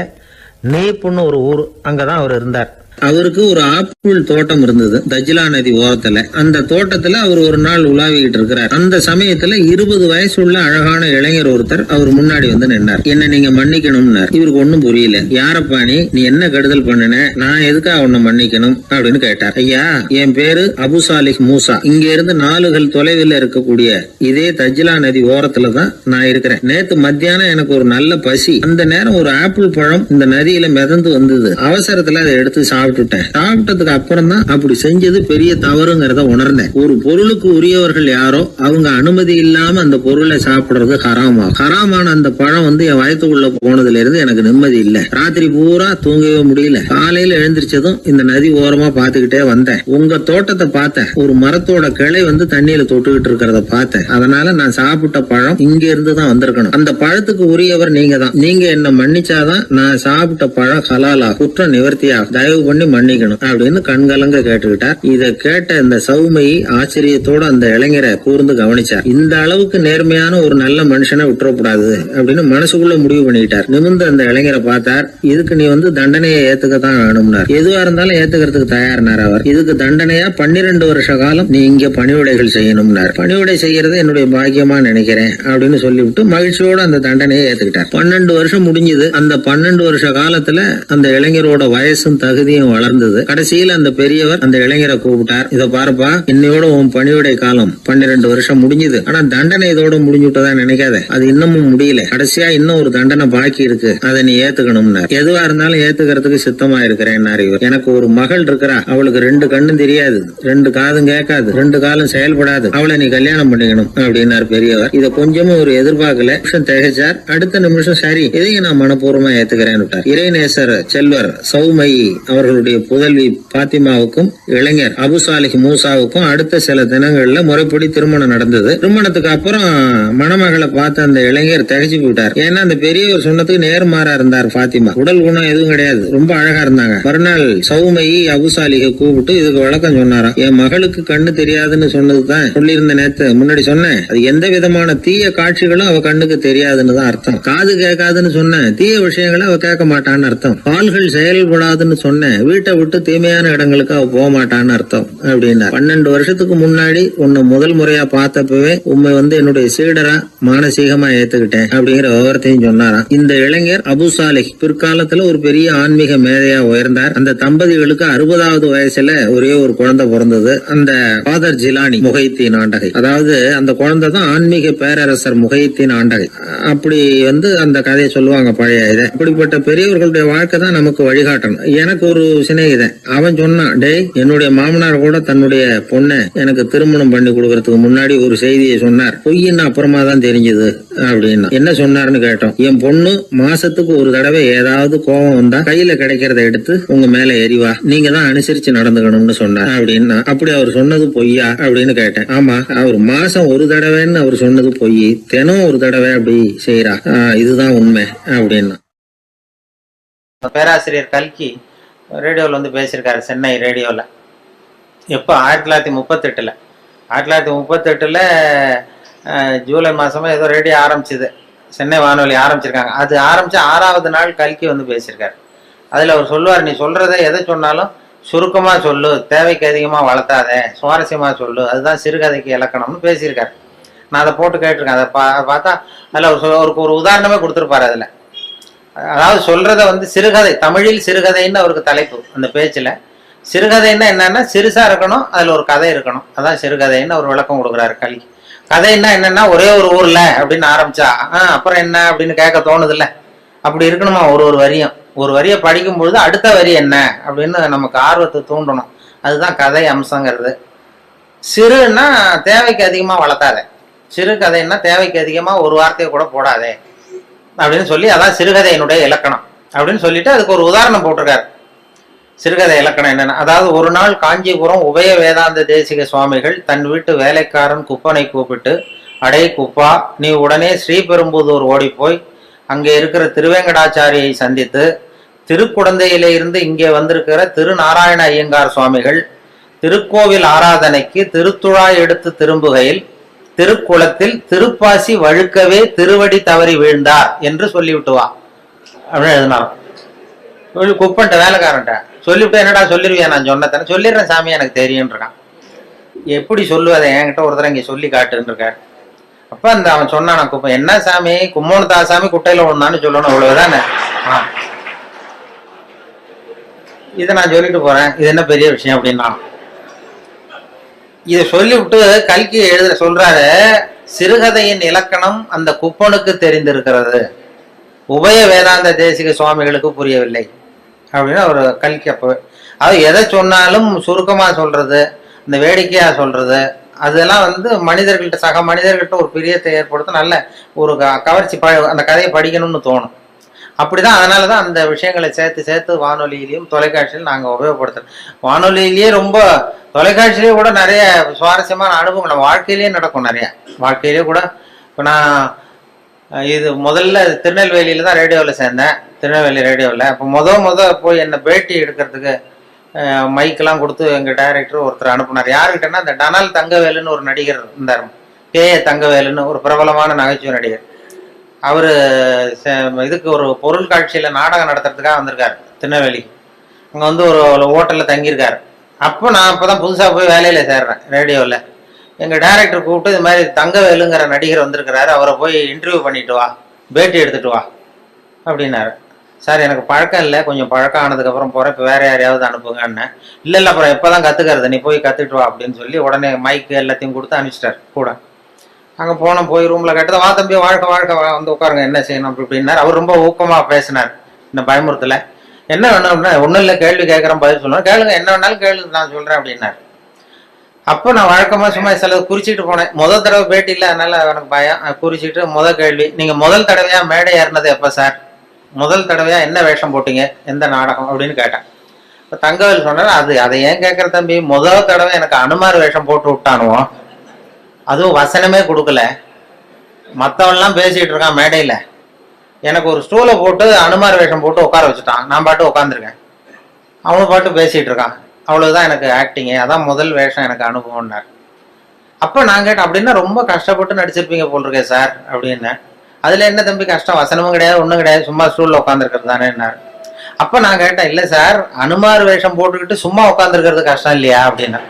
நீப்புன்னு ஒரு ஊர், அங்கதான் அவர் இருந்தார். அவருக்கு ஒரு ஆப்பிள் தோட்டம் இருந்தது தஜ்லா நதி ஓரத்துல. அந்த தோட்டத்துல அவர் ஒரு நாள் உலாவிக்கிட்டு இருக்கிறார். அந்த சமயத்துல 20 வயசு உள்ள அழகான இளைஞர் ஒருத்தர் அவர் முன்னாடி வந்து நின்னார். என்ன நீங்க மன்னிக்கணும்னார். இவருக்கு ஒன்னும் புரியல. யாரப்பா நீ என்ன கெடுதல் பண்ணுன, நான் எதுக்கா உன்னை மன்னிக்கணும் அப்படின்னு கேட்டார். ஐயா, என் பேரு அபு சாலிஹ் மூசா. இங்க இருந்து 4 கல் தொலைவில் இருக்கக்கூடிய இதே தஜ்லா நதி ஓரத்துல தான் நான் இருக்கிறேன். நேத்து மத்தியானம் எனக்கு ஒரு நல்ல பசி. அந்த நேரம் ஒரு ஆப்பிள் பழம் இந்த நதியில மிதந்து வந்தது. அவசரத்துல அதை எடுத்து சாப்பிட்டு சாப்பிட்டுட்டேன். சாப்பிட்டதுக்கு அப்புறம் தான் அப்படி செஞ்சது பெரிய தவறுங்கிறத உணர்ந்தேன். ஒரு பொருளுக்கு உரியவர்கள் யாரோ அவங்க அனுமதி இல்லாம அந்த பொருளை சாப்பிடுறது ஹராமாகும். ஹராமான அந்த பழம் என் வயத்துக்குள்ள போனதுல இருந்து எனக்கு நிம்மதி இல்ல. ராத்திரி பூரா தூங்கவே முடியல. காலையில எழுந்திரிச்சதும் இந்த நதி ஓரமா பாத்துக்கிட்டே வந்தேன். உங்க தோட்டத்தை பார்த்தேன். ஒரு மரத்தோட கிளை தண்ணியில தொட்டுக்கிட்டு இருக்கிறத பார்த்தேன். அதனால நான் சாப்பிட்ட பழம் இங்க இருந்து தான் வந்திருக்கணும். அந்த பழத்துக்கு உரியவர் நீங்க தான். நீங்க என்ன மன்னிச்சாதான் நான் சாப்பிட்ட பழம் ஹலாலா, குற்றம் நிவர்த்தியா, தயவு பண்ணி மன்னிக்கணும் அப்படின்னு கண்கலங்க கேட்டுக்கிட்டார். இத கேட்ட இந்த சௌமையை ஆச்சரியத்தோட அந்த இளைஞரை கூர்ந்து கவனிச்சார். இந்த அளவுக்கு நேர்மையான ஒரு நல்ல மனுஷனை விட்டுறக்கூடாது அப்படின்னு மனசுக்குள்ள முடிவு பண்ணிக்கிட்டார். நிமிர்ந்து அந்த இளைஞரை பார்த்தார். இதுக்கு நீ தண்டனையை ஏத்துக்கத்தான் வேணும்னார். எதுவா இருந்தாலும் ஏத்துக்கிறதுக்கு தயார்னார் அவர். இதுக்கு தண்டனையா 12 வருஷ காலம் நீ இங்க பணிவிடைகள் செய்யணும்னார். பணிவிடை செய்யறது என்னுடைய பாக்கியமா நினைக்கிறேன் அப்படின்னு சொல்லிவிட்டு மகிழ்ச்சியோட அந்த தண்டனையை ஏத்துக்கிட்டார். 12 வருஷம் முடிஞ்சது. அந்த 12 வருஷ காலத்துல அந்த இளைஞரோட வயசும் தகுதியும் வளர்ந்தது. கடைசியில அந்த பெரியவர் அந்த இளைஞரை கூப்பிட்டார். இத பாருப்பா, இன்னையோட உன் பணிவிடை காலம் 12 வருஷம் முடிஞ்சது. ஆனா தண்டனை இதோட முடிஞ்சுட்டதா நினைக்காத. அது இன்னமும் முடியல. கடைசியா இன்னும் ஒரு தண்டனை பாக்கி இருக்கு. அதை நீ ஏத்துக்கணும்னார். எதுவா இருந்தாலும் ஏத்துக்கிறதுக்கு சித்தமா இருக்கிறேன் இவர். எனக்கு ஒரு மகள் இருக்கிறா. அவளுக்கு 2 கண்ணும் தெரியாது, 2 காதும் கேட்காது, 2 காலும் செயல்படாது. அவளை நீ கல்யாணம் பண்ணிக்கணும் அப்படின்னார் பெரியவர். இத கொஞ்சமும் ஒரு எதிர்பார்க்கல. திகைச்சார். அடுத்த நிமிஷம் சரி, இதையும் நான் மனப்பூர்வமா ஏத்துக்கிறேன். இறைநேசர் செல்வர் சௌமயி அவர்களுடைய புதல்வி பாத்திமாவுக்கும் இளைஞர் அபுசாலிஹ் மூசாவுக்கும் அடுத்த சில தினங்கள்ல முறைப்படி திருமணம் நடந்தது. திருமணத்துக்கு அப்புறம் மணமகளை பார்த்த அந்த இளைஞர் திகைச்சு போயிட்டார். ஏன்னா அந்த பெரியவர் சொன்னதுக்கு நேர்மாறா இருந்தார் பாத்திமா. உடல் குணம் எதுவும் கிடையாது, ரொம்ப அழகா இருந்தாங்க. மறுநாள் சௌமயி அபுசாலிஹை கூப்பிட்டு இதுக்கு விளக்கம் சொன்னாராம். என் மகளுக்கு கண்ணு தெரியாதுன்னு சொன்னதுதான் சொல்லியிருந்த நேத்து முன்னாடி சொன்னேன். அது எந்த விதமான தீய காட்சிகளும் அவ கண்ணுக்கு தெரியாதுன்னு தான் அர்த்தம். காது கேட்காதுன்னு சொன்னேன், தீய விஷயங்களை அவ கேட்க மாட்டான்னு அர்த்தம். கால்கள் செயல்படாதுன்னு சொன்னேன், வீட்டை விட்டு தீமையான இடங்களுக்கு அவ போக மாட்டான்னு அர்த்தம் அப்படின்னா. 12 வருஷத்துக்கு முன்னாடி உன்னை முதல் முறையா பார்த்தப்பவே உண்மை என்னுடைய சீடரா மானசீகமா ஏத்துக்கிட்டேன் அப்படிங்கிற விவரத்தையும் சொன்னாராம். இந்த இளைஞர் அபுசாலிஹ் பிற்காலத்துல ஒரு பெரிய ஆன்மீக மேதையா உயர்ந்தார். அந்த தம்பதிகளுக்கு 60வது வயசுல ஒரே ஒரு குழந்தை பிறந்தது. அந்த ஃபாதர் ஜிலானி முஹைத்தீன் ஆண்டகை, அதாவது அந்த குழந்தை தான் ஆன்மீக பேரரசர் முஹைத்தீன் ஆண்டகை. அப்படி அந்த கதையை சொல்லுவாங்க பழைய இதை. அப்படிப்பட்ட பெரியவர்களுடைய வாழ்க்கை தான் நமக்கு வழிகாட்டணும். எனக்கு ஒரு சிநேகிதன், அவன் சொன்னான், டேய் என்னுடைய மாமனார் கூட தன்னுடைய பொண்ணை எனக்கு திருமணம் பண்ணி கொடுக்கறதுக்கு முன்னாடி ஒரு செய்தியை சொன்னார். பொய்ன்னு அப்புறமா தான் தெரிஞ்சது அப்படின்னா. என்ன சொன்னார்னு கேட்டோம். என் பொண்ணு மாசத்துக்கு ஒரு தடவை ஏதாவது கோபம் வந்தா கையில கிடைக்கிறத எடுத்து உங்க மேல எரிவா, நீங்க தான் அனுசரிச்சு நடந்துக்கணும்னு சொன்னார் அப்படின்னா. அப்படி அவர் சொன்னது பொய்யா அப்படின்னு கேட்டேன். ஆமா, அவர் மாசம் ஒரு தடவைன்னு அவர் சொன்னது பொய், தினம் ஒரு தடவை அப்படி செய்யறா, இதுதான் உண்மை அப்படின்னா. பேராசிரியர் கல்கி ரேடியோவில் பேசியிருக்காரு, சென்னை ரேடியோவில். எப்போ 1938 1938 ஜூலை மாசமா ஏதோ ரேடியோ ஆரம்பிச்சுது, சென்னை வானொலி ஆரம்பிச்சிருக்காங்க. அது ஆரம்பிச்ச 6வது நாள் கல்கி பேசியிருக்காரு. அதில் அவர் சொல்லுவார், நீ சொல்றத எதை சொன்னாலும் சுருக்கமா சொல்லு, தேவைக்கு அதிகமா வளர்த்தாத, சுவாரஸ்யமா சொல்லு, அதுதான் சிறுகதைக்கு இலக்கணம்னு பேசியிருக்காரு. நான் அதை போட்டு கேட்டிருக்கேன். அதை பார்த்தா அதில் அவருக்கு ஒரு உதாரணமே கொடுத்துருப்பாரு. அதில் அதாவது சொல்றத சிறுகதை, தமிழில் சிறுகதைன்னு அவருக்கு தலைப்பு. அந்த பேச்சில் சிறுகதைன்னா என்னன்னா சிறுசா இருக்கணும், அதுல ஒரு கதை இருக்கணும், அதான் சிறுகதைன்னு அவர் விளக்கம் கொடுக்குறாரு கல்கி. கதைன்னா என்னன்னா ஒரே ஒரு ஊர்ல அப்படின்னு ஆரம்பிச்சா அப்புறம் என்ன அப்படின்னு கேட்க தோணுது இல்ல, அப்படி இருக்கணுமா. ஒரு வரியை படிக்கும் பொழுது அடுத்த வரி என்ன அப்படின்னு நமக்கு ஆர்வத்தை தூண்டணும். அதுதான் கதை அம்சங்கிறது. சிறுன்னா தேவைக்கு அதிகமா வளர்த்தாத, சிறு கதைன்னா தேவைக்கு அதிகமா ஒரு வார்த்தையை கூட போடாதே அப்படின்னு சொல்லி, அதான் சிறுகதையினுடைய இலக்கணம் அப்படின்னு சொல்லிட்டு அதுக்கு ஒரு உதாரணம் போட்டிருக்காரு. சிறுகதை இலக்கணம் என்னன்னா, அதாவது ஒரு நாள் காஞ்சிபுரம் உபய வேதாந்த தேசிக சுவாமிகள் தன் வீட்டு வேலைக்காரன் குப்பனை கூப்பிட்டு, அடே குப்பா, நீ உடனே ஸ்ரீபெரும்புதூர் ஓடிப்போய் அங்கே இருக்கிற திருவேங்கடாச்சாரியை சந்தித்து, திருக்குடந்தையில இருந்து இங்கே வந்திருக்கிற திருநாராயண ஐயங்கார் சுவாமிகள் திருக்கோவில் ஆராதனைக்கு திருத்துழாய் எடுத்து திரும்புகையில் திருக்குளத்தில் திருப்பாசி வழுக்கவே திருவடி தவறி வீழ்ந்தார் என்று சொல்லிவிட்டு வா அப்படின்னு எழுதினார். குப்பன்ட்ட வேலைக்காரன்ட்ட சொல்லிவிட்டு, என்னடா சொல்லிருவியா, நான் சொன்னதானே, சொல்லிடுறேன் சாமி எனக்கு தெரியும் இருக்கான். எப்படி சொல்லுவதை என்கிட்ட ஒரு தடவை இங்கே சொல்லி காட்டுன்னு இருக்காரு. அப்ப அந்த அவன் சொன்னான், குப்பை என்ன சாமி, கும்மோனு தாசாமி குட்டையில ஒண்ணான்னு சொல்லணும், அவ்வளவுதானே. இதை நான் சொல்லிட்டு போறேன், இது என்ன பெரிய விஷயம் அப்படின்னா. இதை சொல்லிவிட்டு கல்கி சொல்றாரு, சிறுகதையின் இலக்கணம் அந்த குப்பனுக்கு தெரிந்திருக்கிறது, உபய வேதாந்த தேசிக சுவாமிகளுக்கு புரியவில்லை அப்படின்னு ஒரு கல்கி. அப்ப அது எதை சொன்னாலும் சுருக்கமா சொல்றது, இந்த வேடிக்கையா சொல்றது, அதெல்லாம் வந்து மனிதர்கள்ட்ட சக மனிதர்கள்ட்ட ஒரு பிரியத்தை ஏற்படுத்தும். நல்ல ஒரு கவர்ச்சி அந்த கதையை படிக்கணும்னு தோணும். அப்படிதான். அதனாலதான் அந்த விஷயங்களை சேர்த்து சேர்த்து வானொலியிலையும் தொலைக்காட்சியிலும் நாங்க உபயோகப்படுத்துறோம். வானொலியிலேயே ரொம்ப, தொலைக்காட்சியிலேயே கூட நிறைய சுவாரஸ்யமான அனுபவம் நம்ம வாழ்க்கையிலேயே நடக்கும். நிறைய வாழ்க்கையிலேயே கூட. இப்போ நான் இது முதல்ல திருநெல்வேலியில தான் ரேடியோவில் சேர்ந்தேன், திருநெல்வேலி ரேடியோவில். அப்போ முத போய் என்னை பேட்டி எடுக்கிறதுக்கு மைக்கெல்லாம் கொடுத்து எங்கள் டைரக்டர் ஒருத்தர் அனுப்புனார். யாருக்கிட்டன்னா இந்த டனால் தங்கவேலுன்னு ஒரு நடிகர் இருந்தார், கே.ஏ. தங்கவேலுன்னு ஒரு பிரபலமான நகைச்சுவை நடிகர். அவரு இதுக்கு ஒரு பொருள் காட்சியில நாடகம் நடத்துறதுக்காக வந்திருக்காரு திருநெல்வேலிக்கு. அங்க வந்து ஒரு ஹோட்டல்ல தங்கியிருக்காரு. அப்போ நான் இப்பதான் புதுசா போய் வேலையில சேர்றேன் ரேடியோவில். எங்க டைரக்டர் கூப்பிட்டு இது மாதிரி தங்கவேலுங்கிற நடிகர் வந்திருக்கிறாரு, அவரை போய் இன்டர்வியூ பண்ணிட்டு வா, பேட்டி எடுத்துட்டு வா அப்படின்னாரு. சார் எனக்கு பழக்கம் இல்லை, கொஞ்சம் பழக்கம் ஆனதுக்கப்புறம் போகிறேன், இப்போ வேற யாரையாவது அனுப்புங்கன்னு. இல்லை அப்புறம் எப்போதான் கற்றுக்கிறது, நீ போய் கற்றுட்டு வா அப்படின்னு சொல்லி உடனே மைக்கு எல்லாத்தையும் கொடுத்து அனுப்பிச்சிட்டார் கூட. அங்கே போனோம், போய் ரூமில் கட்டுதான், வா தம்பி வாழ்க்கை வந்து உட்காருங்க, என்ன செய்யணும் அப்படி இப்படின்னார். அவர் ரொம்ப ஊக்கமாக பேசினார், இந்த பயமுறுத்தல. என்ன வேணும் அப்படின்னா, ஒன்றும் இல்லை, கேள்வி கேட்குறேன் பதில் சொல்லுவேன், கேளுங்க, என்ன வேணாலும் கேளு, நான் சொல்கிறேன் அப்படின்னார். அப்போ நான் வழக்கமாக சும்மா சில குறிச்சிட்டு போனேன். முதல் தடவை பேட்டி இல்லை, அதனால எனக்கு பயம். குறிச்சிட்டு கேள்வி, நீங்கள் முதல் தடவையாக மேடை ஏறினது எப்போ சார், முதல் தடவையா என்ன வேஷம் போட்டீங்க, எந்த நாடகம் அப்படின்னு கேட்டேன். இப்போ தங்கவேல் சொன்னார், அதை ஏன் கேட்குற தம்பி, முதல் தடவை எனக்கு அனுமார் வேஷம் போட்டு விட்டானுவோம், அதுவும் வசனமே கொடுக்கல, மற்றவன்லாம் பேசிகிட்டு இருக்கான் மேடையில், எனக்கு ஒரு ஸ்டூலை போட்டு அனுமார் வேஷம் போட்டு உட்கார வச்சுட்டான், நான் பாட்டு உட்காந்துருக்கேன், அவனு பாட்டு பேசிகிட்டு இருக்கான், அவ்வளோதான் எனக்கு ஆக்டிங்கு, அதான் முதல் வேஷம் எனக்கு அனுபவம்னார். அப்போ நான் கேட்டேன், அப்படின்னா ரொம்ப கஷ்டப்பட்டு நடிச்சிருப்பீங்க போல் இருக்கே சார் அப்படின்னேன். அதில் என்ன தம்பி கஷ்டம், வசனமும் கிடையாது, ஒன்றும் கிடையாது, சும்மா ஸ்டூலில் உட்காந்துருக்கிறது தானேன்னாரு. அப்போ நான் கேட்டேன், இல்லை சார், அனுமார் வேஷம் போட்டுக்கிட்டு சும்மா உட்காந்துருக்கிறது கஷ்டம் இல்லையா அப்படின்னா.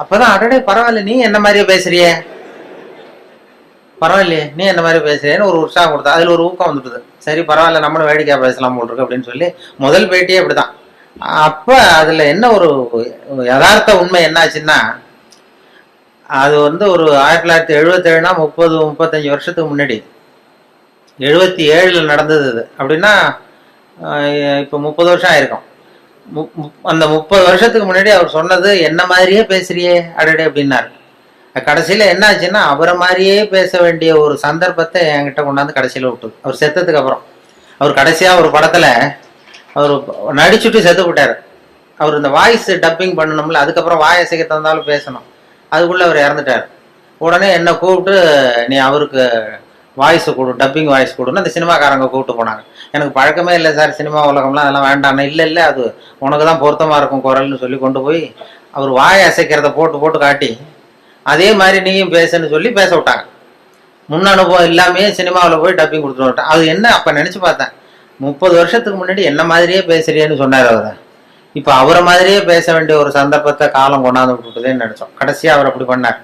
அப்போதான் அடடே பரவாயில்ல, நீ என்ன மாதிரியே பேசுறியே, பரவாயில்லையே நீ என்ன மாதிரி பேசுறியேன்னு ஒரு உற்சாகம் கொடுத்தா. அதில் ஒரு ஊக்கம் வந்துட்டுது, சரி பரவாயில்ல நம்மளும் வேடிக்கையாக பேசலாம் போல் இருக்கு அப்படின்னு சொல்லி முதல் பேட்டியே அப்படிதான். அப்போ அதில் என்ன ஒரு யதார்த்த உண்மை என்னாச்சுன்னா, அது வந்து ஒரு 1977னா 35 வருஷத்துக்கு முன்னாடி, 77ல் நடந்தது இது அப்படின்னா இப்போ 30 வருஷம் ஆயிருக்கும். அந்த 30 வருஷத்துக்கு முன்னாடி அவர் சொன்னது என்ன மாதிரியே பேசுறியே அடடே அப்படின்னாரு. கடைசியில் என்ன ஆச்சுன்னா, அவரை மாதிரியே பேச வேண்டிய ஒரு சந்தர்ப்பத்தை என்கிட்ட கொண்டாந்து கடைசியில் விட்டுது. அவர் செத்ததுக்கு அப்புறம், அவர் கடைசியாக ஒரு படத்தில் அவர் நடிச்சுட்டு செத்து விட்டார். அவர் இந்த வாய்ஸ் டப்பிங் பண்ணணும்ல, அதுக்கப்புறம் வாயசைக்க தந்தாலும் பேசணும், அதுக்குள்ளே அவர் இறந்துட்டார். உடனே என்னை கூப்பிட்டு நீ அவருக்கு வாய்ஸ் கொடு, டப்பிங் வாய்ஸ் கொடுன்னு அந்த சினிமாக்காரங்க கூப்பிட்டு போனாங்க. எனக்கு பழக்கமே இல்லை சார் சினிமா உலகம்லாம், அதெல்லாம் வேண்டாம். இல்லை அது உனக்கு தான் பொருத்தமாக இருக்கும் குரல்னு சொல்லி கொண்டு போய் அவர் வாய் அசைக்கிறத போட்டு காட்டி அதே மாதிரி நீயும் பேசுன்னு சொல்லி பேச விட்டாங்க. முன் அனுபவம் இல்லாமையே சினிமாவில் போய் டப்பிங் கொடுத்துட்டு விட்டேன். அது என்ன அப்போ நினச்சி பார்த்தேன், 30 வருஷத்துக்கு முன்னாடி என்ன மாதிரியே பேசுறியேன்னு சொன்னார் அவர். இப்போ அவரை மாதிரியே பேச வேண்டிய ஒரு சந்தர்ப்பத்தை காலம் கொண்டாந்து விட்டுட்டுதேன்னு நினைச்சோம். கடைசியாக அவர் அப்படி பண்ணார்.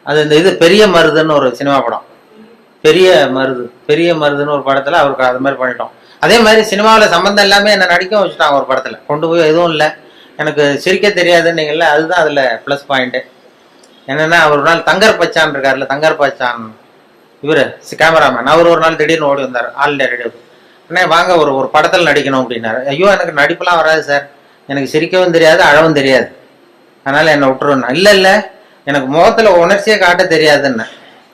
அது இந்த இது பெரிய மருதுன்னு ஒரு சினிமா படம், பெரிய மருதுன்னு ஒரு படத்தில் அவருக்கு அது மாதிரி பண்ணிட்டோம். அதே மாதிரி சினிமாவில் சம்மந்தம் எல்லாமே என்னை நடிக்க வச்சுட்டாங்க ஒரு படத்தில் கொண்டு போய். எதுவும் இல்லை, எனக்கு சிரிக்க தெரியாதுன்னீங்கல்ல, அதுதான் அதில் ப்ளஸ் பாயிண்ட்டு. என்னென்னா, ஒரு நாள் தங்கர் பச்சான் இருக்கார்ல, தங்கர் பச்சான் இவர் கேமராமேன், அவர் ஒரு நாள் திடீர்னு ஓடி வந்தார் ஆல் இண்டியா ரேடியோக்கு. அண்ணே வாங்க ஒரு படத்தில் நடிக்கணும் அப்படின்னாரு. ஐயோ எனக்கு நடிப்புலாம் வராது சார், எனக்கு சிரிக்கவும் தெரியாது அழவும் தெரியாது, அதனால் என்னை விட்டுருவேன். இல்லை எனக்கு முகத்தில் உணர்ச்சியே காட்ட தெரியாதுன்னு.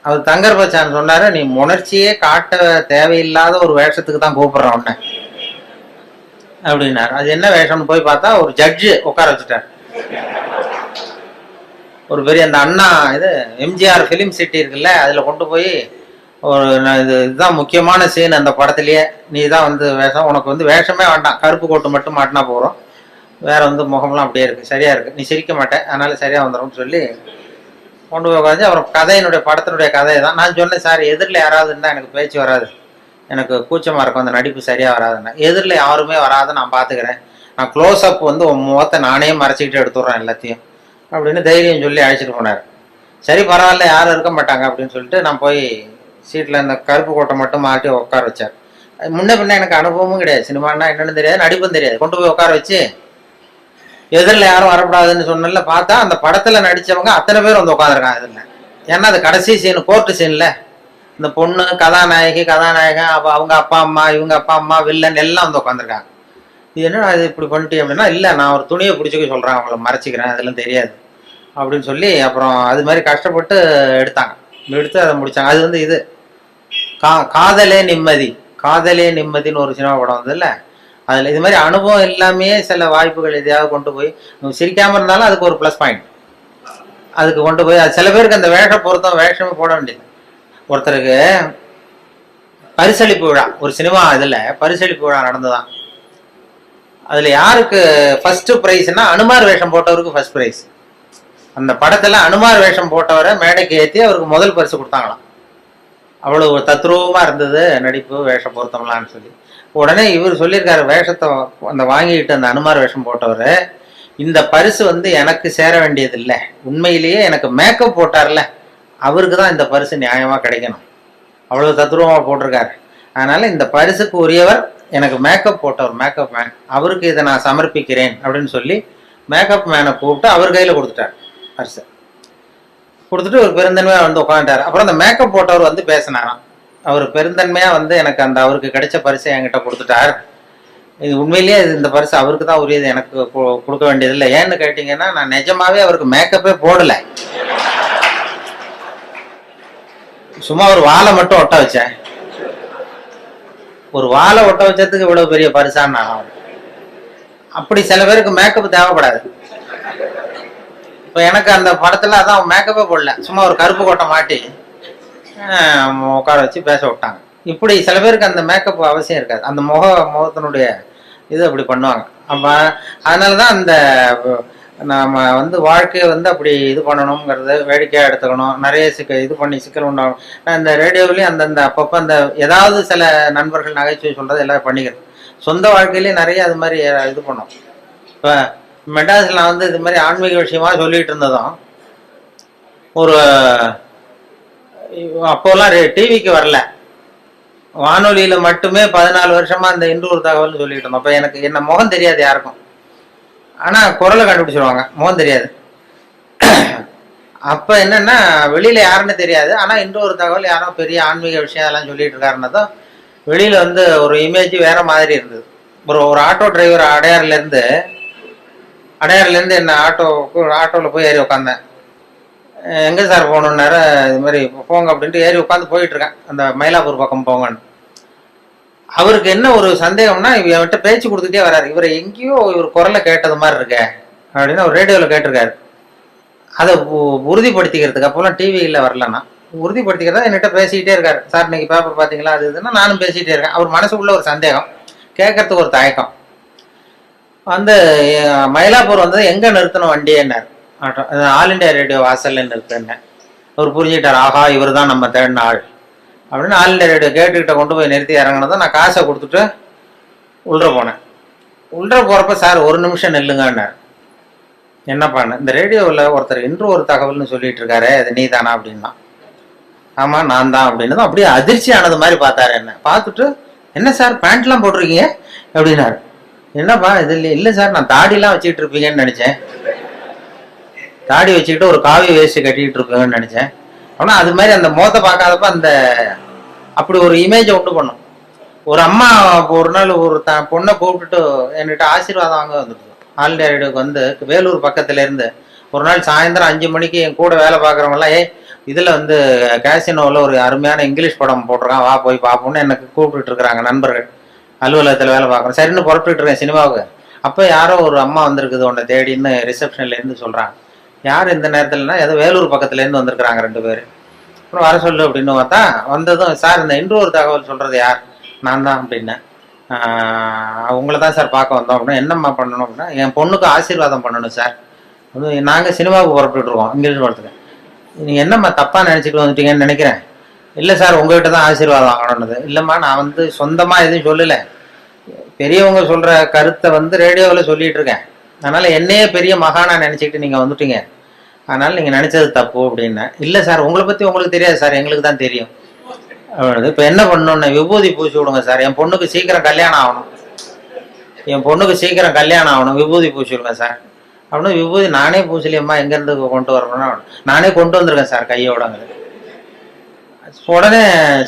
அவர் தங்கர் பச்சான் சொன்னார், நீ உணர்ச்சியே காட்ட தேவையில்லாத ஒரு வேஷத்துக்கு தான் கூப்பிட்றேன் உன்னை அப்படின்னாரு. அது என்ன வேஷம்னு போய் பார்த்தா ஒரு ஜட்ஜு உட்கார வச்சுட்டார். ஒரு பெரிய அந்த அண்ணா இது எம்ஜிஆர் ஃபிலிம் சிட்டி இருக்குல்ல, அதில் கொண்டு போய் ஒரு இதுதான் முக்கியமான சீன் அந்த படத்துலேயே, நீ தான் வந்து வேஷம், உனக்கு வந்து வேஷமே வேண்டாம், கருப்பு கோட்டு மட்டும் மாட்டினா போகிறோம், வேற வந்து முகம்லாம் அப்படியே இருக்குது, சரியா இருக்குது, நீ சிரிக்க மாட்டேன், அதனால சரியா வந்துடும்னு சொல்லி கொண்டு போய் உட்காந்து. அப்புறம் கதையினுடைய படத்தினுடைய கதையை தான் நான் சொன்னேன், சார் எதிரில் யாராவது இருந்தால் எனக்கு பேச்சு வராது, எனக்கு கூச்சமாக இருக்கும், அந்த நடிப்பு சரியாக வராதுன்னா. எதிரில் யாருமே வராது, நான் பார்த்துக்கிறேன், நான் க்ளோஸ் அப் வந்து முகத்தை நானே மறைச்சிக்கிட்டு எடுத்துடுறேன் எல்லாத்தையும் அப்படின்னு தைரியம் சொல்லி அழைச்சிட்டு போனார். சரி பரவாயில்ல யாரும் இருக்க மாட்டாங்க அப்படின்னு சொல்லிட்டு நான் போய் சீட்டில் இந்த கருப்பு கோட்டை மட்டும் மாட்டி உட்கார வச்சார். முன்ன பின்ன எனக்கு அனுபவமும் கிடையாது, சினிமான்னா என்னன்னு தெரியாது, நடிப்பும் தெரியாது. கொண்டு போய் உட்கார வச்சு எதிரில் யாரும் வரக்கூடாதுன்னு சொன்னல, பார்த்தா அந்த படத்தில் நடித்தவங்க அத்தனை பேர் வந்து உட்காந்துருக்காங்க எதிரில். ஏன்னா அது கடைசி சீன், கோர்ட்டு சீனில் இந்த பொண்ணு கதாநாயகன், அவங்க அப்பா அம்மா, இவங்க அப்பா அம்மா, வில்லன் எல்லாம் வந்து உட்காந்துருக்காங்க. இது என்ன அது இப்படி பண்ணிட்டே அப்படின்னா, இல்லை நான் ஒரு துணியை பிடிச்சிக்க சொல்கிறேன், அவங்கள மறைச்சிக்கிறேன், அதெல்லாம் தெரியாது அப்படின்னு சொல்லி அப்புறம் அது மாதிரி கஷ்டப்பட்டு எடுத்தாங்க. எடுத்து அதை முடித்தாங்க. அது வந்து இது காதலே நிம்மதி, காதலே நிம்மதின்னு ஒரு சினிமா படம் வந்து இல்லை, அதில் இது மாதிரி அனுபவம் எல்லாமே சில வாய்ப்புகள் எதையாவது கொண்டு போய் சிரிக்காமல் இருந்தாலும் அதுக்கு ஒரு ப்ளஸ் பாயிண்ட் அதுக்கு கொண்டு போய் அது சில பேருக்கு அந்த வேஷ பொருத்தம் வேஷமே போட வேண்டியது. ஒருத்தருக்கு பரிசளிப்பு விழா, ஒரு சினிமா இதில் பரிசளிப்பு விழா நடந்துதான். அதில் யாருக்கு ஃபர்ஸ்ட் ப்ரைஸ்னா அனுமார் வேஷம் போட்டவருக்கு ஃபர்ஸ்ட் ப்ரைஸ். அந்த படத்தில் அனுமார் வேஷம் போட்டவரை மேடைக்கு ஏற்றி அவருக்கு முதல் பரிசு கொடுத்தாங்களாம். அவ்வளோ தத்ரூபமாக இருந்தது நடிப்பு வேஷ பொருத்தம்லான்னு சொல்லி. உடனே இவர் சொல்லியிருக்காரு, வேஷத்தை அந்த வாங்கிட்டு அந்த அனுமார் வேஷம் போட்டவர், இந்த பரிசு வந்து எனக்கு சேர வேண்டியது இல்லை, உண்மையிலேயே எனக்கு மேக்கப் போட்டார்ல அவருக்கு தான் இந்த பரிசு நியாயமாக கிடைக்கணும், அவ்வளோ தத்ரூபமாக போட்டிருக்காரு, அதனால இந்த பரிசுக்கு உரியவர் எனக்கு மேக்கப் போட்டவர், மேக்கப் மேன், அவருக்கு இதை நான் சமர்ப்பிக்கிறேன் அப்படின்னு சொல்லி மேக்கப் மேனை கூப்பிட்டு அவர் கையில் கொடுத்துட்டார். பரிசு கொடுத்துட்டு ஒரு பெருந்தன்மையாக வந்து உட்காந்துட்டார். அப்புறம் அந்த மேக்கப் போட்டவர் வந்து பேசினாராம். அவர் பெருந்தன்மையாக வந்து எனக்கு அந்த அவருக்கு கிடைச்ச பரிசை என்கிட்ட கொடுத்துட்டார், இது உண்மையிலேயே இந்த பரிசு அவருக்கு தான் உரியது, எனக்கு கொடுக்க வேண்டியதில்லை. ஏன்னு கேட்டிங்கன்னா நான் நிஜமாவே அவருக்கு மேக்கப்பே போடலை, சும்மா ஒரு வாழை மட்டும் ஒட்ட வச்சேன். ஒரு வாழை ஒட்ட வச்சதுக்கு இவ்வளவு பெரிய பரிசான்னு நான். அப்படி சில பேருக்கு மேக்கப் தேவைப்படாது. இப்போ எனக்கு அந்த படத்தில் அதான் மேக்கப்பே போடல, சும்மா ஒரு கருப்பு கோட்டை மாட்டி உட்கார வச்சு பேச விட்டாங்க. இப்படி சில பேருக்கு அந்த மேக்கப் அவசியம் இருக்காது, அந்த முகத்தினுடைய இது அப்படி பண்ணுவாங்க. அப்போ அதனால தான் அந்த நம்ம வந்து வாழ்க்கையை வந்து அப்படி இது பண்ணணுங்கிறது வேடிக்கையாக எடுத்துக்கணும், நிறைய இது பண்ணி சிக்கல் உண்டாகும். நான் இந்த ரேடியோவிலையும் அந்தந்த அப்பப்போ அந்த ஏதாவது சில நண்பர்கள் நகைச்சுவை சொல்கிறது எல்லாம் பண்ணிக்கிறேன். சொந்த வாழ்க்கையிலேயே நிறைய அது மாதிரி இது பண்ணோம். இப்போ மெட்ராஸில் நான் வந்து இது மாதிரி ஆன்மீக விஷயமா சொல்லிகிட்டு இருந்ததும், ஒரு அப்போலாம் டிவிக்கு வரல, வானொலியில் மட்டுமே 14 வருஷமா இந்த இன்றூர் தகவல்னு சொல்லிட்டு இருந்தோம். அப்போ எனக்கு என்ன முகம் தெரியாது யாருக்கும், ஆனால் குரலை கண்டுபிடிச்சிருவாங்க, முகம் தெரியாது. அப்போ என்னன்னா வெளியில யாருன்னு தெரியாது, ஆனால் இன்றொரு தகவல் யாரோ பெரிய ஆன்மீக விஷயம் அதெல்லாம் சொல்லிட்டு இருக்காருன்னதும் வெளியில வந்து ஒரு இமேஜ் வேற மாதிரி இருந்தது. ஒரு ஆட்டோ டிரைவர் அடையாறுலேருந்து என்ன ஆட்டோவில் போய் ஏறி உட்காந்தேன். எங்கே சார் போகணுன்னாரு, இது மாதிரி போங்க அப்படின்ட்டு ஏறி உட்காந்து போயிட்டு இருக்கேன், அந்த மயிலாப்பூர் பக்கம் போங்கன்னு. அவருக்கு என்ன ஒரு சந்தேகம்னா, இவன்கிட்ட பேச்சு கொடுத்துட்டே வர்றாரு, இவர் எங்கேயோ இவர் குரலை கேட்டது மாதிரி இருக்க அப்படின்னு அவர் ரேடியோவில் கேட்டிருக்காரு. அதை உறுதிப்படுத்திக்கிறதுக்கு அப்போலாம் டிவியில் வரலன்னா உறுதிப்படுத்திக்கிறதா என்கிட்ட பேசிக்கிட்டே இருக்காரு. சார் இன்னைக்கு பேப்பர் பார்த்தீங்களா அது இதுன்னா நானும் பேசிகிட்டே இருக்கேன். அவர் மனசுக்குள்ள ஒரு சந்தேகம், கேட்கறதுக்கு ஒரு தயக்கம். வந்து மயிலாப்பூர் வந்தது எங்கே நிறுத்தணும் வண்டியேன்னார். ஆல் இண்டியா ரேடியோ வாசல்ல நிறுத்தினேன். அவர் புரிஞ்சுக்கிட்டார், ஆஹா இவர் தான் நம்ம தேடின ஆள் அப்படின்னு. ஆல் இண்டியா ரேடியோ கேட்டுக்கிட்ட கொண்டு போய் நிறுத்தி இறங்கினதும் நான் காசை கொடுத்துட்டு உள்ள போனேன். உள்ள போகிறப்ப சார் ஒரு நிமிஷம் நில்லுங்கன்னார். என்னப்பான்னு, இந்த ரேடியோவில் ஒருத்தர் இன்று ஒரு தகவல்னு சொல்லிட்டு இருக்காரு, அது நீ தானா அப்படின்னா. ஆமாம் நான் தான் அப்படின்னு. அப்படியே அதிர்ச்சி ஆனது மாதிரி பார்த்தாரு. என்ன பார்த்துட்டு, என்ன சார் பேண்ட்லாம் போட்டிருக்கீங்க அப்படின்னாரு. என்னப்பா இது இல்லை சார், நான் தாடிலாம் வச்சுக்கிட்டு இருப்பீங்கன்னு நினச்சேன், தாடி வச்சுக்கிட்டு ஒரு காவி வேஸ்ட் கட்டிக்கிட்டு இருப்பீங்கன்னு நினச்சேன். ஆனால் அது மாதிரி அந்த முகத்தை பார்க்காதப்ப அந்த அப்படி ஒரு இமேஜை உண்டு பண்ணும். ஒரு அம்மா ஒரு நாள் ஒரு பொண்ணை கூப்பிட்டுட்டு என்கிட்ட ஆசீர்வாதம் வாங்க வந்துட்டு ஆல் இண்டியா ரேடியோக்கு வந்து வேலூர் பக்கத்துல இருந்து ஒரு நாள் சாயந்தரம் 5 மணிக்கு என் கூட வேலை பார்க்குறவங்களாம், இதில் வந்து கேசினோவில் ஒரு அருமையான இங்கிலீஷ் படம் போட்டிருக்கான், வா போய் பார்ப்போம்னு எனக்கு கூப்பிட்டு இருக்கிறாங்க நண்பர்கள். அலுவலகத்தில் வேலை பார்க்குறேன், சரின்னு புறப்பட்டு இருக்கேன் சினிமாவுக்கு. அப்போ யாரோ ஒரு அம்மா வந்திருக்குது உன்னை தேடின்னு ரிசப்ஷன்லேருந்து சொல்கிறாங்க. யார் இந்த நேரத்துலனா ஏதோ வேலூர் பக்கத்துலேருந்து வந்திருக்கிறாங்க 2 பேர். அப்புறம் வர சொல்லு அப்படின்னு பார்த்தா வந்ததும், சார் இந்த இன்று ஒரு தகவல் சொல்கிறது யார்? நான் தான் அப்படின்னேன். உங்களை தான் சார் பார்க்க வந்தோம் அப்படின்னா. என்னம்மா பண்ணணும் அப்படின்னா, என் பொண்ணுக்கு ஆசீர்வாதம் பண்ணணும் சார், நாங்கள் சினிமாவுக்கு புறப்பட்டு இருக்கோம் இங்கிலீஷ் படத்துக்கு, நீங்கள் என்னம்மா தப்பாக நினச்சிட்டு வந்துட்டீங்கன்னு நினைக்கிறேன். இல்லை சார் உங்கள்கிட்ட தான் ஆசீர்வாதம் வாங்கணும்னது. இல்லைம்மா நான் வந்து சொந்தமாக எதுவும் சொல்லலை, பெரியவங்க சொல்கிற கருத்தை வந்து ரேடியோவில் சொல்லிகிட்டு இருக்கேன், அதனால் என்னையே பெரிய மகானா நினச்சிக்கிட்டு நீங்கள் வந்துட்டீங்க, அதனால் நீங்கள் நினச்சது தப்பு அப்படின்னா. இல்லை சார் உங்களை பற்றி உங்களுக்கு தெரியாது சார், எங்களுக்கு தான் தெரியும். இப்போ என்ன பண்ணணும்னு, விபூதி பூசி விடுங்க சார், என் பொண்ணுக்கு சீக்கிரம் கல்யாணம் ஆகணும், விபூதி பூசி விடுங்க சார் அப்படின்னு. விபூதி நானே பூசலியம்மா, எங்கேருந்து கொண்டு வரணும்னா நானே கொண்டு வந்திருக்கேன் சார் கையோடங்குது. உடனே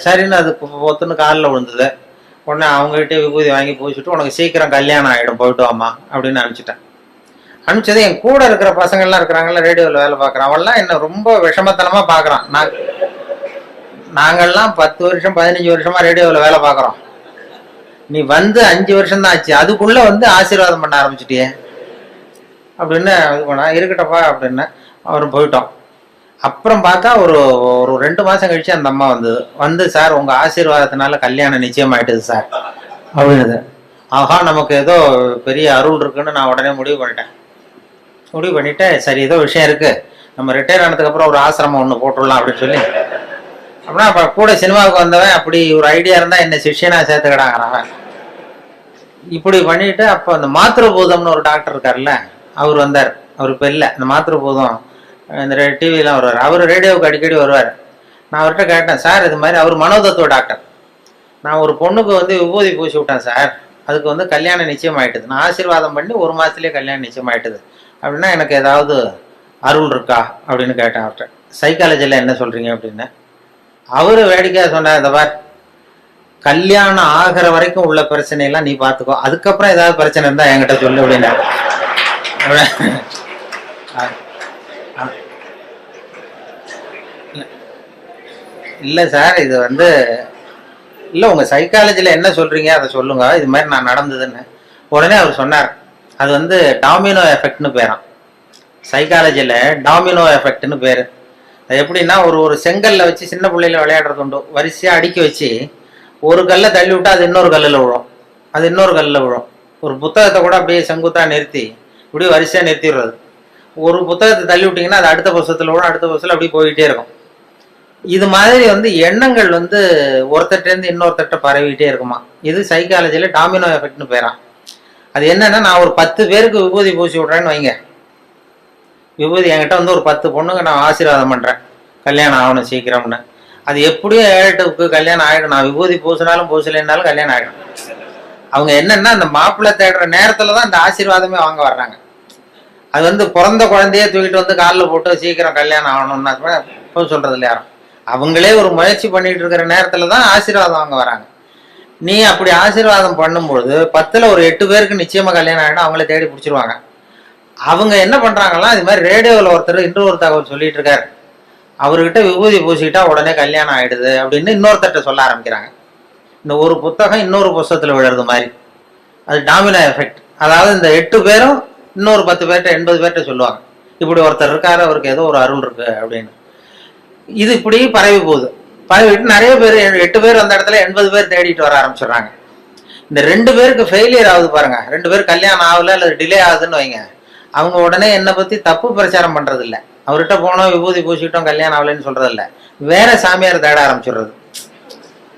சரின்னு அது ஒத்துன்னு காலில் விழுந்தது. உடனே அவங்ககிட்டே விபூதி வாங்கி பூசிட்டு உனக்கு சீக்கிரம் கல்யாணம் ஆகிடும் போயிட்டு வாமா அப்படின்னு அனுப்பிச்சிட்டேன். அனுப்பிச்சது என் கூட இருக்கிற பசங்கள்லாம் இருக்கிறாங்கல்ல, ரேடியோவில் வேலை பார்க்குறான், அவன்லாம் என்ன ரொம்ப விஷமத்தனமாக பார்க்குறான். நாங்கள்லாம் 10 வருஷம் 15 வருஷமா ரேடியோவில் வேலை பார்க்குறோம், நீ வந்து 5 வருஷம் தான் ஆச்சு, அதுக்குள்ளே வந்து ஆசீர்வாதம் பண்ண ஆரம்பிச்சிட்டியே அப்படின்னு இது பண்ணா. இருக்கட்டப்பா அப்படின்னு அவரும் போயிட்டோம். அப்புறம் பார்த்தா ஒரு ஒரு 2 மாதம் கழிச்சு அந்த அம்மா வந்து சார் உங்கள் ஆசீர்வாதத்தினால கல்யாணம் நிச்சயமாயிட்டுது சார் அப்படின்னுது. ஆஹா, நமக்கு ஏதோ பெரிய அருள் இருக்குன்னு நான் உடனே முடிவு பண்ணிட்டேன். சரி, ஏதோ விஷயம் இருக்கு, நம்ம ரிட்டையர் ஆனதுக்கு அப்புறம் ஒரு ஆசிரமம் ஒன்று போட்டுடலாம் அப்படின்னு சொல்லி, அப்படின்னா அப்போ கூட சினிமாவுக்கு வந்தவன் அப்படி ஒரு ஐடியா இருந்தால் என்ன சிஷ்யனா சேர்த்துக்கிடாங்கிறான். இப்படி பண்ணிட்டு அப்போ அந்த மாத்திருபூதம்னு ஒரு டாக்டர் இருக்காருல்ல, அவர் வந்தார். அவர் இப்போ இல்லை, இந்த மாத்திருபூதம் இந்த டிவிலாம் வருவார், அவர் ரேடியோவுக்கு அடிக்கடி வருவார். நான் அவர்கிட்ட கேட்டேன், சார் இது மாதிரி, அவர் மனோதத்துவ டாக்டர், நான் ஒரு பொண்ணுக்கு வந்து விபூதி பூசி விட்டேன் சார், அதுக்கு வந்து கல்யாணம் நிச்சயம் ஆயிட்டுது, நான் ஆசீர்வாதம் பண்ணி 1 மாதத்துலேயே கல்யாணம் நிச்சயம் ஆயிட்டுது அப்படின்னா எனக்கு ஏதாவது அருள் இருக்கா அப்படின்னு கேட்டேன் அவர்கிட்ட. சைக்காலஜியில் என்ன சொல்கிறீங்க அப்படின்னு. அவரு வேடிக்கையாக சொன்னார், இந்த பார், கல்யாணம் ஆகிற வரைக்கும் உள்ள பிரச்சனையெல்லாம் நீ பார்த்துக்கோ, அதுக்கப்புறம் ஏதாவது பிரச்சனை இருந்தால் என்கிட்ட சொல்லு அப்படின்னா. இல்லை சார், இது வந்து இல்லை, உங்கள் சைக்காலஜியில் என்ன சொல்கிறீங்க அதை சொல்லுங்க, இது மாதிரி நான் நடந்ததுன்னு. உடனே அவர் சொன்னார், அது வந்து டாமினோ எஃபெக்ட்னு பேரான். சைக்காலஜியில் டாமினோ எஃபெக்ட்னு பேர். அது எப்படின்னா, ஒரு செங்கல்ல வச்சு சின்ன பிள்ளையில விளையாடுறது உண்டு, வரிசையாக அடுக்கி வச்சு ஒரு கல்லை தள்ளி விட்டா அது இன்னொரு கல்லில் விழும், அது இன்னொரு கல்லில் விழும். ஒரு புத்தகத்தை கூட அப்படியே செங்குத்தாக நிறுத்தி இப்படி வரிசையாக நிறுத்திடுறது. ஒரு புத்தகத்தை தள்ளி விட்டிங்கன்னா அது அடுத்த புத்தகத்தில் விழும், அடுத்த புத்தகத்தில் அப்படி போயிட்டே இருக்கும். இது மாதிரி வந்து எண்ணங்கள் வந்து ஒருத்தட்டேருந்து இன்னொருத்தட்ட பரவிட்டே இருக்குமா. இது சைக்காலஜியில் டாமினோ எஃபெக்ட்னு பேரான். அது என்னன்னா, நான் ஒரு 10 பேருக்கு விபூதி பூசி விட்றேன்னு வைங்க, விபூதி என்கிட்ட வந்து ஒரு 10 பொண்ணுங்க நான் ஆசீர்வாதம் பண்ணுறேன் கல்யாணம் ஆகணும் சீக்கிரம்னு. அது எப்படியும் 7-8க்கு கல்யாணம் ஆகிடும். நான் விபூதி பூசினாலும் பூசலைன்னாலும் கல்யாணம் ஆகிடும். அவங்க என்னன்னா, அந்த மாப்பிள்ளை தேடுற நேரத்தில் தான் இந்த ஆசீர்வாதமே வாங்க வர்றாங்க. அது வந்து பிறந்த குழந்தையே தூக்கிட்டு வந்து காலில் போட்டு சீக்கிரம் கல்யாணம் ஆகணும்னா போய் சொல்கிறது இல்லை யாரும். அவங்களே ஒரு முயற்சி பண்ணிட்டு இருக்கிற நேரத்தில் தான் ஆசீர்வாதம் வாங்க வராங்க. நீ அப்படி ஆசீர்வாதம் பண்ணும்போது 10ல் ஒரு 8 பேருக்கு நிச்சயமாக கல்யாணம் ஆகிடும், அவங்கள தேடி பிடிச்சிருவாங்க. அவங்க என்ன பண்ணுறாங்கன்னா, இது மாதிரி ரேடியோவில் ஒருத்தர் இன்னொரு தகவல் சொல்லிட்டு இருக்காரு, அவர்கிட்ட விபூதி பூசிக்கிட்டா உடனே கல்யாணம் ஆகிடுது அப்படின்னு இன்னொருத்தட்ட சொல்ல ஆரம்பிக்கிறாங்க. இந்த ஒரு புத்தகம் இன்னொரு புத்தகத்தில் விழுறது மாதிரி, அது டாமினோ எஃபெக்ட். அதாவது இந்த 8 பேரும் இன்னொரு 10 பேர்கிட்ட 80 பேர்கிட்ட சொல்லுவாங்க, இப்படி ஒருத்தர் இருக்காரு, அவருக்கு ஏதோ ஒரு அருள் இருக்கு அப்படின்னு. இது இப்படி பரவி போகுது. பரவிட்டு நிறைய பேர் 8 பேர் அந்த இடத்துல 80 பேர் தேடிட்டு வர ஆரம்பிச்சிடுறாங்க. இந்த 2 பேருக்கு ஃபெயிலியர் ஆகுது பாருங்க, 2 பேர் கல்யாணம் ஆகல அல்லது டிலே ஆகுதுன்னு வைங்க, அவங்க உடனே என்னை பற்றி தப்பு பிரச்சாரம் பண்ணுறது இல்லை, அவர்கிட்ட போனோம் விபூதி பூசிக்கிட்டோம் கல்யாணம் ஆகலைன்னு சொல்கிறது இல்லை, வேற சாமியார் தேட ஆரம்பிச்சிடுறது.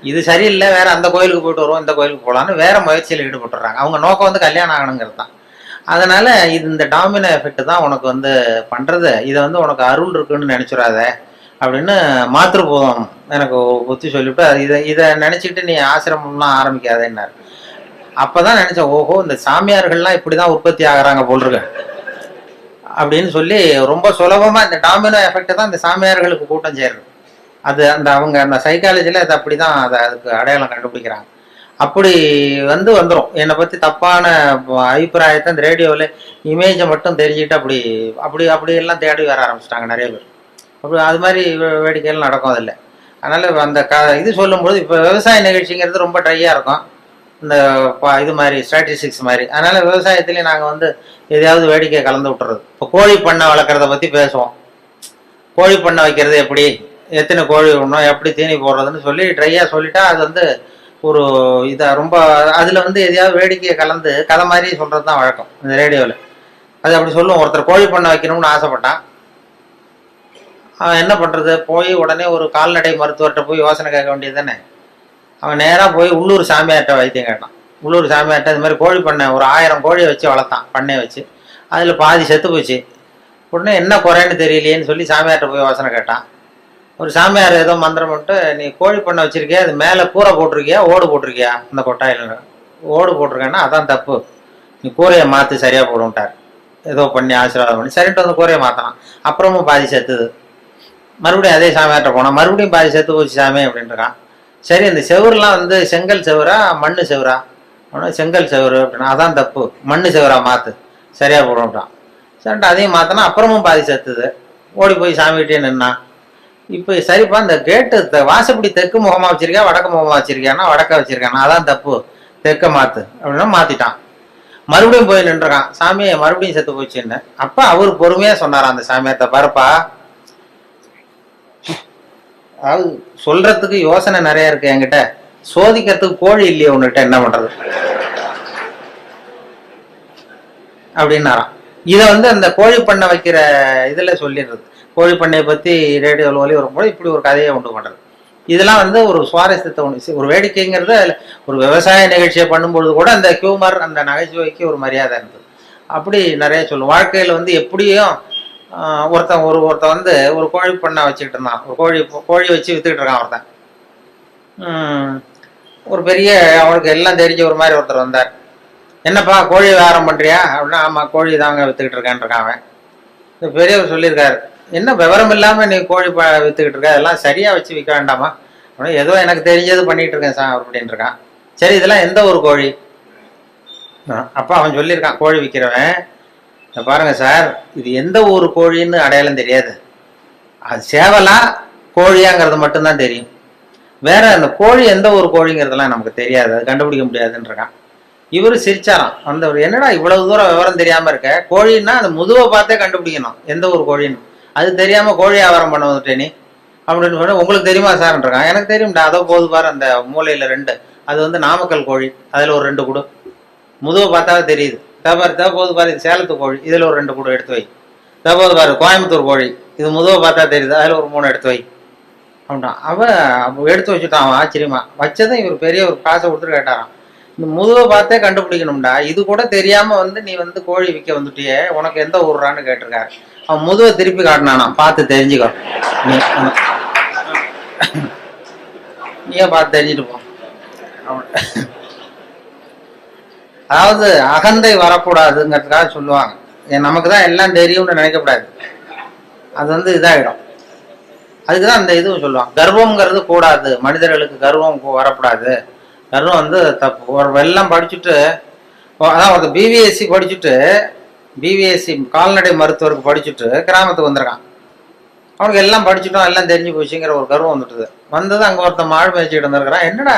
இது சரியில்லை, வேற அந்த கோயிலுக்கு போயிட்டு வருவோம், இந்த கோயிலுக்கு போகலான்னு வேற முயற்சியில் ஈடுபட்டுறாங்க. அவங்க நோக்கம் வந்து கல்யாணம் ஆகணுங்கிறது தான். அதனால இது இந்த டாமினோ எஃபெக்ட் தான் உனக்கு வந்து பண்ணுறது. இதை வந்து உனக்கு அருள் இருக்குன்னு நினச்சிடாத அப்படின்னு மாத்திருபூதம் எனக்கு புத்தி சொல்லிவிட்டு, இதை நினச்சிக்கிட்டு நீ ஆசிரமம்லாம் ஆரம்பிக்காதேன்னாரு. அப்போ தான் நினச்சேன், ஓஹோ, இந்த சாமியார்கள்லாம் இப்படி தான் உற்பத்தி ஆகிறாங்க போல் இருக்கு அப்படின்னு சொல்லி, ரொம்ப சுலபமாக இந்த டாமினோ எஃபெக்ட் தான் இந்த சாமியார்களுக்கு கூட்டம் சேருது. அது அவங்க அந்த சைக்காலஜியில் அது அப்படி தான் அதுக்கு அடையாளம் கண்டுபிடிக்கிறாங்க. அப்படி வந்துடும். என்னை பற்றி தப்பான அபிப்பிராயத்தை இந்த ரேடியோவில் இமேஜை மட்டும் தெரிஞ்சுக்கிட்டு அப்படி எல்லாம் தேடி வர ஆரம்பிச்சிட்டாங்க நிறைய பேர். அப்படி அது மாதிரி வேடிக்கைகள் நடக்கும் அதில். அதனால் அந்த இது சொல்லும்போது, இப்போ விவசாய நிகழ்ச்சிங்கிறது ரொம்ப ட்ரையாக இருக்கும், இந்த இது மாதிரி ஸ்டாட்டிஸ்டிக்ஸ் மாதிரி. அதனால் விவசாயத்துலேயும் நாங்கள் வந்து எதையாவது வேடிக்கை கலந்து விட்டுறது. இப்போ கோழி பண்ணை வளர்க்குறத பற்றி பேசுவோம். கோழி பண்ணை வைக்கிறது எப்படி, எத்தனை கோழி விடணும், எப்படி தீனி போடுறதுன்னு சொல்லி ட்ரையாக சொல்லிட்டா அது வந்து ஒரு இதாக ரொம்ப, அதில் வந்து எதையாவது வேடிக்கையை கலந்து கதை மாதிரி சொல்கிறது தான் வழக்கம் இந்த ரேடியோவில். அது அப்படி சொல்லுவோம். ஒருத்தர் கோழி பண்ணை வைக்கணும்னு ஆசைப்பட்டான். அவன் என்ன பண்ணுறது, போய் உடனே ஒரு கால்நடை மருத்துவர்கிட்ட போய் யோசனை கேட்க வேண்டியது தானே. அவன் நேராக போய் உள்ளூர் சாமியார்கிட்ட வைத்தியம் கேட்டான். உள்ளூர் சாமியார்கிட்ட இது மாதிரி கோழி பண்ணை ஒரு 1000 கோழியை வச்சு வளர்த்தான், பண்ணையை வச்சு. அதில் பாதி செத்து போச்சு. உடனே என்ன குறைன்னு தெரியலையேன்னு சொல்லி சாமியார்கிட்ட போய் யோசனை கேட்டான். ஒரு சாமியார் ஏதோ மந்திரம் பண்ணிட்டு, நீ கோழி பண்ணை வச்சிருக்கியா, அது மேலே கூரை போட்டிருக்கியா, ஓடு போட்டிருக்கியா, அந்த கொட்டாயில் ஓடு போட்டிருக்கேன்னா அதான் தப்பு, நீ கூரையை மாற்றி சரியாக போடுன்ட்டார். ஏதோ பண்ணி ஆசீர்வாதம் பண்ணி சரின்ட்டு வந்து கூரையை மாற்றினான். அப்புறமும் பாதி செத்துது. மறுபடியும் அதே சாமியார்கிட்ட போனான், மறுபடியும் பாதி செத்து போச்சு சாமி அப்படின்ட்டுருக்கான். சரி இந்த செவுருலாம் வந்து செங்கல் செவரா மண்ணு செவரா அப்படின்னா செங்கல் செவரு அப்படின்னா அதான் தப்பு, மண்ணு செவரா மாற்று சரியா போடும்ட்டான். சரின்ட்டு அதையும் மாற்றினா அப்புறமும் பாதி செத்துது. ஓடி போய் சாமிகிட்டே நின்னான். இப்போ சரிப்பா இந்த கேட்டு வாசப்படி தெற்கு முகமாக வச்சிருக்கியா வடக்கு முகமாக வச்சிருக்கியானா வடக்க வச்சிருக்கானா அதான் தப்பு, தெற்க மாற்று அப்படின்னா மாற்றிட்டான். மறுபடியும் போய் நின்றுறான். சாமியை மறுபடியும் செத்து போச்சுன்னு. அப்போ அவர் பொறுமையாக சொன்னாராம் அந்த சாமியார்த்த, பாருப்பா அதாவது சொல்றதுக்கு யோசனை நிறைய இருக்கு என்கிட்ட, சோதிக்கிறதுக்கு கோழி இல்லையே உன்கிட்ட, என்ன பண்றது அப்படின்னாராம். இதை வந்து அந்த கோழி பண்ணை வைக்கிற இதுல சொல்லிடுறது. கோழி பண்ணையை பத்தி ரேடியோவில் ஒலி வரும்போது இப்படி ஒரு கதையை உண்டு பண்றது. இதெல்லாம் வந்து ஒரு சுவாரஸ்யத்தை உண்டு, ஒரு வேடிக்கைங்கிறது. ஒரு விவசாய நிகழ்ச்சியை பண்ணும்பொழுது கூட அந்த ஹியூமர், அந்த நகைச்சுவைக்கு ஒரு மரியாதை இருந்தது. அப்படி நிறைய சொல்லும். வாழ்க்கையில வந்து எப்படியும் ஒருத்தன் வந்து ஒரு கோழி பண்ணை வச்சுக்கிட்டு இருந்தான். ஒரு கோழி வச்சு வித்துக்கிட்டு இருக்கான் ஒருத்தன். ஒரு பெரிய அவனுக்கு எல்லாம் தெரிஞ்ச ஒரு மாதிரி ஒருத்தர் வந்தார். என்னப்பா கோழி வியாபாரம் பண்றியா அப்படின்னா, ஆமா கோழி தாங்க வித்துக்கிட்டு இருக்கான் அவன். இந்த பெரியவர் சொல்லியிருக்காரு, என்ன விவரம் இல்லாம நீ கோழி வித்துக்கிட்டு இருக்க, அதெல்லாம் சரியா வச்சு விற்க வேண்டாமா அப்படின்னா, ஏதோ எனக்கு தெரிஞ்சது பண்ணிட்டு இருக்கேன் சார் அப்படின்னு இருக்கான். சரி இதெல்லாம் எந்த ஒரு கோழி? அப்ப அவன் சொல்லியிருக்கான், கோழி விற்கிறவன், பாருங்க சார் இது எந்த ஊர் கோழின்னு அடையாளம் தெரியாது, அது சேவலா கோழியாங்கிறது மட்டும்தான் தெரியும், வேற அந்த கோழி எந்த ஒரு கோழிங்கிறதெல்லாம் நமக்கு தெரியாது, அது கண்டுபிடிக்க முடியாதுன்றான். இவரு சிரிச்சாராம். அந்த என்னடா இவ்வளவு தூரம் விவரம் தெரியாம இருக்க, கோழின்னா அந்த முதுவை பார்த்தே கண்டுபிடிக்கணும் எந்த ஒரு கோழின்னு, அது தெரியாம கோழி வியாபாரம் பண்ண வந்துட்டே நீ அப்படின்னு சொன்ன. உங்களுக்கு தெரியுமா சார்ன்றான். எனக்கு தெரியும்டா, அதோ போது பாரு அந்த மூலையில 2, அது வந்து நாமக்கல் கோழி, அதுல ஒரு 2 கூடு, முதுவை பார்த்தாவே தெரியுது. போது பாரு இது சேலத்து கோழி, இதுல ஒரு 2 கூடு எடுத்து வை. போது பாரு கோயம்புத்தூர் கோழி, இது முதுவை பார்த்தா தெரியுது, அதுல ஒரு 3 எடுத்து வை அப்படின்ட்டான். அவன் எடுத்து வச்சுட்டான். அவன் ஆச்சரியமா வச்சதும் இவர் பெரிய ஒரு காசை கொடுத்துட்டு கேட்டாராம், இந்த முதுவை பார்த்தே கண்டுபிடிக்கணும்டா, இது கூட தெரியாம வந்து நீ வந்து கோழி விற்க வந்துட்டியே, உனக்கு எந்த ஊர்றான்னு கேட்டிருக்காரு. அவன் முதுவை திருப்பி காட்டினானா, பார்த்து தெரிஞ்சுக்கோ நீயே பார்த்து தெரிஞ்சுட்டு போ. அதாவது அகந்தை வரக்கூடாதுங்கிறதுக்காக சொல்லுவாங்க. நமக்கு தான் எல்லாம் தெரியும்னு நினைக்கக்கூடாது, அது வந்து இதாகிடும். அதுக்குதான் அந்த இதுவும் சொல்லுவாங்க, கர்வம்ங்கிறது கூடாது, மனிதர்களுக்கு கர்வம் வரக்கூடாது, கர்வம் வந்து தப்பு. ஒரு வெள்ளம் படிச்சுட்டு, அதான் ஒரு பிவிஎஸ்சி படிச்சுட்டு, பிவிஎஸ்சி கால்நடை மருத்துவருக்கு படிச்சுட்டு கிராமத்துக்கு வந்திருக்கான். அவனுக்கு எல்லாம் படிச்சுட்டோம் எல்லாம் தெரிஞ்சு போச்சுங்கிற ஒரு கர்வம் வந்துட்டுது. வந்தது அங்கே ஒருத்தன் மாடு மேய்ச்சிட்டு இருந்திருக்கிறான். என்னடா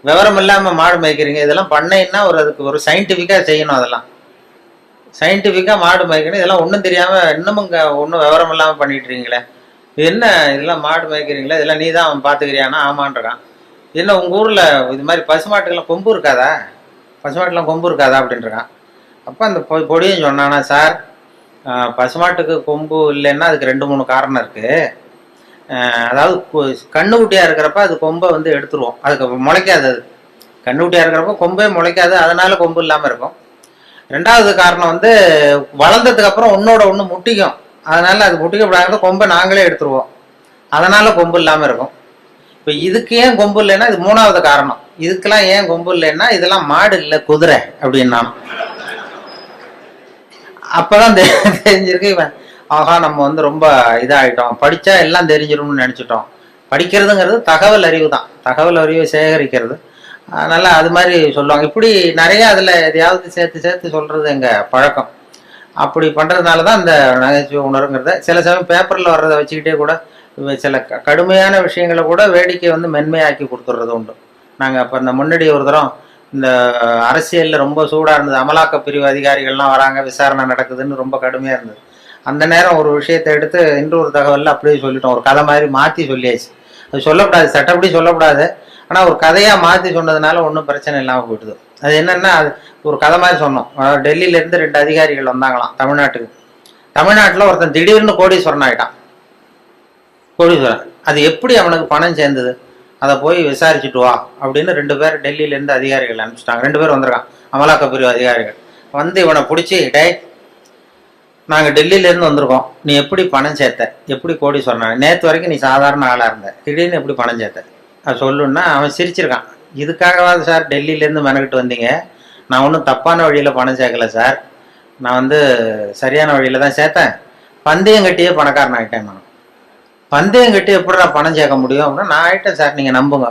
விவரம் இல்லாமல் மாடு மேய்க்கிறீங்க, இதெல்லாம் பண்ணைன்னா அதுக்கு ஒரு சயின்டிஃபிக்காக செய்யணும், அதெல்லாம் சயின்டிஃபிக்காக மாடு மேய்க்கணும், இதெல்லாம் ஒன்றும் தெரியாமல் இன்னமும் இங்கே ஒன்றும் விவரம் இல்லாமல் பண்ணிட்டு இருக்கீங்களே, இது என்ன இதெல்லாம் மாடு மேய்க்கிறீங்களே, இதெல்லாம் நீ தான் பார்த்துக்கிறியானா? ஆமான்றான். என்ன உங்கள் ஊரில் இது மாதிரி பசுமாட்டுக்கெல்லாம் கொம்பு இருக்காதா, பசுமாட்டுலாம் கொம்பு இருக்காதா அப்படின்றான். அப்போ அந்த பொடியும் சொன்னானா, சார் பசுமாட்டுக்கு கொம்பு இல்லைன்னா அதுக்கு 2-3 காரணம் இருக்குது. அதாவது கண்ணுக்குட்டியாக இருக்கிறப்ப அது கொம்பை வந்து எடுத்துருவோம், அதுக்கு முளைக்காது, அது கண்ணுக்குட்டியாக இருக்கிறப்ப கொம்பே முளைக்காது, அதனால கொம்பு இல்லாமல் இருக்கும். 2வது காரணம் வந்து வளர்ந்ததுக்கு அப்புறம் ஒன்னோட ஒன்று முட்டிக்கும், அதனால அது முட்டிக்கப்படாத கொம்பை நாங்களே எடுத்துருவோம், அதனால கொம்பு இல்லாமல் இருக்கும். இப்போ இதுக்கு ஏன் கொம்பு இல்லைன்னா இது 3வது காரணம். இதுக்கெல்லாம் ஏன் கொம்பு இல்லைன்னா இதெல்லாம் மாடு இல்லை குதிரை அப்படின்னா. அப்பதான் தெரிஞ்சிருக்கு இவன், ஆஹா நம்ம வந்து ரொம்ப இதாகிட்டோம், படிச்சா எல்லாம் தெரிஞ்சிடும்னு நினைச்சிட்டோம். படிக்கிறதுங்கிறது தகவல் அறிவு தான், தகவல் அறிவை சேகரிக்கிறது. அதனால அது மாதிரி சொல்லுவாங்க. இப்படி நிறைய அதுல எதையாவது சேர்த்து சொல்றது எங்க பழக்கம். அப்படி பண்றதுனால தான் இந்த நகைச்சுவை உணர்வுங்கிறத சில சமயம் பேப்பர்ல வர்றதை வச்சுக்கிட்டே கூட சில கடுமையான விஷயங்களை கூட வேடிக்கை வந்து மென்மையாக்கி கொடுத்துட்றது உண்டு. நாங்கள் அப்போ இந்த முன்னாடி ஒரு தரம் இந்த அரசியலில் ரொம்ப சூடாக இருந்தது, அமலாக்க பிரிவு அதிகாரிகள்லாம் வராங்க, விசாரணை நடக்குதுன்னு ரொம்ப கடுமையாக இருந்தது. அந்த நேரம் ஒரு விஷயத்தை எடுத்து இன்னொரு தகவலில் அப்படியே சொல்லிட்டோம், ஒரு கதை மாதிரி மாற்றி சொல்லியாச்சு. அது சொல்லக்கூடாது, சட்டப்படி சொல்லக்கூடாது, ஆனால் ஒரு கதையாக மாற்றி சொன்னதுனால ஒன்றும் பிரச்சனை இல்லாமல் போயிடுது. அது என்னென்னா, அது ஒரு கதை மாதிரி சொன்னோம். டெல்லியிலேருந்து 2 அதிகாரிகள் வந்தாங்களாம் தமிழ்நாட்டுக்கு. தமிழ்நாட்டில் ஒருத்தன் திடீர்னு கோடீஸ்வரன் ஆகிட்டான். கோடீஸ்வரன், அது எப்படி அவனுக்கு பணம் சேர்ந்தது, அதை போய் விசாரிச்சுட்டு வா அப்படின்னு 2 பேர் டெல்லியிலேருந்து அதிகாரிகள் அனுப்பிச்சிட்டாங்க. 2 பேர் வந்திருக்கான், அமலாக்க பிரிவு அதிகாரிகள். வந்து இவனை பிடிச்சி, டே நாங்கள் டெல்லியிலேருந்து வந்திருக்கோம், நீ எப்படி பணம் சேர்த்த, எப்படி கோடீஸ்வரன், நேற்று வரைக்கும் நீ சாதாரண ஆளாக இருந்த, திடீர்னு எப்படி பணம் சேர்த்த, அது சொல்லுன்னா அவன் சிரிச்சிருக்கான். இதுக்காகவாது சார் டெல்லியிலேருந்து மெனக்கிட்டு வந்தீங்க, நான் ஒன்றும் தப்பான வழியில் பணம் சேர்க்கல சார், நான் வந்து சரியான வழியில் தான் சேர்த்தேன், பந்தயம் கட்டியே பணக்காரன் ஆகிட்டேன். நான் பந்தயம் கட்டி எப்படிடா பணம் சேர்க்க முடியும் அப்படின்னா, நான் ஆகிட்டேன் சார் நீங்கள் நம்புங்க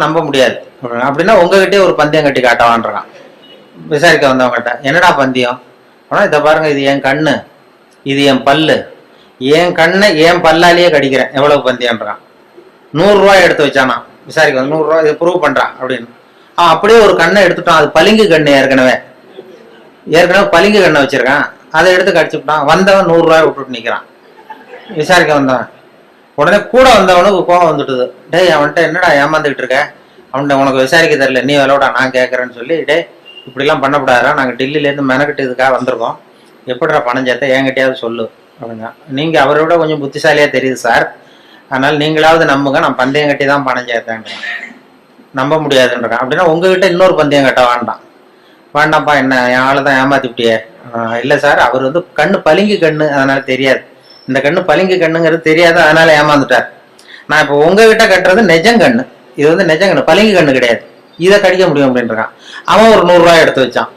நம்ப முடியாது அப்படின்னா உங்ககிட்டயே ஒரு பந்தயம் கட்டி காட்டவான்றான். விசாரிக்க வந்தவங்ககிட்ட என்னடா பந்தயம்? ஆனால் இதை பாருங்க, இது என் கண்ணு, இது என் பல்லு, என் கண்ணை என் பல்லாலேயே கடிக்கிறேன், எவ்வளவு பந்தயம்ன்றான். 100 ரூபாய் எடுத்து வச்சானா விசாரிக்க வந்து, 100 ரூபாய் இதை ப்ரூவ் பண்றான் அப்படின்னு. அப்படியே ஒரு கண்ணை எடுத்துட்டான். அது பளிங்கு கண்ணு, ஏற்கனவே பளிங்கு கண்ணை வச்சிருக்கான். அதை எடுத்து கடிச்சுட்டான். வந்தவன் 100 ரூபாய் விட்டுட்டு நிக்கிறான். விசாரிக்க வந்தவன் உடனே கூட வந்தவனுக்கு கோவம் வந்துட்டுது. டேய், அவன்கிட்ட என்னடா ஏமாந்துக்கிட்டு இருக்க, அவன்கிட்ட உனக்கு விசாரிக்க தெரியல, நீ விளையாடா, நான் கேட்கறேன்னு சொல்லி, டே இப்படிலாம் பண்ணக்கூடாதா, நாங்கள் டெல்லியிலேருந்து மெனக்கிட்டு இதுக்காக வந்திருக்கோம், எப்படிடா பணம் சேர்த்த என்கிட்டயாவது சொல்லு அப்படின்னா. நீங்க அவரை விட கொஞ்சம் புத்திசாலியா தெரியுது சார், அதனால நீங்களாவது நம்புங்க, நான் பந்தயம் கட்டி தான் பணம் சேர்த்தேன். நம்ப முடியாதுன்றான். அப்படின்னா உங்ககிட்ட இன்னொரு பந்தயம் கட்ட வேண்டாம்ப்பா, என்ன என் ஆளை தான் ஏமாத்தி விட்டியே. இல்லை சார், அவர் வந்து கண்ணு பளிங்கு கண்ணு, அதனால தெரியாது, இந்த கண்ணு பளிங்கு கண்ணுங்கிறது தெரியாது, அதனால ஏமாந்துட்டார். நான் இப்போ உங்ககிட்ட கட்டுறது நெஜங்கண்ணு, இது வந்து நெஜங்கண்ணு, பளிங்கு கண்ணு கிடையாது, இதை கடிக்க முடியும் அப்படின்றான். அவன் ஒரு 100 ரூபாய் எடுத்து வச்சான்.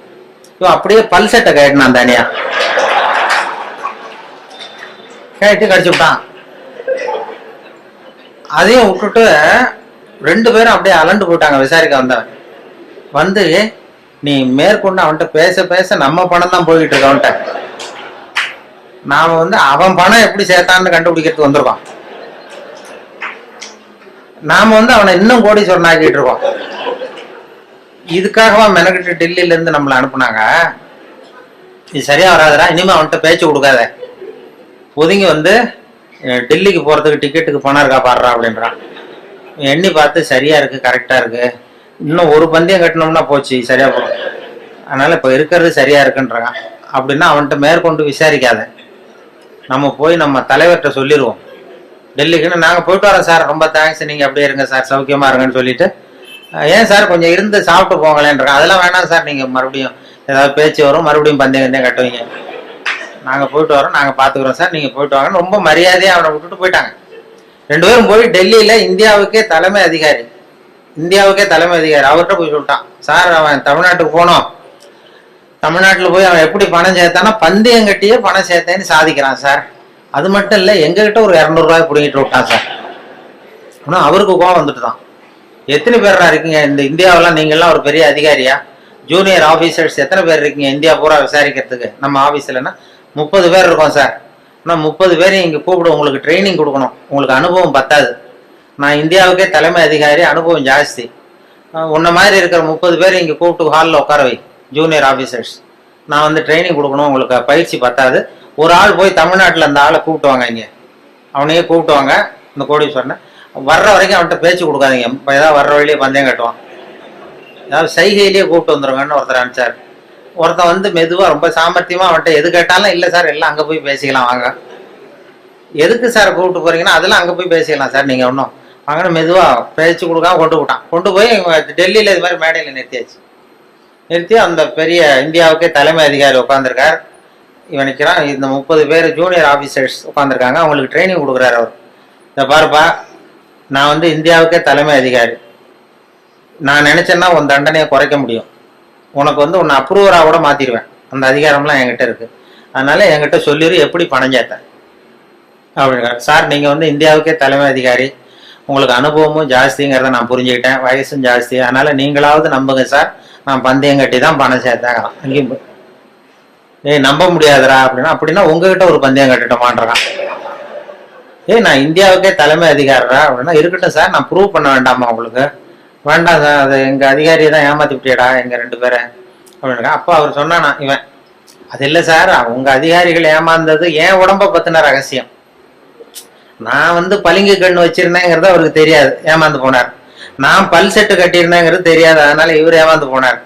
இவன் அப்படியே பல் செட்டை கட்டினான், தனியா கட்டி கடிச்சு விட்டான். அதையும் விட்டுட்டு 2 பேரும் அப்படியே அலண்டு போயிட்டாங்க. விசாரிக்க வந்தவன் வந்து, நீ மேற்கொண்டு அவன்கிட்ட பேச பேச நம்ம பணம் தான் போய்கிட்டு இருக்க, அவன்கிட்ட நாம வந்து அவன் பணம் எப்படி சேர்த்தான்னு கண்டுபிடிக்கிறதுக்கு வந்திருக்கோம், நாம வந்து அவனை இன்னும் கோடீஸ்வரன் ஆக்கிட்டு இருக்கோம். இதுக்காகவா மெனக்கிட்டு டெல்லியில இருந்து நம்மளை அனுப்புனாங்க? இது சரியா வராதுடா, இனிமே அவன்கிட்ட பேச்சு கொடுக்காத, ஒதுங்கி வந்து டெல்லிக்கு போறதுக்கு டிக்கெட்டுக்கு பணம் இருக்கா பாடுறா அப்படின்றான். எண்ணி பார்த்து சரியா இருக்கு, கரெக்டா இருக்கு, இன்னும் ஒரு பந்தயம் கட்டினோம்னா போச்சு, சரியா போகும், அதனால இப்ப இருக்கிறது சரியா இருக்குன்றான். அப்படின்னா அவன்கிட்ட மேற்கொண்டு விசாரிக்காத, நம்ம போய் நம்ம தலைவர்கிட்ட சொல்லிடுவோம், டெல்லிக்குன்னு நாங்க போயிட்டு வரோம் சார், ரொம்ப தேங்க்ஸ், நீங்க அப்படியே இருங்க சார், சௌக்கியமா இருங்கன்னு சொல்லிட்டு, ஏன் சார் கொஞ்சம் இருந்து சாப்பிட்டு போங்களேன்றான். அதெல்லாம் வேணாம் சார், நீங்க மறுபடியும் ஏதாவது பேச்சு வரும், மறுபடியும் பந்தயம் கட்டுவீங்க, நாங்க போயிட்டு வரோம், நாங்க பாத்துக்கிறோம் சார், நீங்க போயிட்டு வாங்க, ரொம்ப மரியாதையா அவனை விட்டுட்டு போயிட்டாங்க. 2 பேரும் போய் டெல்லியில இந்தியாவுக்கே தலைமை அதிகாரி அவர்கிட்ட போய் சொல்லிட்டான், சார் அவன் தமிழ்நாட்டுக்கு போனோம், தமிழ்நாட்டுல போய் அவன் எப்படி பணம் சேர்த்தானா பந்தயம் கட்டியே பணம் சேர்த்தேன்னு சாதிக்கிறான் சார், அது மட்டும் இல்ல எங்ககிட்ட ஒரு 200 ரூபாய் பிடிங்கிட்டு விட்டான் சார். ஆனா அவருக்கு கோவம் வந்துட்டு தான், எத்தனை பேரா இருக்கீங்க இந்த இந்தியாவெல்லாம், நீங்கெல்லாம் ஒரு பெரிய அதிகாரியா, ஜூனியர் ஆபீசர்ஸ் எத்தனை பேர் இருக்கீங்க இந்தியா பூரா விசாரிக்கிறதுக்கு, நம்ம ஆபீஸ்லன்னா 30 பேர் இருக்கோம் சார், ஆனால் 30 பேரையும் இங்கே கூப்பிடு, உங்களுக்கு ட்ரைனிங் கொடுக்கணும், உங்களுக்கு அனுபவம் பத்தாது, நான் இந்தியாவுக்கே தலைமை அதிகாரி, அனுபவம் ஜாஸ்தி, உன்ன மாதிரி இருக்கிற 30 பேரை இங்கே கூப்பிட்டு ஹாலில் உட்கார வை, ஜூனியர் ஆபீசர்ஸ், நான் வந்து ட்ரைனிங் கொடுக்கணும், உங்களுக்கு பயிற்சி பத்தாது, ஒரு ஆள் போய் தமிழ்நாட்டில் அந்த ஆளை கூப்பிட்டு வாங்க, இங்கே அவனையே கூப்பிட்டு வாங்க, இந்த கோடீஸ்வரனை வர்ற வரைக்கும் அவன்கிட்ட பேச்சு கொடுக்காதீங்க, இப்போ ஏதாவது வர்ற வழியிலே பந்தயம் கட்டுவான், ஏதாவது சைகையிலேயே கூப்பிட்டு வந்துருங்கன்னு ஒருத்தர் அனுப்பிச்சார். ஒருத்தன் வந்து மெதுவாக ரொம்ப சாமர்த்தியமாக அவன்கிட்ட எது கேட்டாலும், இல்லை சார் எல்லாம் அங்கே போய் பேசிக்கலாம் வாங்க, எதுக்கு சார் கூப்பிட்டு போறீங்கன்னா, அதெல்லாம் அங்கே போய் பேசிக்கலாம் சார், நீங்கள் ஒன்றும் வாங்கன்னு மெதுவாக பேச்சு கொடுக்காம கொண்டு போய் டெல்லியில் இது மாதிரி மேடையில் நிறுத்தி அந்த பெரிய இந்தியாவுக்கே தலைமை அதிகாரி உட்காந்துருக்கார், இவன் நிற்கிறான், இந்த 30 பேர் ஜூனியர் ஆஃபீஸர்ஸ் உட்காந்துருக்காங்க, அவங்களுக்கு ட்ரைனிங் கொடுக்குறாரு அவர். இதை பாருப்பா, நான் வந்து இந்தியாவுக்கே தலைமை அதிகாரி, நான் நினைச்சேன்னா உன் தண்டனையை குறைக்க முடியும், உனக்கு வந்து உன்னை அப்ரூவராக கூட மாத்திடுவேன், அந்த அதிகாரம்லாம் என்கிட்ட இருக்கு, அதனால என்கிட்ட சொல்லிடு எப்படி பணம் சேர்த்தேன் அப்படின்னா. சார் நீங்க வந்து இந்தியாவுக்கே தலைமை அதிகாரி, உங்களுக்கு அனுபவமும் ஜாஸ்திங்கிறத நான் புரிஞ்சுக்கிட்டேன், வயசும் ஜாஸ்தி, அதனால நீங்களாவது நம்புங்க சார், நான் பந்தயம் கட்டி தான் பணம் சேர்த்தேன். அங்கேயும் நம்ப முடியாதுரா அப்படின்னா உங்ககிட்ட ஒரு பந்தயம் கட்டிட்டோமான்றான். நான் இந்தியாவுக்கே தலைமை அதிகாரா அப்படின்னா, இருக்கட்டும் சார், நான் ப்ரூவ் பண்ண வேண்டாமா உங்களுக்கு? வேண்டாம் சார், அது எங்க அதிகாரியை தான் ஏமாத்தி விட்டியடா எங்க 2 பேரை அப்படின்னா. அப்போ அவர் சொன்னானா, இவன் அது இல்லை சார், உங்க அதிகாரிகள் ஏமாந்தது என் உடம்ப பத்தின ரகசியம், நான் வந்து பளிங்கு கண்ணு வச்சிருந்தேங்கிறது அவருக்கு தெரியாது, ஏமாந்து போனார், நான் பல் செட்டு கட்டியிருந்தேங்கிறது தெரியாது, அதனால இவர் ஏமாந்து போனார்.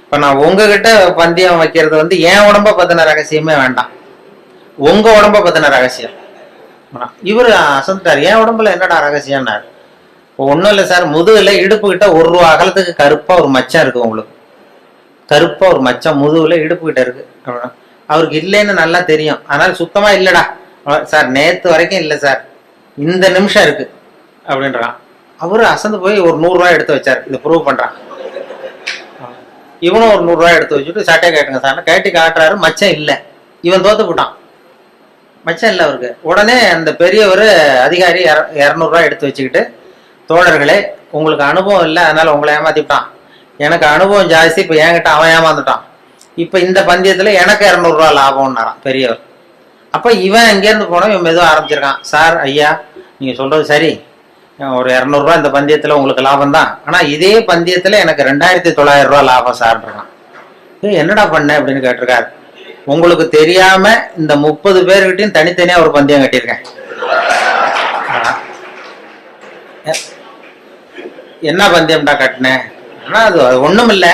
இப்ப நான் உங்ககிட்ட பந்தயம் வைக்கிறது வந்து என் உடம்ப பத்தின ரகசியமே வேண்டாம், உங்க உடம்ப பத்தின ரகசியம். இவரு அசந்துட்டார், என் உடம்புல என்னடா ரகசியம்னாரு. ஒன்றும் இல்லை சார், முதுகுல இடுப்பு கிட்ட 1 ரூபா அகலத்துக்கு கருப்பா ஒரு மச்சம் இருக்கு, உங்களுக்கு கருப்பா ஒரு மச்சம் முதுகுல இடுப்பு கிட்ட இருக்கு அப்படின்னா. அவருக்கு இல்லைன்னு நல்லா தெரியும், அதனால சுத்தமா இல்லடா சார், நேத்து வரைக்கும் இல்லை சார், இந்த நிமிஷம் இருக்கு அப்படின்றான். அவரு அசந்து போய் ஒரு 100 ரூபாய் எடுத்து வச்சார், இதை ப்ரூவ் பண்றான். இவனும் ஒரு 100 ரூபாய் எடுத்து வச்சுட்டு சட்டையை கேட்டுங்க சார், கேட்டி காட்டுறாரு, மச்சம் இல்லை, இவன் தோத்து போட்டான், மச்சம் இல்லை அவருக்கு. உடனே அந்த பெரியவர் அதிகாரி 200 ரூபாய் எடுத்து வச்சுக்கிட்டு தோழர்களே, உங்களுக்கு அனுபவம் இல்லை, அதனால உங்களை ஏமாத்திட்டான். எனக்கு அனுபவம் ஜாஸ்தி, இப்போ என்கிட்ட அவன் ஏமாந்துட்டான். இப்போ இந்த பந்தயத்தில் எனக்கு 200 ரூபா லாபம்னாரான் பெரியவர். அப்போ இவன் இங்கேருந்து போனோம், இவன் மெதுவாக ஆரம்பிச்சிருக்கான். சார் ஐயா, நீங்கள் சொல்கிறது சரி, ஒரு 200 ரூபா இந்த பந்தயத்தில் உங்களுக்கு லாபம் தான். ஆனால் இதே பந்தயத்தில் எனக்கு 2900 ரூபா லாபம் சார்ன்றான். என்னடா பண்ண அப்படின்னு கேட்டிருக்காரு. உங்களுக்கு தெரியாம இந்த 30 பேர்கிட்டையும் தனித்தனியா ஒரு பந்தயம் கட்டியிருக்கேன். என்ன பந்தயம்டா கட்டினேன்? ஆனா அது ஒண்ணும் இல்ல,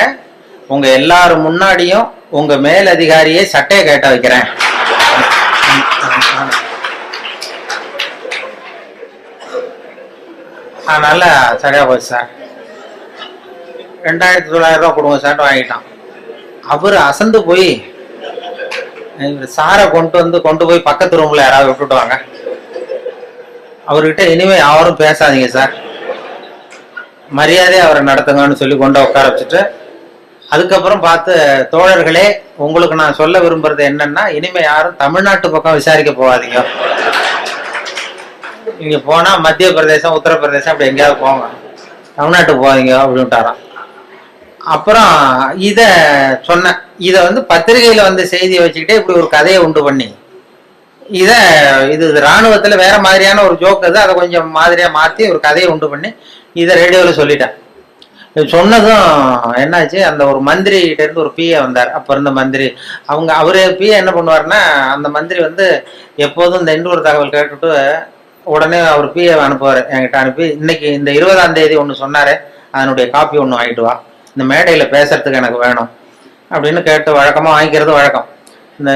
உங்க எல்லாரும் முன்னாடியும் உங்க மேல் அதிகாரியே சட்டையை கேட்ட வைக்கிறேன். அதனால சரியா போச்சு சார், 2900 ரூபா கொடுங்க சார் வாங்கிட்டான். அவரு அசந்து போய் சாரை கொண்டு போய் பக்கத்து ரூம்ல யாராவது விட்டுட்டு வாங்க, அவர்கிட்ட இனிமே யாரும் பேசாதீங்க சார், மரியாதையை அவரை நடத்துங்கன்னு சொல்லி கொண்டு உட்கார வச்சுட்டு, அதுக்கப்புறம் பார்த்து, தோழர்களே உங்களுக்கு நான் சொல்ல விரும்புறது என்னன்னா, இனிமே யாரும் தமிழ்நாட்டு பக்கம் விசாரிக்க போகாதீங்க, நீங்க போனா மத்திய பிரதேசம் உத்தரப்பிரதேசம் அப்படி எங்கேயாவது போங்க, தமிழ்நாட்டுக்கு போகாதீங்க அப்படின்ட்டாராம். அப்புறம் இத சொன்ன, இத பத்திரிகையில செய்தியை வச்சுக்கிட்டே இப்படி ஒரு கதையை உண்டு பண்ணி, இது ராணுவத்துல வேற மாதிரியான ஒரு ஜோக், அதை கொஞ்சம் மாதிரியா மாத்தி ஒரு கதையை உண்டு பண்ணி இதை ரேடியோல சொல்லிட்டேன். சொன்னதும் என்னாச்சு, அந்த ஒரு மந்திரி கிட்ட இருந்து ஒரு பிஏ வந்தார். அப்ப இருந்த மந்திரி அவரு பிஏ என்ன பண்ணுவாருன்னா, அந்த மந்திரி எப்போதும் இந்த இன்னொரு தகவல் கேட்டுட்டு உடனே அவர் பிஏ அனுப்புவாரு, என்கிட்ட அனுப்பி, இன்னைக்கு இந்த 20ஆம் தேதி ஒன்று சொன்னாரு, அதனுடைய காப்பி ஒன்று வாங்கிட்டு வா, இந்த மேடையில பேசுறதுக்கு எனக்கு வேணும் அப்படின்னு கேட்டு வழக்கமா வாங்கிக்கிறது வழக்கம்.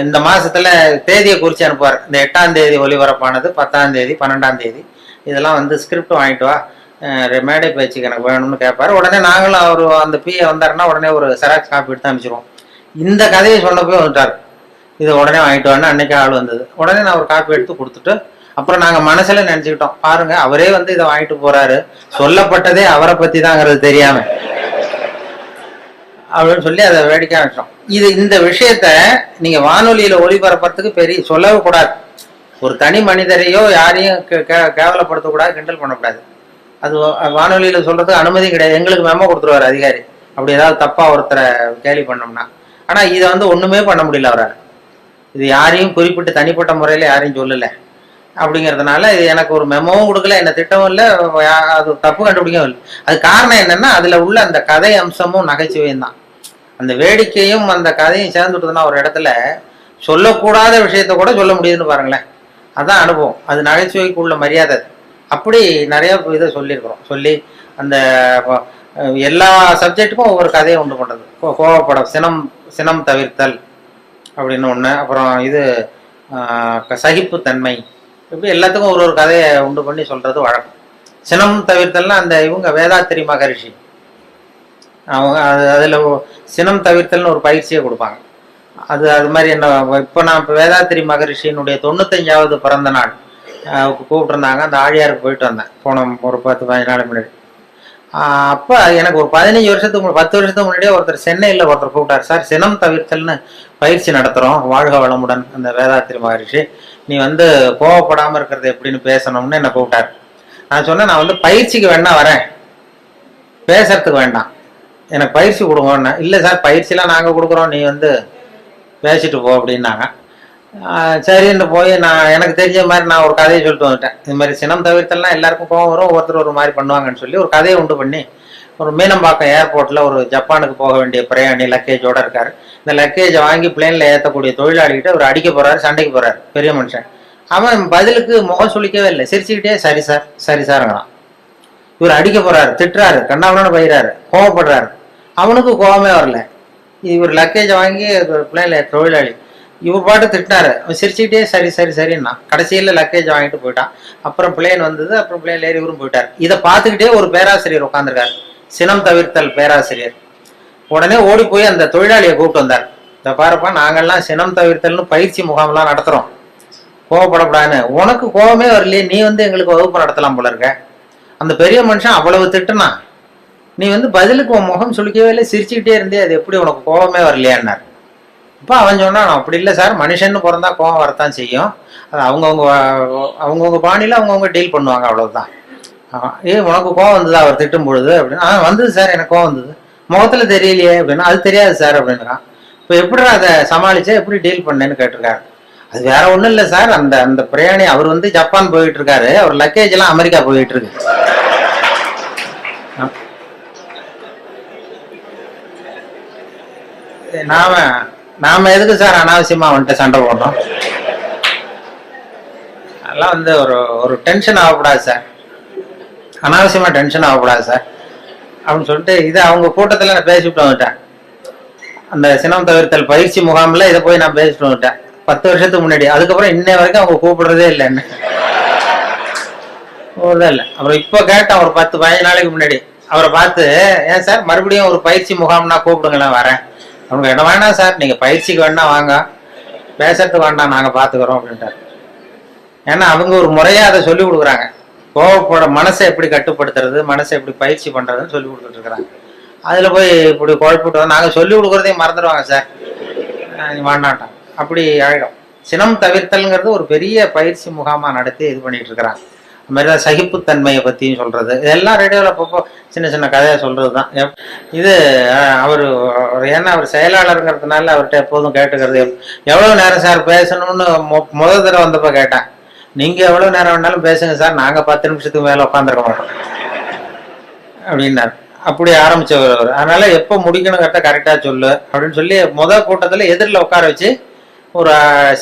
இந்த மாசத்துல தேதியை குறிச்சு அனுப்புவார். இந்த 8ஆம் தேதி ஒலிபரப்பானது, 10ஆம் தேதி, 12ஆம் தேதி, இதெல்லாம் ஸ்கிரிப்ட் வாங்கிட்டு வா, மேடை பேச்சுக்கு எனக்கு வேணும்னு கேட்பாரு. உடனே நாங்களும் அவர் அந்த பிஏ வந்தாருன்னா உடனே ஒரு செராக்ஸ் காப்பி எடுத்து அனுப்பிச்சிருவோம். இந்த கதையை சொன்னப்போ வந்துட்டார், இதை உடனே வாங்கிட்டு வான்னு அன்னைக்கு ஆள் வந்தது. உடனே நான் ஒரு காப்பி எடுத்து கொடுத்துட்டு, அப்புறம் நாங்க மனசுல நினைச்சுக்கிட்டோம், பாருங்க அவரே இதை வாங்கிட்டு போறாரு, சொல்லப்பட்டதே அவரை பத்தி தாங்கிறது தெரியாம அப்படின்னு சொல்லி அதை வேடிக்கை வச்சோம். இந்த விஷயத்த நீங்க வானொலியில ஒளிபரப்புறதுக்கு பெரிய சொல்லவே கூடாது. ஒரு தனி மனிதரையோ யாரையும் கேவலப்படுத்தக்கூடாது, கிண்டல் பண்ணக்கூடாது. அது வானொலியில சொல்றதுக்கு அனுமதி கிடையாது. எங்களுக்கு மெமோ கொடுத்துருவாரு அதிகாரி, அப்படி ஏதாவது தப்பா ஒருத்தரை கேலி பண்ணோம்னா. ஆனா இதை ஒண்ணுமே பண்ண முடியல அவரால். இது யாரையும் குறிப்பிட்டு தனிப்பட்ட முறையில யாரையும் சொல்லல அப்படிங்கிறதுனால இது எனக்கு ஒரு மெமோவும் கொடுக்கல, என்ன திட்டமும் இல்லை, அது தப்பு கண்டுபிடிக்கவும் இல்லை. அது காரணம் என்னன்னா, அதுல உள்ள அந்த கதை அம்சமும் நகைச்சுவையும் தான். அந்த வேடிக்கையும் அந்த கதையும் சேர்ந்துட்டுதுன்னா ஒரு இடத்துல சொல்லக்கூடாத விஷயத்த கூட சொல்ல முடியுதுன்னு பாருங்களேன். அதான் அனுபவம், அது நகைச்சுவைக்கு உள்ள மரியாதை. அப்படி நிறைய இதை சொல்லியிருக்கிறோம். சொல்லி அந்த எல்லா சப்ஜெக்டுக்கும் ஒவ்வொரு கதையை உண்டு பண்றது. கோவப்படம், சினம் தவிர்த்தல் அப்படின்னு ஒண்ணு, அப்புறம் சகிப்புத்தன்மை, இப்படி எல்லாத்துக்கும் ஒரு கதையை உண்டு பண்ணி சொல்றது வழக்கம். சினம் தவிர்த்தல்னா அந்த வேதாத்திரி மகரிஷி அதுல சினம் தவிர்த்தல்னு ஒரு பயிற்சியை கொடுப்பாங்க. அது மாதிரி என்ன, இப்போ நான் வேதாத்திரி மகரிஷியினுடைய 95வது பிறந்த நாள் கூப்பிட்டுருந்தாங்க. அந்த ஆழியாருக்கு போயிட்டு வந்தேன் போன ஒரு 10-15 நாள் முன்னாடி. அப்போ எனக்கு ஒரு 15 வருஷத்துக்கு 10 வருஷத்துக்கு முன்னாடியே ஒருத்தர் சென்னையில் கூப்பிட்டார். சார், சினம் தவிர்த்தல்னு பயிற்சி நடத்துகிறோம், வாழ்க வளமுடன் அந்த வேதாத்திரி மகரிஷி, நீ கோவப்படாமல் இருக்கிறது எப்படின்னு பேசணும்னு என்னை கூப்பிட்டார். நான் சொன்னேன், நான் பயிற்சிக்கு வேணா வரேன், பேசுறதுக்கு வேண்டாம், எனக்கு பயிற்சி கொடுங்கன்னு. இல்லை சார், பயிற்சிலாம் நாங்கள் கொடுக்குறோம், நீ பேசிட்டு போ அப்படின்னாங்க. சரின்னு போய் எனக்கு தெரிஞ்ச மாதிரி நான் ஒரு கதையை சொல்லிட்டு வந்துட்டேன். இது மாதிரி சினம் தவிர்த்தல்னா எல்லாருக்கும் கோவம் வரும், ஒவ்வொருத்தர் ஒரு மாதிரி பண்ணுவாங்கன்னு சொல்லி ஒரு கதையை உண்டு பண்ணி, ஒரு மீனம்பாக்கம் ஏர்போர்ட்ல ஒரு ஜப்பானுக்கு போக வேண்டிய பிரயாணி லக்கேஜோட இருக்காரு. இந்த லக்கேஜை வாங்கி பிளேன்ல ஏற்றக்கூடிய தொழிலாளிகிட்ட அவர் அடிக்க போறாரு, சண்டைக்கு போறாரு, பெரிய மனுஷன். அவன் பதிலுக்கு முகம் சுளிக்கவே இல்லை, சிரிச்சுக்கிட்டே சரி சார் சரி சாருங்கிறான். இவர் அடிக்க போறாரு, திட்டுறாரு, கண்ணாமண்ணு பயிறாரு, கோவப்படுறாரு. அவனுக்கு கோவமே வரல. இவர் லக்கேஜை வாங்கி பிளேன்ல தொழிலாளி இவர் பாட்டு திட்டினாரு, சிரிச்சுக்கிட்டே சரி சரி சரின்னா கடைசியில லக்கேஜ் வாங்கிட்டு போயிட்டான். அப்புறம் பிளேன் வந்தது, அப்புறம் பிளேன்ல ஏறி இவரும் போயிட்டார். இதை பார்த்துக்கிட்டே ஒரு பேராசிரியர் உட்காந்துருக்காரு, சினம் தவிர்த்தல் பேராசிரியர். உடனே ஓடி போய் அந்த தொழிலாளியை கூப்பிட்டு வந்தார். இதை பாருப்பா, நாங்கள்லாம் சினம் தவிர்த்தல்னு பயிற்சி முகாம்லாம் நடத்துறோம், கோவப்படக்கூடாதுன்னு. உனக்கு கோவமே வரலையே, நீ எங்களுக்கு வகுப்பு நடத்தலாம் போல இருக்க. அந்த பெரிய மனுஷன் அவ்வளவு திட்டுனா, நீ பதிலுக்கு உன் முகம் சுளிக்கவே இல்லை, சிரிச்சுக்கிட்டே இருந்தே, அது எப்படி உனக்கு கோவமே வரலையான்னார். இப்போ அவன் சொன்னான், அப்படி இல்லை சார், மனுஷன்னு பிறந்தா கோவம் வரத்தான் செய்யும், அது அவங்கவுங்க பாணியில் அவங்கவுங்க டீல் பண்ணுவாங்க, அவ்வளவுதான். உனக்கு கோவம் வந்தது அவர் திட்டும் பொழுது அப்படின்னு. வந்தது சார், எனக்கு கோவம் வந்தது. முகத்துல தெரியலையே அப்படின்னா, அது தெரியாது சார் அப்படின்றான். இப்போ எப்படி அதை சமாளிச்சா, எப்படி டீல் பண்ணேன்னு கேட்டிருக்காரு. அது வேற ஒண்ணும் இல்லை சார், அந்த அந்த பிரயாணி அவர் வந்து ஜப்பான் போயிட்டு இருக்காரு, அவர் லக்கேஜ் எல்லாம் அமெரிக்கா போயிட்டு இருக்கு. நாம எதுக்கு சார் அனாவசியமா வந்துட்டு சண்டை போடுறோம்? அதெல்லாம் வந்து ஒரு ஒரு டென்ஷன் ஆகக்கூடாது சார், அனாவசியமா டென்ஷன் ஆகக்கூடாது சார் அப்படின்னு சொல்லிட்டு இதை அவங்க கூட்டத்தில் நான் பேசிவிட்டு வந்துட்டேன். அந்த சினம் தவிர்த்தல் பயிற்சி முகாமில் இதை போய் நான் பேசிட்டு வந்துட்டேன் 10 வருஷத்துக்கு முன்னாடி. அதுக்கப்புறம் இன்னை வரைக்கும் அவங்க கூப்பிடுறதே இல்லை என்ன, இல்லை. அப்புறம் இப்போ கேட்டேன் ஒரு 10-15 நாளைக்கு முன்னாடி அவரை பார்த்து, ஏன் சார் மறுபடியும் ஒரு பயிற்சி முகாம்னா கூப்பிடுங்களேன் வரேன். அவங்க என்ன வேணாம் சார், நீங்கள் பயிற்சிக்கு வேணா வாங்க, பேசுறதுக்கு வேண்டாம், நாங்கள் பார்த்துக்கிறோம் அப்படின்ட்டார். ஏன்னா அவங்க ஒரு முறையாக அதை சொல்லி கொடுக்குறாங்க. கோவப்பட மனசை எப்படி கட்டுப்படுத்துறது, மனசை எப்படி பயிற்சி பண்றதுன்னு சொல்லி கொடுத்துட்டு இருக்கிறாங்க. அதுல போய் இப்படி குழப்பிட்டு நாங்க சொல்லி கொடுக்குறதையும் மறந்துடுவாங்க சார், நீ வேண்டாட்டான், அப்படி ஆயிடும். சினம் தவிர்த்தல்ங்கிறது ஒரு பெரிய பயிற்சி முகாமா நடத்தி இது பண்ணிட்டு இருக்கிறாங்க. அது மாதிரிதான் சகிப்புத்தன்மையை பத்தியும் சொல்றது, இதெல்லாம் ரேடியோவில் அப்பப்போ சின்ன சின்ன கதையை சொல்றது தான் இது. அவர் ஏன்னா அவர் செயலாளருங்கிறதுனால அவர்கிட்ட எப்போதும் கேட்டுக்கிறது, எவ்வளவு நேரம் சார் பேசணும்னு முதல் தடவை வந்தப்ப கேட்டேன். நீங்க எவ்வளவு நேரம் வேணாலும் பேசுங்க சார், நாங்க 10 நிமிஷத்துக்கு மேல உட்காந்துருக்க மாட்டோம் அப்படின்னாரு. அப்படி ஆரம்பிச்சவர் அவர். அதனால எப்போ முடிக்கணுங்கிறத கரெக்டா சொல்லு அப்படின்னு சொல்லி முதல் கூட்டத்துல எதிரில் உட்கார வச்சு ஒரு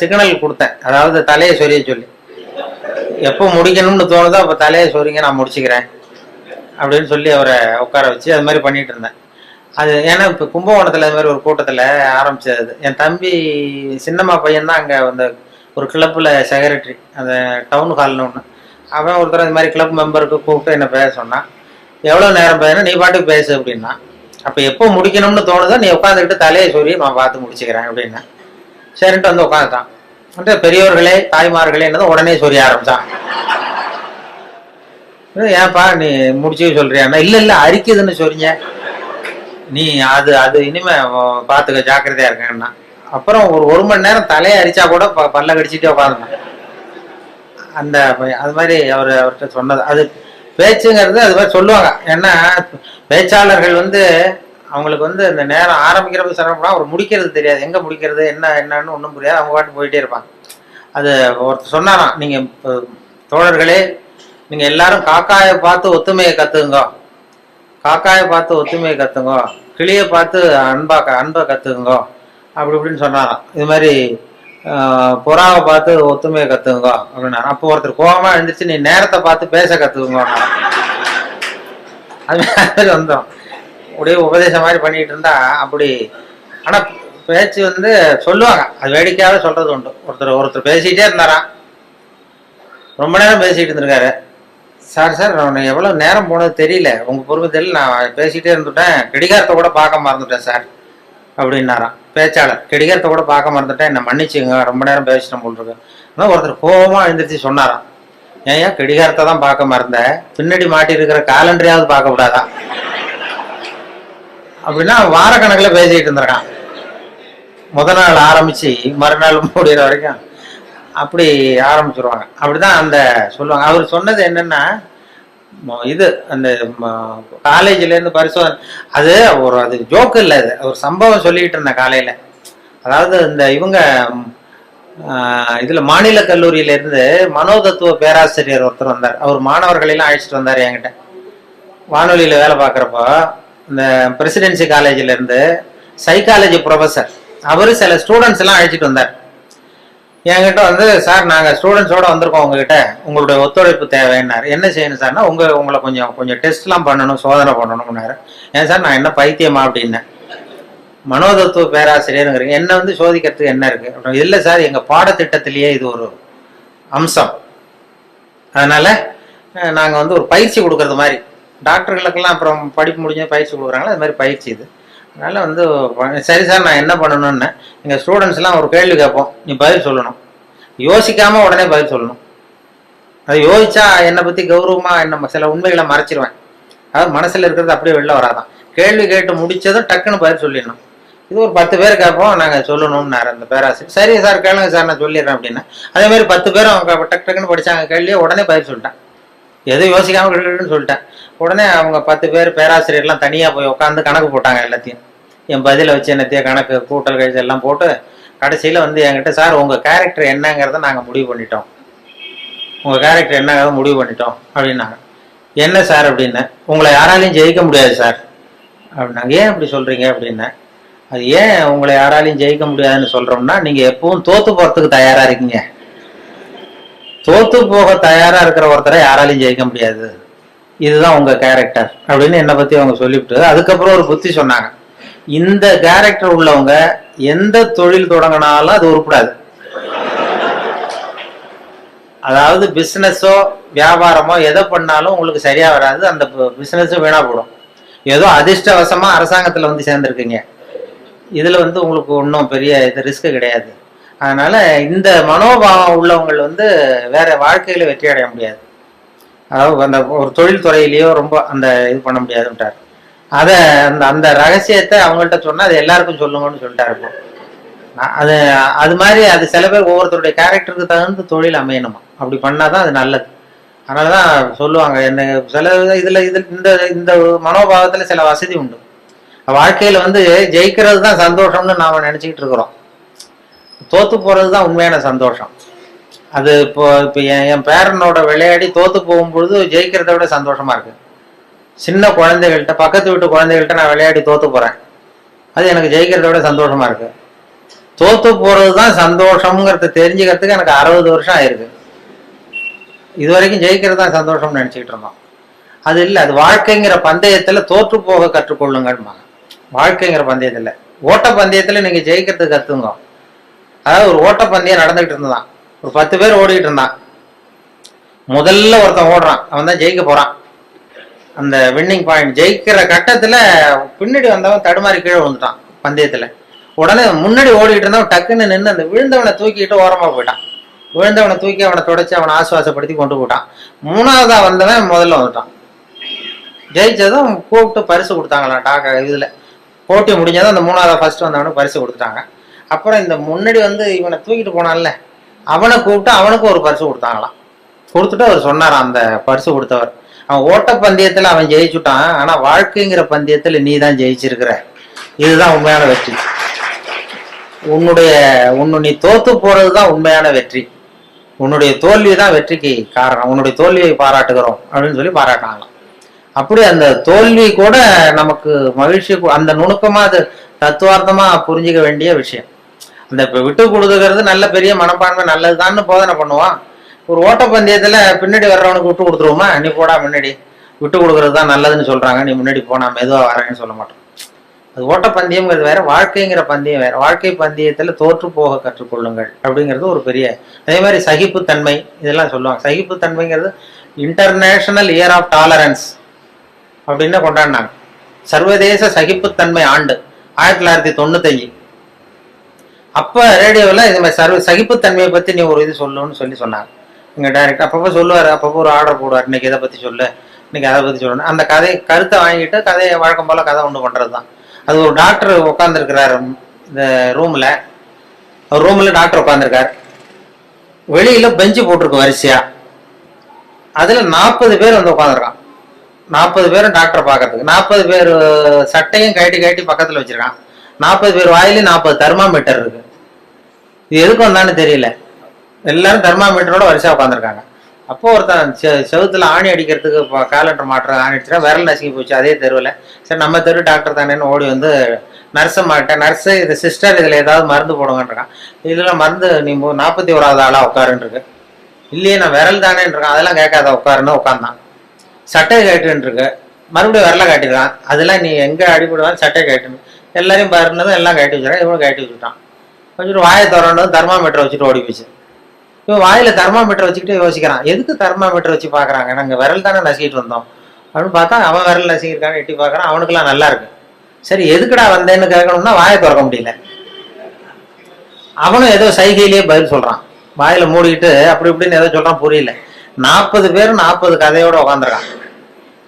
சிக்னல் கொடுத்தேன். அதாவது தலையை சொரிய சொல்லி, எப்போ முடிக்கணும்னு தோணுதோ அப்போ தலையை சொரிங்க, நான் முடிச்சுக்கிறேன் அப்படின்னு சொல்லி அவரை உட்கார வச்சு அது மாதிரி பண்ணிட்டு இருந்தேன். அது ஏன்னா இப்போ கும்பகோணத்துல அது மாதிரி ஒரு கூட்டத்துல ஆரம்பிச்சது. என் தம்பி சின்னம்மா பையன் தான் அங்கே அந்த ஒரு கிளப்பில் செக்ரட்டரி, அந்த டவுன் ஹால்னு ஒன்று. அவன் ஒருத்தர் இந்த மாதிரி கிளப் மெம்பருக்கு கூப்பிட்டு என்ன பேச சொன்னான். எவ்வளோ நேரம் பேசணும், நீ பாட்டுக்கு பேசு அப்படின்னா. அப்போ எப்போ முடிக்கணும்னு தோணுதோ நீ உட்காந்துக்கிட்டு தலையை சொல்லி நான் பார்த்து முடிச்சுக்கிறேன் அப்படின்னா. சரின்ட்டு வந்து உட்காந்துட்டான். பெரியவர்களே தாய்மார்களே என்னதான் உடனே சொல்லி ஆரம்பிச்சான். ஏன்ப்பா நீ முடிச்சு சொல்றியான்னா, இல்லை இல்லை அரிக்குதுன்னு சொல்றீங்க, நீ அது அது இனிமே பார்த்துக்க ஜாக்கிரதையா இருக்கேன்னா. அப்புறம் ஒரு மணி நேரம் தலையை அரிச்சா கூட பல்ல கடிச்சிட்டே உட்காந்துருந்தேன். அந்த அது மாதிரி அவர்கிட்ட சொன்னது அது பேச்சுங்கிறது அது மாதிரி சொல்லுவாங்க. ஏன்னா பேச்சாளர்கள் வந்து அவங்களுக்கு வந்து இந்த நேரம் ஆரம்பிக்கிறப்ப சிரமப்படா, அவர் முடிக்கிறது தெரியாது, எங்க முடிக்கிறது என்னன்னு ஒன்றும் புரியாது, அவங்க பாட்டு போயிட்டே இருப்பாங்க. அது ஒருத்தர் சொன்னாராம், நீங்க தோழர்களே நீங்க எல்லாரும் காக்காயை பார்த்து ஒத்துமையை கத்துங்க, காக்காயை பார்த்து ஒத்துமையை கத்துங்க, கிளியை பார்த்து அன்பை கத்துக்குங்க அப்படி இப்படின்னு சொன்னாராம். இது மாதிரி புறாவை பார்த்து ஒத்துமையை கத்துக்குங்க அப்படின்னா. அப்போ ஒருத்தர் கோபமா எழுந்திரிச்சு, நீ நேரத்தை பார்த்து பேச கத்துக்குங்க, அது மாதிரி வந்தோம். அப்படியே உபதேசம் மாதிரி பண்ணிட்டு இருந்தா அப்படி. ஆனா பேச்சு வந்து சொல்லுவாங்க, அது வேடிக்கையாவே சொல்றது உண்டு. ஒருத்தர் பேசிட்டே இருந்தாராம், ரொம்ப நேரம் பேசிட்டு இருந்திருக்காரு. சார் நான் எவ்வளவு நேரம் போனது தெரியல, உங்க பொறுமை தெரியல, நான் பேசிட்டே இருந்துட்டேன், கடிகாரத்தை கூட பார்க்க மறந்துட்டேன் சார் அப்படின்னாராம் பேச்சாளர். கடிகாரத்தை கூட பார்க்க மறந்துட்டேன், என்ன மன்னிச்சுங்க, ரொம்ப நேரம் பேசிட்டேன் போல் இருக்கு. ஆனால் ஒருத்தர் கோபமா எழுந்திரிச்சு சொன்னாராம், ஏன் கடிகாரத்தை தான் பார்க்க மறந்த, பின்னாடி மாட்டி இருக்கிற காலண்டரையாவது பார்க்க கூடாதா அப்படின்னா. வார கணக்கில் பேசிட்டு இருந்திருக்கான், முதல் நாள் ஆரம்பிச்சு மறுநாள் முடிகிற வரைக்கும் அப்படி ஆரம்பிச்சிருவாங்க. அப்படிதான் அந்த சொல்லுவாங்க. அவர் சொன்னது என்னன்னா, இது அந்த காலேஜ்ல இருந்து பரிசோதனை, அது ஜோக்கு இல்லை, அது ஒரு சம்பவம் சொல்லிட்டு இருந்தேன் காலையில. அதாவது இந்த இவங்க இதுல மாநில கல்லூரியில இருந்து மனோதத்துவ பேராசிரியர் ஒருத்தர் வந்தார். அவர் மாணவர்களெல்லாம் அழைச்சிட்டு வந்தார் என்கிட்ட. வானொலியில வேலை பார்க்குறப்போ இந்த பிரசிடென்சி காலேஜ்ல இருந்து சைக்காலஜி ப்ரொஃபஸர் அவரு சில ஸ்டூடெண்ட்ஸ் எல்லாம் அழைச்சிட்டு வந்தார் என்கிட்ட. வந்து சார் நாங்கள் ஸ்டூடெண்ட்ஸோட வந்திருக்கோம், உங்ககிட்ட உங்களுடைய ஒத்துழைப்பு தேவைன்னாரு. என்ன செய்யணும் சார்னா, உங்களை கொஞ்சம் டெஸ்ட்லாம் பண்ணணும், சோதனை பண்ணணும்னாரு. ஏன் சார் நான் என்ன பைத்தியமா அப்படின்னேன். மனோதத்துவ பேராசிரியருங்கிறீங்க, என்ன வந்து சோதிக்கிறதுக்கு என்ன இருக்கு அப்படின்னு. இல்லை சார், எங்க பாடத்திட்டத்திலேயே இது ஒரு அம்சம், அதனால நாங்க வந்து ஒரு பயிற்சி கொடுக்கறது மாதிரி, டாக்டர்களுக்கெல்லாம் அப்புறம் படிப்பு முடிஞ்ச பயிற்சி கொடுக்குறாங்களா, அது மாதிரி பயிற்சி இது. அதனால வந்து சரி சார் நான் என்ன பண்ணணும்னு, எங்கள் ஸ்டூடெண்ட்ஸ் எல்லாம் ஒரு கேள்வி கேட்போம், நீ பதில் சொல்லணும், யோசிக்காம உடனே பதில் சொல்லணும். அது யோசிச்சா என்னை பத்தி கௌரவமா என்ன சில உண்மைகளை மறைச்சிருவேன், அதாவது மனசுல இருக்கிறது அப்படியே வெளில வராதான். கேள்வி கேட்டு முடிச்சதும் டக்குன்னு பதில் சொல்லிடணும். இது ஒரு 10 பேர் கேட்போம், நாங்கள் சொல்லணும்னாரு அந்த பேராசிரியர். சரி சார் கேளுங்க சார் நான் சொல்லிடுறேன் அப்படின்னா. அதே மாதிரி 10 பேரும் அவங்க டக்குன்னு படிச்சாங்க கேள்வியை, உடனே பதில் சொல்லிட்டேன். எதுவும் யோசிக்காம கிட்டுன்னு சொல்லிட்டேன். உடனே அவங்க 10 பேர் பேராசிரியர்லாம் தனியாக போய் உட்காந்து கணக்கு போட்டாங்க. எல்லாத்தையும் என் பதிலை வச்சு என்னத்தையும் கணக்கு கூட்டல் கழிச்சு எல்லாம் போட்டு கடைசியில் வந்து என்கிட்ட, சார் உங்கள் கேரக்டர் என்னங்கிறத நாங்கள் முடிவு பண்ணிட்டோம், உங்கள் கேரக்டர் என்னங்கிறத முடிவு பண்ணிட்டோம் அப்படின்னாங்க. என்ன சார் அப்படின்னு, உங்களை யாராலையும் ஜெயிக்க முடியாது சார் அப்படின்னாங்க. ஏன் அப்படி சொல்கிறீங்க அப்படின்னேன். அது ஏன் உங்களை யாராலையும் ஜெயிக்க முடியாதுன்னு சொல்கிறோம்னா, நீங்கள் எப்பவும் தோற்று போகிறதுக்கு தயாராக இருக்கீங்க. தோற்று போக தயாராக இருக்கிற ஒருத்தரை யாராலையும் ஜெயிக்க முடியாது, இதுதான் உங்கள் கேரக்டர் அப்படின்னு என்னை பற்றி அவங்க சொல்லிவிட்டு அதுக்கப்புறம் ஒரு புத்தி சொன்னாங்க. இந்த கேரக்டர் உள்ளவங்க எந்த தொழில் தொடங்கினாலும் அது உருப்படாது. அதாவது பிசினஸோ வியாபாரமோ எதை பண்ணாலும் உங்களுக்கு சரியா வராது, அந்த பிசினஸும் வீணா போடும். ஏதோ அதிர்ஷ்டவசமா அரசாங்கத்துல வந்து சேர்ந்துருக்கீங்க, இதுல வந்து உங்களுக்கு ஒன்றும் பெரிய இது ரிஸ்க் கிடையாது. அதனால இந்த மனோபாவம் உள்ளவங்கள் வந்து வேற வாழ்க்கையில வெற்றி அடைய முடியாது. அதாவது அந்த ஒரு தொழில் துறையிலேயோ ரொம்ப அந்த இது பண்ண முடியாதுன்ட்டார். அதை அந்த ரகசியத்தை அவங்கள்ட்ட சொன்னா அது எல்லாருக்கும் சொல்லுங்கன்னு சொல்லிட்டாரு. அது அது மாதிரி அது சில பேர் ஒவ்வொருத்தருடைய கேரக்டருக்கு தகுந்த தொழில் அமையணுமா, அப்படி பண்ணாதான் அது நல்லது. அதனாலதான் சொல்லுவாங்க, என்ன சில இதுல இந்த இந்த மனோபாவத்துல சில வசதி உண்டு. வாழ்க்கையில வந்து ஜெயிக்கிறது தான் சந்தோஷம்னு நாம நினைச்சுக்கிட்டு இருக்கிறோம். தோத்து போறது தான் உண்மையான சந்தோஷம். அது இப்போ என் பேரனோட விளையாடி தோத்து போகும்பொழுது ஜெயிக்கிறத விட சந்தோஷமா இருக்கு. சின்ன குழந்தைகள்கிட்ட, பக்கத்து வீட்டு குழந்தைகள்கிட்ட நான் விளையாடி தோத்து போறேன், அது எனக்கு ஜெயிக்கிறத விட சந்தோஷமா இருக்கு. தோத்து போறது தான் சந்தோஷம்ங்கிறத தெரிஞ்சுக்கிறதுக்கு எனக்கு 60 வருஷம் ஆயிருக்கு. இது வரைக்கும் ஜெயிக்கிறது தான் சந்தோஷம்னு நினைச்சுக்கிட்டு இருந்தோம். அது இல்லை, அது வாழ்க்கைங்கிற பந்தயத்துல தோற்று போக கற்றுக்கொள்ளுங்கம்பாங்க. வாழ்க்கைங்கிற பந்தயத்துல, ஓட்ட பந்தயத்துல நீங்க ஜெயிக்கிறதுக்கு கத்துங்க. அதாவது ஒரு ஓட்ட பந்தயம் நடந்துகிட்டு இருந்ததான், ஒரு 10 பேர் ஓடிட்டு இருந்தான். முதல்ல ஒருத்தன் ஓடுறான், அவன் தான் ஜெயிக்க போறான். அந்த வின்னிங் பாயிண்ட் ஜெயிக்கிற கட்டத்துல பின்னாடி வந்தவன் தடுமாறி கீழே விழுந்துட்டான் பந்தயத்துல. உடனே முன்னாடி ஓடிட்டு இருந்தவன் டக்குன்னு நின்று அந்த விழுந்தவனை தூக்கிட்டு ஓரமா போயிட்டான். விழுந்தவனை தூக்கி அவனை தொடச்சி அவனை ஆசுவாசப்படுத்தி கொண்டு போட்டான். 3வதா வந்தவன் முதல்ல வந்துட்டான். ஜெயிச்சதும் கூப்பிட்டு பரிசு கொடுத்தாங்களாம். இதுல போட்டி முடிஞ்சதும் அந்த 3வதா ஃபர்ஸ்ட் வந்தவனுக்கு பரிசு கொடுத்துட்டாங்க. அப்புறம் இந்த முன்னாடி வந்து இவனை தூக்கிட்டு போனான்ல, அவனை கூப்பிட்டு அவனுக்கு ஒரு பரிசு கொடுத்தாங்களாம். கொடுத்துட்டு அவர் சொன்னாராம், அந்த பரிசு கொடுத்தவர், அவன் ஓட்ட பந்தயத்துல அவன் ஜெயிச்சுட்டான், ஆனா வாழ்க்கைங்கிற பந்தயத்துல நீ தான் ஜெயிச்சிருக்கிற, இதுதான் உண்மையான வெற்றி. நீ தோத்து போறதுதான் உண்மையான வெற்றி, உன்னுடைய தோல்வி தான் வெற்றிக்கு காரணம், உன்னுடைய தோல்வியை பாராட்டுகிறோம் அப்படின்னு சொல்லி பாராட்டினாங்களாம். அப்படி அந்த தோல்வி கூட நமக்கு மகிழ்ச்சி, அந்த நுணுக்கமா அது தத்துவார்த்தமா புரிஞ்சிக்க வேண்டிய விஷயம். அந்த விட்டு கொடுத்துக்கிறது நல்ல பெரிய மனப்பான்மை நல்லதுதான்னு போதனை பண்ணுவான். ஒரு ஓட்டப்பந்தயத்துல பின்னாடி வர்றவனுக்கு விட்டு கொடுத்துருவோமா, நீ போடா முன்னாடி, விட்டு கொடுக்கறது தான் நல்லதுன்னு சொல்றாங்க, நீ முன்னாடி போனா மெதுவா வரேன்னு சொல்ல மாட்டோம். அது ஓட்டப்பந்தயம்ங்கிறது வேற, வாழ்க்கைங்கிற பந்தயம் வேற. வாழ்க்கை பந்தயத்துல தோற்று போக கற்றுக்கொள்ளுங்கள் அப்படிங்கிறது ஒரு பெரிய. அதே மாதிரி சகிப்புத்தன்மை இதெல்லாம் சொல்லுவாங்க. சகிப்புத்தன்மைங்கிறது இன்டர்நேஷனல் இயர் ஆஃப் டாலரன்ஸ் அப்படின்னு கொண்டாடினாங்க. சர்வதேச சகிப்புத்தன்மை ஆண்டு 1995. அப்ப ரேடியோவில் இது மாதிரி சகிப்புத்தன்மையை பத்தி நீ ஒரு இது சொல்லுன்னு சொன்னாங்க. எங்க டைரக்டர் அப்பப்போ சொல்லுவாரு, அப்பப்போ ஒரு ஆர்டர் போடுவார், இன்னைக்கு இதை பத்தி சொல்லு, இன்னைக்கு அதை பத்தி சொல்லணும். அந்த கருத்தை வாங்கிட்டு கதையை வழக்கம் போல கதை ஒன்று பண்றதுதான். அது ஒரு டாக்டர் உட்காந்துருக்கிறாரு இந்த ரூம்ல, ஒரு ரூம்ல டாக்டர் உட்காந்துருக்காரு. வெளியில பெஞ்சு போட்டிருக்கு வரிசையா, அதுல 40 பேர் வந்து உட்காந்துருக்கான். 40 பேரும் டாக்டரை பார்க்கறதுக்கு. 40 பேர் சட்டையும் கட்டி பக்கத்துல வச்சிருக்கான். 40 பேர் வாயிலையும் 40 தெர்மாமீட்டர் இருக்கு. இது எதுக்கு வந்தான்னு தெரியல, எல்லாரும் தெர்மாமீட்டரோட வரிசையா உட்காந்துருக்காங்க. அப்போ ஒருத்தன் செவுத்துல ஆணி அடிக்கிறதுக்கு காலண்டர் மாட்டுற ஆணி அடிச்சுனா விரல் நசுக்கி போச்சு அதே தெருவில். சரி நம்ம தெரு டாக்டர் தானேன்னு ஓடி வந்து நர்ஸை மாட்டேன், நர்ஸு இது சிஸ்டர் இதில் ஏதாவது மருந்து போடுங்கன்றான். இதெல்லாம் மருந்து நீ 41வது ஆளா உட்காருன்னு இருக்கு. இல்லையே நான் விரல் தானேன்னு இருக்கான். அதெல்லாம் கேட்காத உட்காருன்னு உட்காந்தான். சட்டை கேட்டுன்னு இருக்கு, மறுபடியும் விரலை காட்டிடுறான். அதெல்லாம் நீ எங்க அடிபடுவான்னு சட்டை கேட்டுன்னு எல்லாரையும் பாருனதும் எல்லாம் கட்டி வச்சுறான். இவனும் கட்டி வச்சுட்டான். வச்சுட்டு வாயை திறந்ததும் தெர்மாமீட்டர் வச்சுட்டு ஓடி போச்சு. இவன் வாயில தெர்மாமீட்டர் வச்சுக்கிட்டு யோசிக்கிறான், எதுக்கு தெர்மாமீட்டர் வச்சு பாக்குறாங்க, நாங்க விரல் தானே நசுக்கிட்டு வந்தோம் அப்படின்னு பார்த்தா அவன் விரல் நசுக்கிருக்கான்னு எட்டி பாக்குறான். அவனுக்குலாம் நல்லா இருக்கு. சரி எதுக்குடா வந்தேன்னு கேட்கணும்னா வாயை திறக்க முடியல. அவனும் ஏதோ சைகையிலேயே பதில் சொல்றான், வாயில மூடிக்கிட்டு அப்படி இப்படின்னு ஏதோ சொல்றான், புரியல. 40 பேரும் 40 கதையோட உட்காந்துருக்கான்.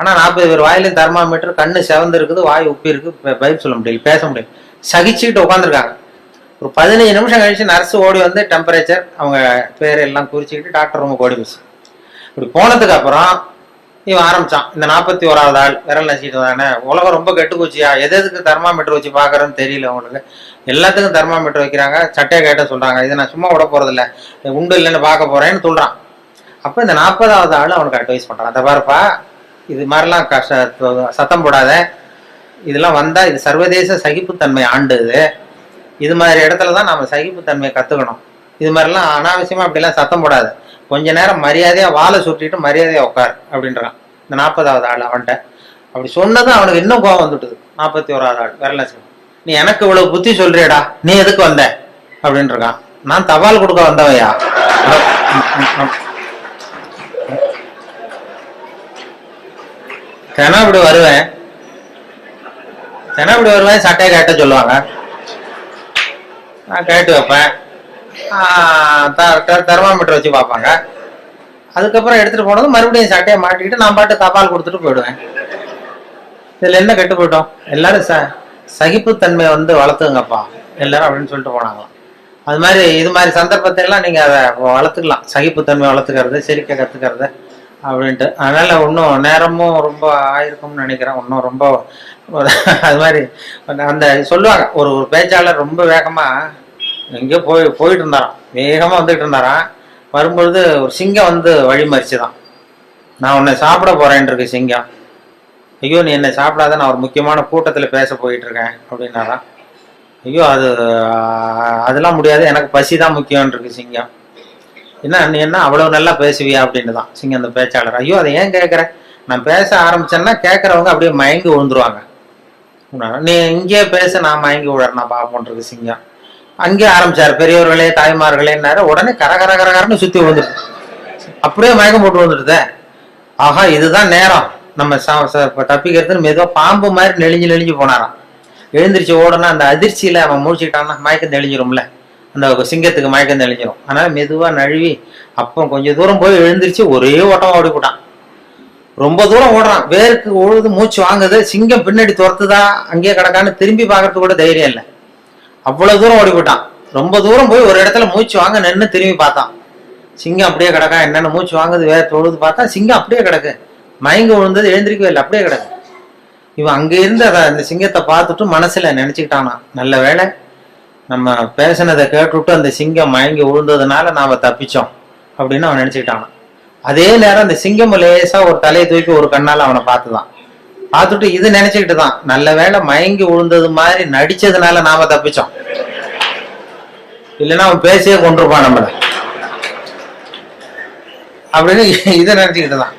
ஆனா 40 பேர் வாயிலும் தெர்மாமீட்டர், கண்ணு செவந்து இருக்குது, வாய் உப்பி இருக்கு, பதில் சொல்ல முடியல, பேச முடியல, சகிச்சுக்கிட்டு உட்காந்துருக்காங்க. ஒரு 15 நிமிஷம் கழிச்சு நர்ஸ் ஓடி வந்து டெம்பரேச்சர் அவங்க பேர் எல்லாம் குறிச்சுக்கிட்டு டாக்டர் ரூமுக்கு ஓடி போச்சு. இப்படி போனதுக்கு அப்புறம் இவன் ஆரம்பிச்சான். இந்த 41வது ஆள் விரல் நசிட்டு தானே, உலகம் ரொம்ப கெட்டு போச்சியா, எதுக்கு தெர்மாமீட்டர் வச்சு பாக்குறேன்னு தெரியல அவங்களுக்கு. எல்லாத்துக்கும் தெர்மாமீட்டர் வைக்கிறாங்க, சட்டையை கேட்ட சொல்றாங்க. இதை நான் சும்மா விட போறது இல்லை, உண்டு இல்லைன்னு பார்க்க போறேன்னு சொல்றான். அப்ப இந்த 40வது ஆள் அவனுக்கு அட்வைஸ் பண்றான். அதை பாருப்பா, இது மாதிரிலாம் சத்தம் போடாத, இதெல்லாம் வந்தா இது சர்வதேச சகிப்புத்தன்மை ஆண்டு, இது மாதிரி இடத்துலதான் நாம சகிப்புத்தன்மையை கத்துக்கணும். இது மாதிரிலாம் அனாவசியமா அப்படிலாம் சத்தம் போடாது, கொஞ்ச நேரம் மரியாதையா வாழை சுட்டிட்டு மரியாதையா உட்கார் அப்படின்றான் இந்த 40வது ஆள் அவன்கிட்ட. அப்படி சொன்னதும் அவனுக்கு இன்னும் கோபம் வந்துட்டுது. 41வது ஆள் விரல நீ எனக்கு இவ்வளவு புத்தி சொல்றியடா, நீ எதுக்கு வந்த அப்படின்னு இருக்கான். நான் தபால் கொடுக்க வந்தவையா, தினம் இப்படி வருவேன் சட்டையை கேட்ட சொல்லுவாங்க, நான் கேட்டு வைப்பேன், தெர்மாமீட்டர் வச்சு பார்ப்பாங்க. அதுக்கப்புறம் எடுத்துட்டு போனதும் மறுபடியும் சட்டையை மாட்டிக்கிட்டு நான் பாட்டு தபால் கொடுத்துட்டு போயிடுவேன். இதுல என்ன கெட்டு போயிட்டோம்? எல்லாரும் சகிப்புத்தன்மையை வளர்த்துங்கப்பா எல்லாரும் அப்படின்னு சொல்லிட்டு போனாங்களாம். அது மாதிரி இது மாதிரி சந்தர்ப்பத்தை எல்லாம் நீங்க அதை வளர்த்துக்கலாம், சகிப்புத்தன்மை வளர்த்துக்கிறது, சிரிக்க கத்துக்கிறது அப்படின்ட்டு. அதனால இன்னும் நேரமும் ரொம்ப ஆயிருக்கும்னு நினைக்கிறேன். இன்னும் ரொம்ப அது மாதிரி அந்த சொல்லுவாங்க, ஒரு பேச்சாளர் ரொம்ப வேகமா எங்கேயோ போயிட்டு இருந்தாராம், வேகமா வந்துட்டு இருந்தாராம். வரும்பொழுது ஒரு சிங்கம் வழிமறிச்சுதான், நான் உன்னை சாப்பிட போறேன் இருக்கு சிங்கம். ஐயோ நீ என்னை சாப்பிடாத, நான் ஒரு முக்கியமான கூட்டத்துல பேச போயிட்டு இருக்கேன் அப்படின்னாராம். ஐயோ அதெல்லாம் முடியாது, எனக்கு பசி தான் முக்கியம் இருக்கு சிங்கம். என்ன நீ என்ன அவ்வளவு நல்லா பேசுவியா அப்படின்னு தான் சிங்கம் அந்த பேச்சாளர். ஐயோ அதை ஏன் கேட்குற, நான் பேச ஆரம்பிச்சேன்னா கேட்கறவங்க அப்படியே மயங்கி விழுந்துருவாங்க, நீ இங்கேயே பேச, நான் மயங்கி விழறேன் நான் பார்ப்போன்றது சிங்கம். அங்கே ஆரம்பிச்சாரு, பெரியவர்களே தாய்மார்களேன்னாரு, உடனே கரகரன்னு சுத்தி விழுந்துட்டு அப்படியே மயக்கம் போட்டு வந்துடுத. ஆஹா இதுதான் நேரம் நம்ம தப்பிக்கிறதுன்னு மெதுவா பாம்பு மாதிரி நெளிஞ்சு போனாராம். எழுந்திரிச்சு ஓடனா அந்த அதிர்ச்சியில அவன் முடிச்சுக்கிட்டான்னா மயக்கம் தெளிஞ்சிரும்ல, அந்த சிங்கத்துக்கு மயக்கம் தெளிஞ்சிரும். அதனால மெதுவா நழுவி அப்போ கொஞ்சம் தூரம் போய் எழுந்திரிச்சு ஒரே ஓட்டமா ஓடி போட்டான். ரொம்ப தூரம் ஓடுறான், வேருக்கு ஓடுது, மூச்சு வாங்குது, சிங்கம் பின்னாடி துரத்துதா அங்கேயே கிடக்கான்னு திரும்பி பார்க்கறதுக்கு கூட தைரியம் இல்லை, அவ்வளவு தூரம் ஓடி போட்டான். ரொம்ப தூரம் போய் ஒரு இடத்துல மூச்சு வாங்க நின்று திரும்பி பார்த்தான், சிங்கம் அப்படியே கிடக்கா. என்னென்ன மூச்சு வாங்குது, வேற தொழுது பார்த்தா சிங்கம் அப்படியே கிடக்கு, மயங்க விழுந்தது, எழுந்திரிக்கவே இல்லை, அப்படியே கிடக்கு. இவன் அங்க இருந்து அந்த சிங்கத்தை பார்த்துட்டு மனசுல நினைச்சுக்கிட்டானா, நல்ல வேளை நம்ம பேசினதை கேட்டுவிட்டு அந்த சிங்கம் மயங்கி விழுந்ததுனால நாம தப்பிச்சோம் அப்படின்னு அவன் நினைச்சுக்கிட்டானா. அதே நேரம் அந்த சிங்கம் லேசா ஒரு தலையை தூக்கி ஒரு கண்ணால அவனை பார்த்துட்டு இது நினைச்சுக்கிட்டு தான், நல்ல வேளை மயங்கி விழுந்தது மாதிரி நடிச்சதுனால நாம தப்பிச்சோம், இல்லைன்னா அவன் பேசியே கொண்டிருப்பான் நம்மள அப்படின்னு இதை நினைச்சுக்கிட்டு தான்.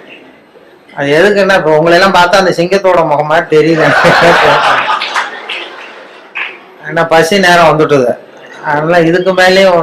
அது எதுக்குன்னா இப்ப உங்களை எல்லாம் பார்த்தா அந்த சிங்கத்தோட முகம் மாதிரி தெரியுது, ஏன்னா பசி நேரம் வந்துட்டுது. அதனால இதுக்கு மேலேயும்